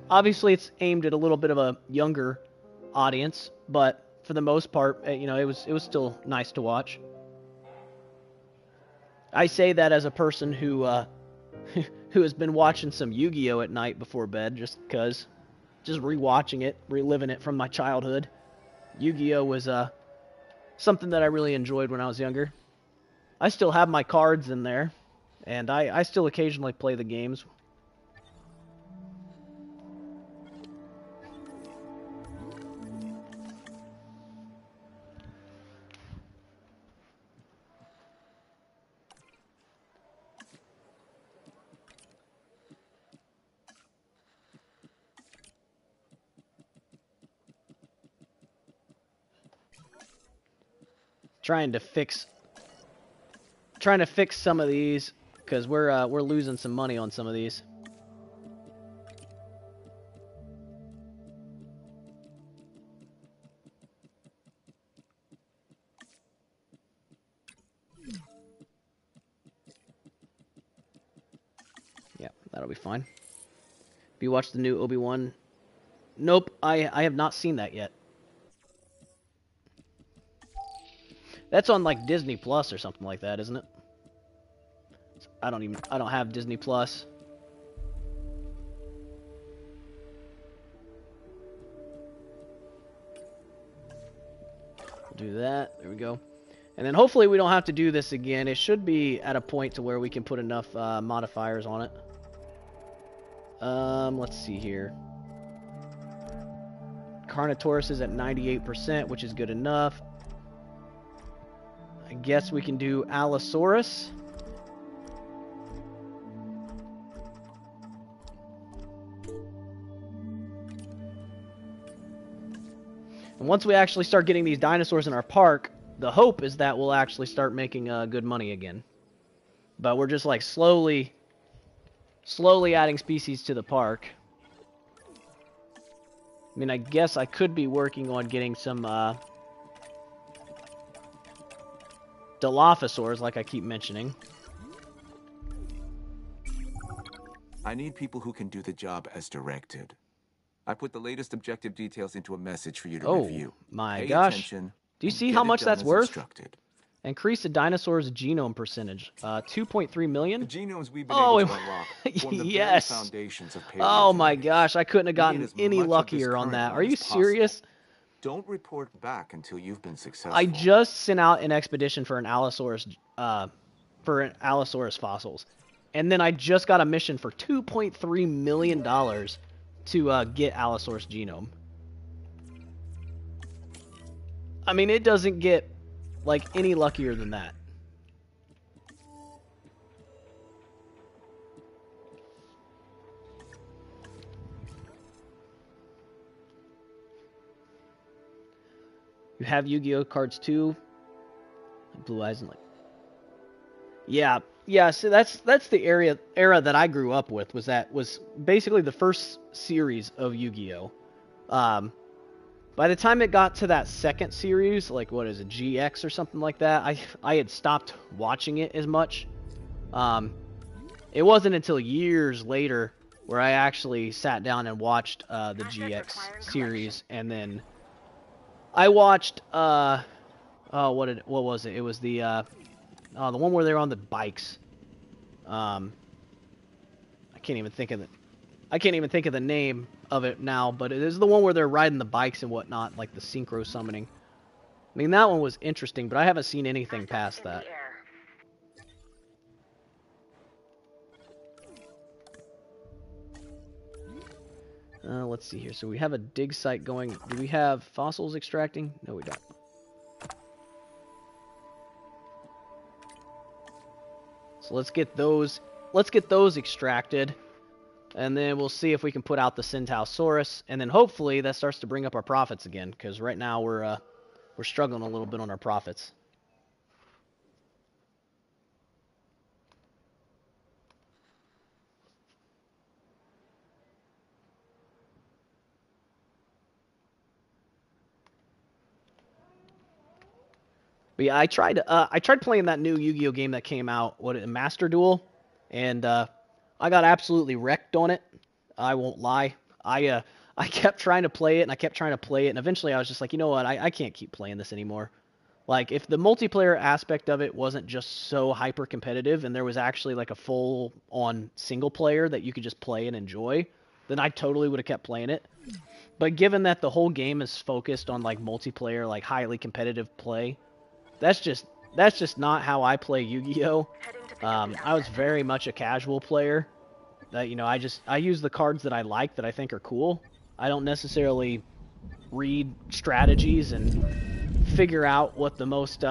[SPEAKER 1] Obviously, it's aimed at a little bit of a younger audience, but for the most part, you know, it was still nice to watch. I say that as a person who who has been watching some Yu-Gi-Oh at night before bed, just rewatching it, reliving it from my childhood. Yu-Gi-Oh was something that I really enjoyed when I was younger. I still have my cards in there, and I still occasionally play the games. Trying to fix some of these because we're losing some money on some of these. Yeah, that'll be fine. Have you watched the new Obi-Wan? Nope, I have not seen that yet. That's on like Disney Plus or something like that, isn't it? I don't have Disney Plus. We'll do that. There we go. And then hopefully we don't have to do this again. It should be at a point to where we can put enough modifiers on it. Let's see here. Carnotaurus is at 98%, which is good enough. I guess we can do Allosaurus. And once we actually start getting these dinosaurs in our park, the hope is that we'll actually start making good money again. But we're just like slowly adding species to the park. I mean, I guess I could be working on getting some Dilophosaurs, like I keep mentioning.
[SPEAKER 8] I need people who can do the job as directed. I put the latest objective details into a message for you to review.
[SPEAKER 1] Oh my
[SPEAKER 8] Pay
[SPEAKER 1] gosh.
[SPEAKER 8] attention
[SPEAKER 1] Do you
[SPEAKER 8] and
[SPEAKER 1] see
[SPEAKER 8] get
[SPEAKER 1] how
[SPEAKER 8] it
[SPEAKER 1] much
[SPEAKER 8] done
[SPEAKER 1] that's
[SPEAKER 8] as
[SPEAKER 1] worth?
[SPEAKER 8] instructed.
[SPEAKER 1] Increase the dinosaur's genome percentage. 2.3 million?
[SPEAKER 8] The genomes we've been able to unlock form the
[SPEAKER 1] yes.
[SPEAKER 8] very foundations of
[SPEAKER 1] Oh my
[SPEAKER 8] paleogenetics.
[SPEAKER 1] gosh, I couldn't have
[SPEAKER 8] We need
[SPEAKER 1] gotten
[SPEAKER 8] as
[SPEAKER 1] any
[SPEAKER 8] much of this
[SPEAKER 1] luckier on
[SPEAKER 8] current
[SPEAKER 1] that.
[SPEAKER 8] one
[SPEAKER 1] Are you
[SPEAKER 8] as possible.
[SPEAKER 1] serious?
[SPEAKER 8] Don't report back until you've been successful.
[SPEAKER 1] I just sent out an expedition for an Allosaurus fossils. And then I just got a mission for $2.3 million to get Allosaurus genome. I mean, it doesn't get like any luckier than that. You have Yu-Gi-Oh cards too. Blue eyes and like. Yeah. So that's the era that I grew up with. Was basically the first series of Yu-Gi-Oh. By the time it got to that second series, like what is it, GX or something like that, I had stopped watching it as much. It wasn't until years later where I actually sat down and watched the GX series, and then I watched what was it? It was the one where they're on the bikes. I can't even think of the name of it now, but it is the one where they're riding the bikes and whatnot, like the synchro summoning. I mean, that one was interesting, but I haven't seen anything past that. Let's see here. So we have a dig site going. Do we have fossils extracting? No, we don't. So let's get those extracted, and then we'll see if we can put out the Centausaurus, and then hopefully that starts to bring up our profits again, because right now we're struggling a little bit on our profits. But yeah, I tried playing that new Yu-Gi-Oh game that came out, Master Duel, and I got absolutely wrecked on it. I won't lie. I kept trying to play it, and I kept trying to play it, and eventually I was just like, you know what, I can't keep playing this anymore. Like, if the multiplayer aspect of it wasn't just so hyper competitive, and there was actually like a full-on single player that you could just play and enjoy, then I totally would have kept playing it. But given that the whole game is focused on like multiplayer, like highly competitive play, that's just not how I play Yu-Gi-Oh! I was very much a casual player. That, you know, I use the cards that I like, that I think are cool. I don't necessarily read strategies and figure out what the most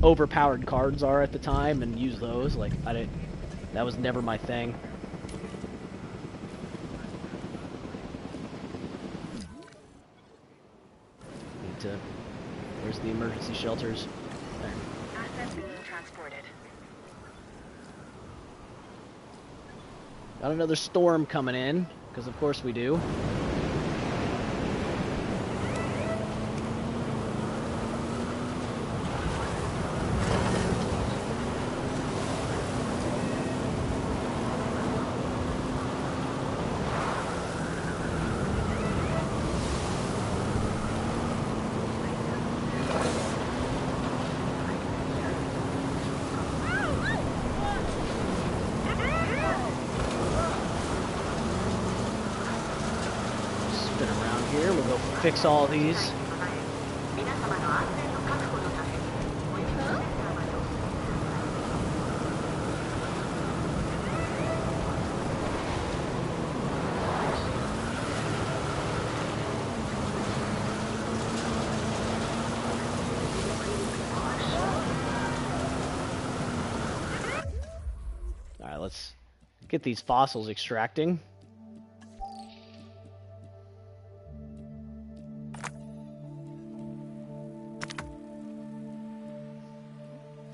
[SPEAKER 1] overpowered cards are at the time and use those. Like, that was never my thing. Where's the emergency shelters? There.
[SPEAKER 5] Assets being transported.
[SPEAKER 1] Got another storm coming in, because of course we do. Fix all these. All right, let's get these fossils extracting.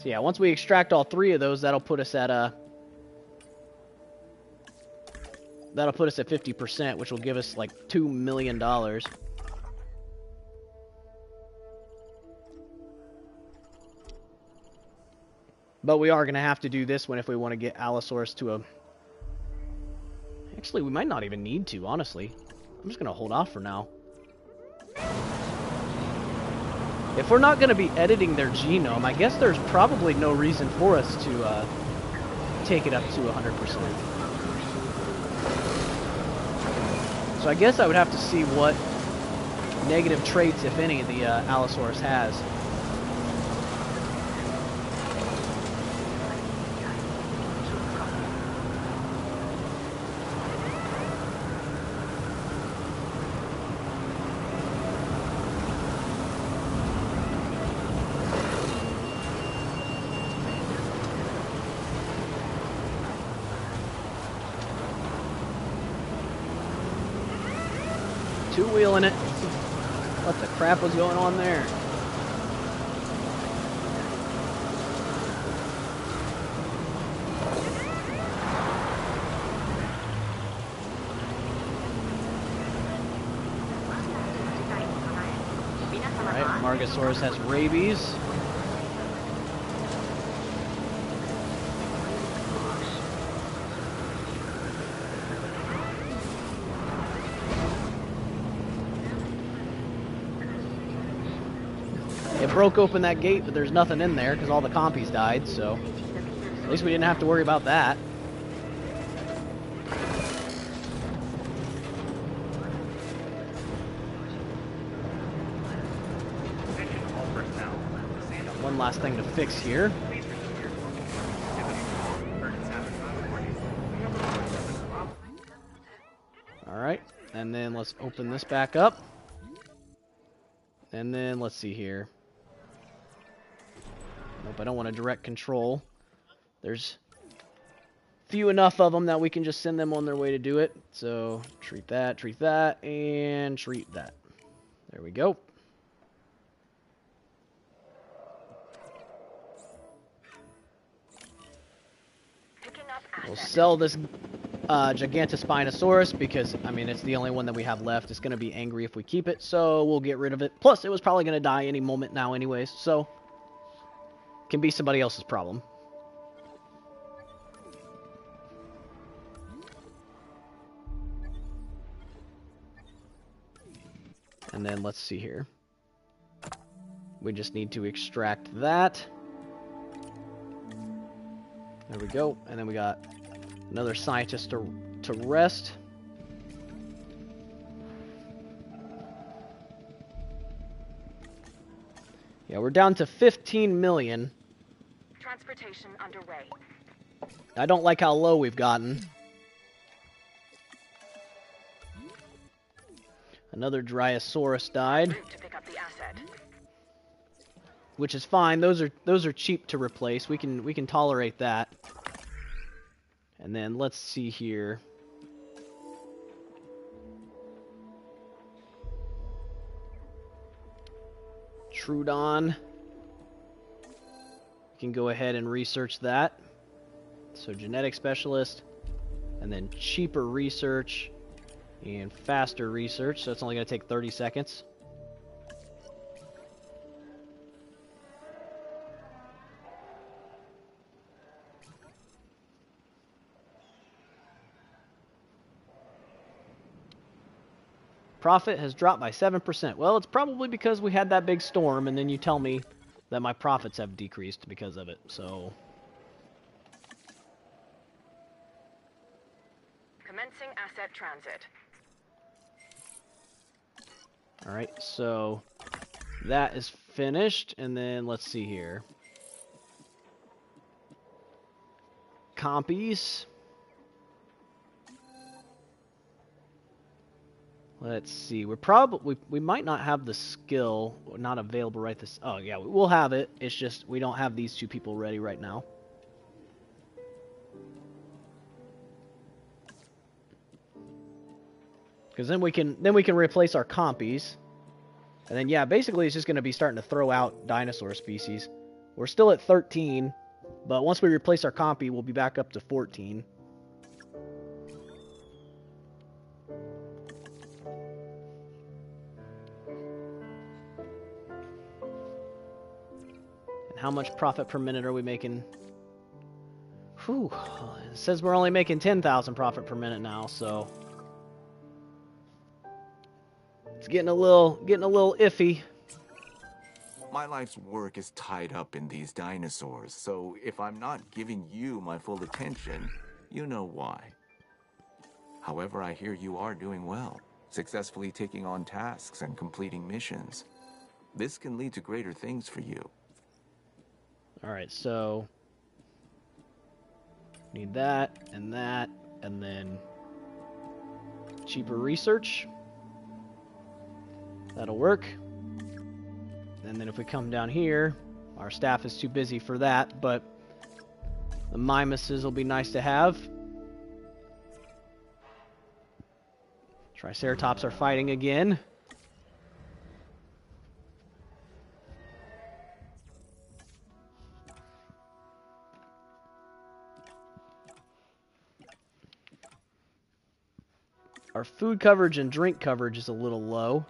[SPEAKER 1] So yeah, once we extract all 3 of those, that'll put us at 50%, which will give us like $2 million. But we are gonna have to do this one if we want to get Allosaurus to a. Actually, we might not even need to, honestly. I'm just gonna hold off for now. If we're not going to be editing their genome, I guess there's probably no reason for us to take it up to 100%. So I guess I would have to see what negative traits, if any, the Allosaurus has. Two-wheeling it. What the crap was going on there? Argosaurus has rabies. It broke open that gate, but there's nothing in there because all the compies died, so at least we didn't have to worry about that. One last thing to fix here. Alright, and then let's open this back up. And then let's see here. Nope, I don't want to direct control. There's few enough of them that we can just send them on their way to do it. So treat that, and treat that. There we go. We'll sell this Gigantospinosaurus because, I mean, it's the only one that we have left. It's going to be angry if we keep it, so we'll get rid of it. Plus, it was probably going to die any moment now anyways, so it can be somebody else's problem. And then let's see here. We just need to extract that. There we go. And then we got another scientist to rest. Yeah, we're down to 15 million.
[SPEAKER 5] Transportation underway.
[SPEAKER 1] I don't like how low we've gotten. Another Dryosaurus died.
[SPEAKER 5] To pick up the asset.
[SPEAKER 1] Which is fine. Those are cheap to replace. We can tolerate that. And then let's see here. Trudon. We can go ahead and research that. So genetic specialist, and then cheaper research and faster research. So it's only going to take 30 seconds. Profit has dropped by 7%. Well, it's probably because we had that big storm, and then you tell me that my profits have decreased because of it, so...
[SPEAKER 5] Commencing asset transit.
[SPEAKER 1] Alright, so that is finished, and then let's see here. Compies. Let's see. We might not have the skill not available right this. Oh yeah, we'll have it. It's just we don't have these two people ready right now. Because then we can replace our compies, and then yeah, basically it's just going to be starting to throw out dinosaur species. We're still at 13, but once we replace our compy, we'll be back up to 14. How much profit per minute are we making? Whew. It says we're only making 10,000 profit per minute now, so it's getting a little iffy.
[SPEAKER 8] My life's work is tied up in these dinosaurs, so if I'm not giving you my full attention, you know why. However, I hear you are doing well, successfully taking on tasks and completing missions. This can lead to greater things for you.
[SPEAKER 1] Alright, so need that, and then cheaper research. That'll work. And then if we come down here, our staff is too busy for that, but the mimuses will be nice to have. Triceratops are fighting again. Our food coverage and drink coverage is a little low.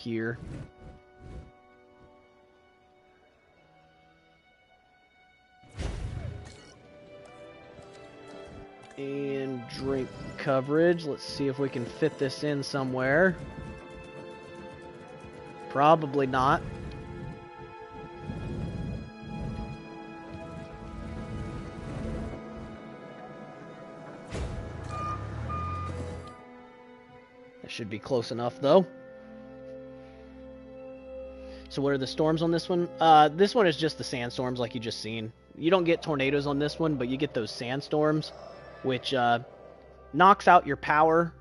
[SPEAKER 1] here. And drink coverage. Let's see if we can fit this in somewhere. Probably not. That should be close enough, though. So what are the storms on this one? This one is just the sandstorms like you just seen. You don't get tornadoes on this one, but you get those sandstorms, which knocks out your power,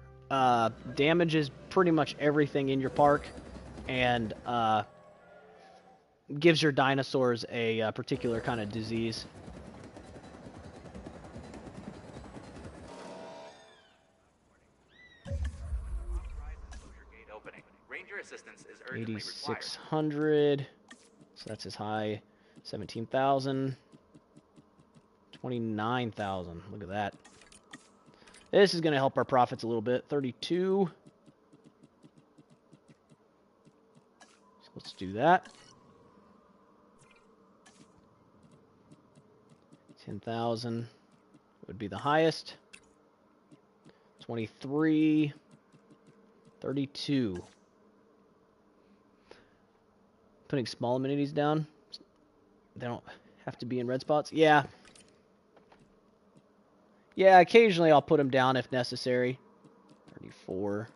[SPEAKER 1] damages pretty much everything in your park, and gives your dinosaurs a particular kind of disease.
[SPEAKER 7] Ranger assistance is urgently required.
[SPEAKER 1] 8,600. So that's as high. 17,000. 29,000. Look at that. This is going to help our profits a little bit. 32. So let's do that. 10,000 would be the highest. 23. 32. Putting small amenities down. They don't have to be in red spots. Yeah. Yeah, occasionally I'll put them down if necessary. 34.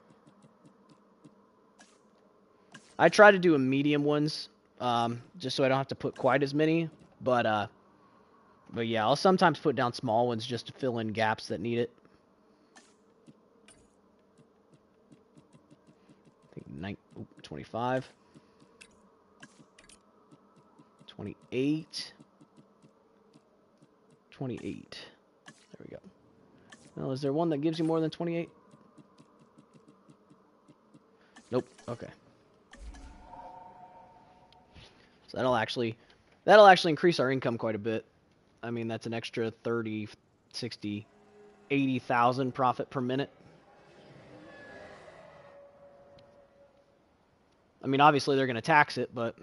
[SPEAKER 1] I try to do a medium ones, just so I don't have to put quite as many. But yeah, I'll sometimes put down small ones just to fill in gaps that need it. I think 25. 28. 28. There we go. Well, is there one that gives you more than 28? Nope. Okay. So that'll actually increase our income quite a bit. I mean, that's an extra 30, 60, 80,000 profit per minute. I mean, obviously they're going to tax it, but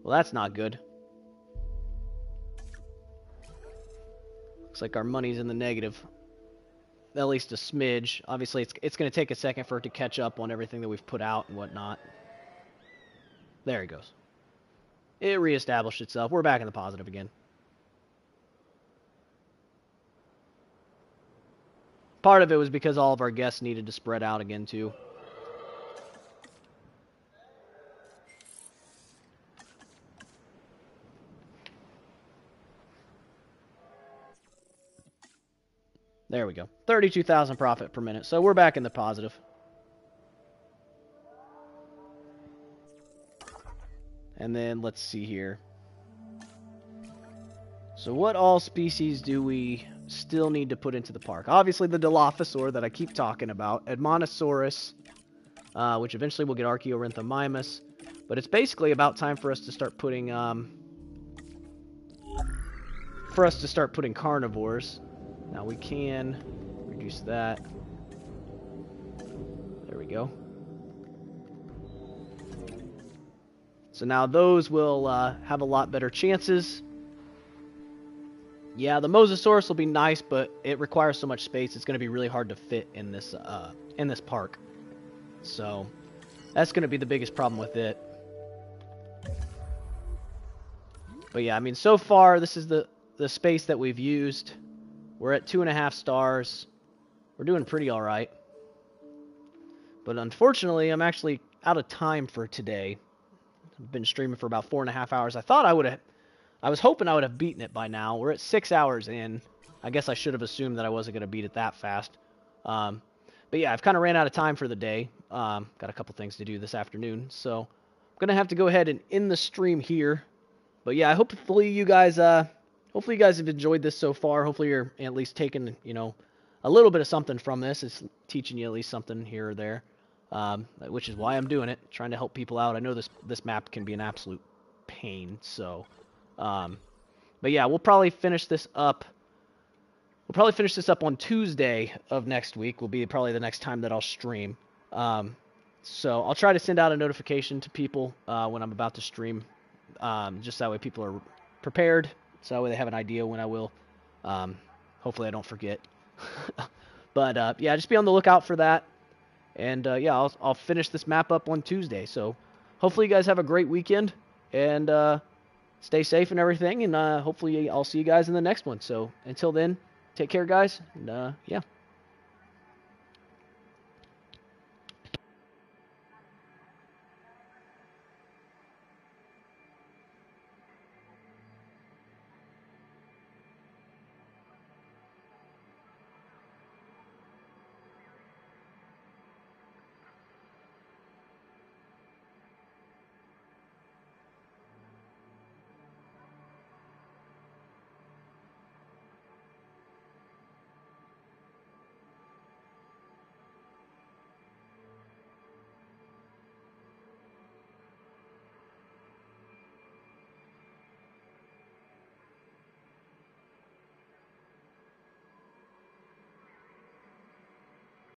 [SPEAKER 1] well, that's not good. Looks like our money's in the negative. At least a smidge. Obviously, it's going to take a second for it to catch up on everything that we've put out and whatnot. There it goes. It reestablished itself. We're back in the positive again. Part of it was because all of our guests needed to spread out again, too. There we go. 32,000 profit per minute. So we're back in the positive. And then let's see here. So what all species do we still need to put into the park? Obviously the Dilophosaur that I keep talking about. Edmontosaurus, which eventually will get Archaeorhynthomymus. But it's basically about time for us to start putting carnivores. Now we can reduce that. There we go. So now those will have a lot better chances. Yeah, the Mosasaurus will be nice, but it requires so much space. It's going to be really hard to fit in this park. So that's going to be the biggest problem with it. But yeah, I mean, so far this is the space that we've used. We're at 2.5 stars. We're doing pretty all right. But unfortunately, I'm actually out of time for today. I've been streaming for about 4.5 hours. I was hoping I would have beaten it by now. We're at 6 hours in. I guess I should have assumed that I wasn't going to beat it that fast. But yeah, I've kind of ran out of time for the day. Got a couple things to do this afternoon. So I'm going to have to go ahead and end the stream here. But yeah, hopefully you guys have enjoyed this so far. Hopefully you're at least taking, a little bit of something from this. It's teaching you at least something here or there, which is why I'm doing it, trying to help people out. I know this map can be an absolute pain, so But yeah, we'll probably finish this up. We'll probably finish this up on Tuesday of next week. Will be probably the next time that I'll stream. So I'll try to send out a notification to people when I'm about to stream, just that way people are prepared. So that way they have an idea when I will. Hopefully I don't forget. But yeah, just be on the lookout for that. And yeah, I'll finish this map up on Tuesday. So hopefully you guys have a great weekend and stay safe and everything. And hopefully I'll see you guys in the next one. So until then, take care, guys. And yeah.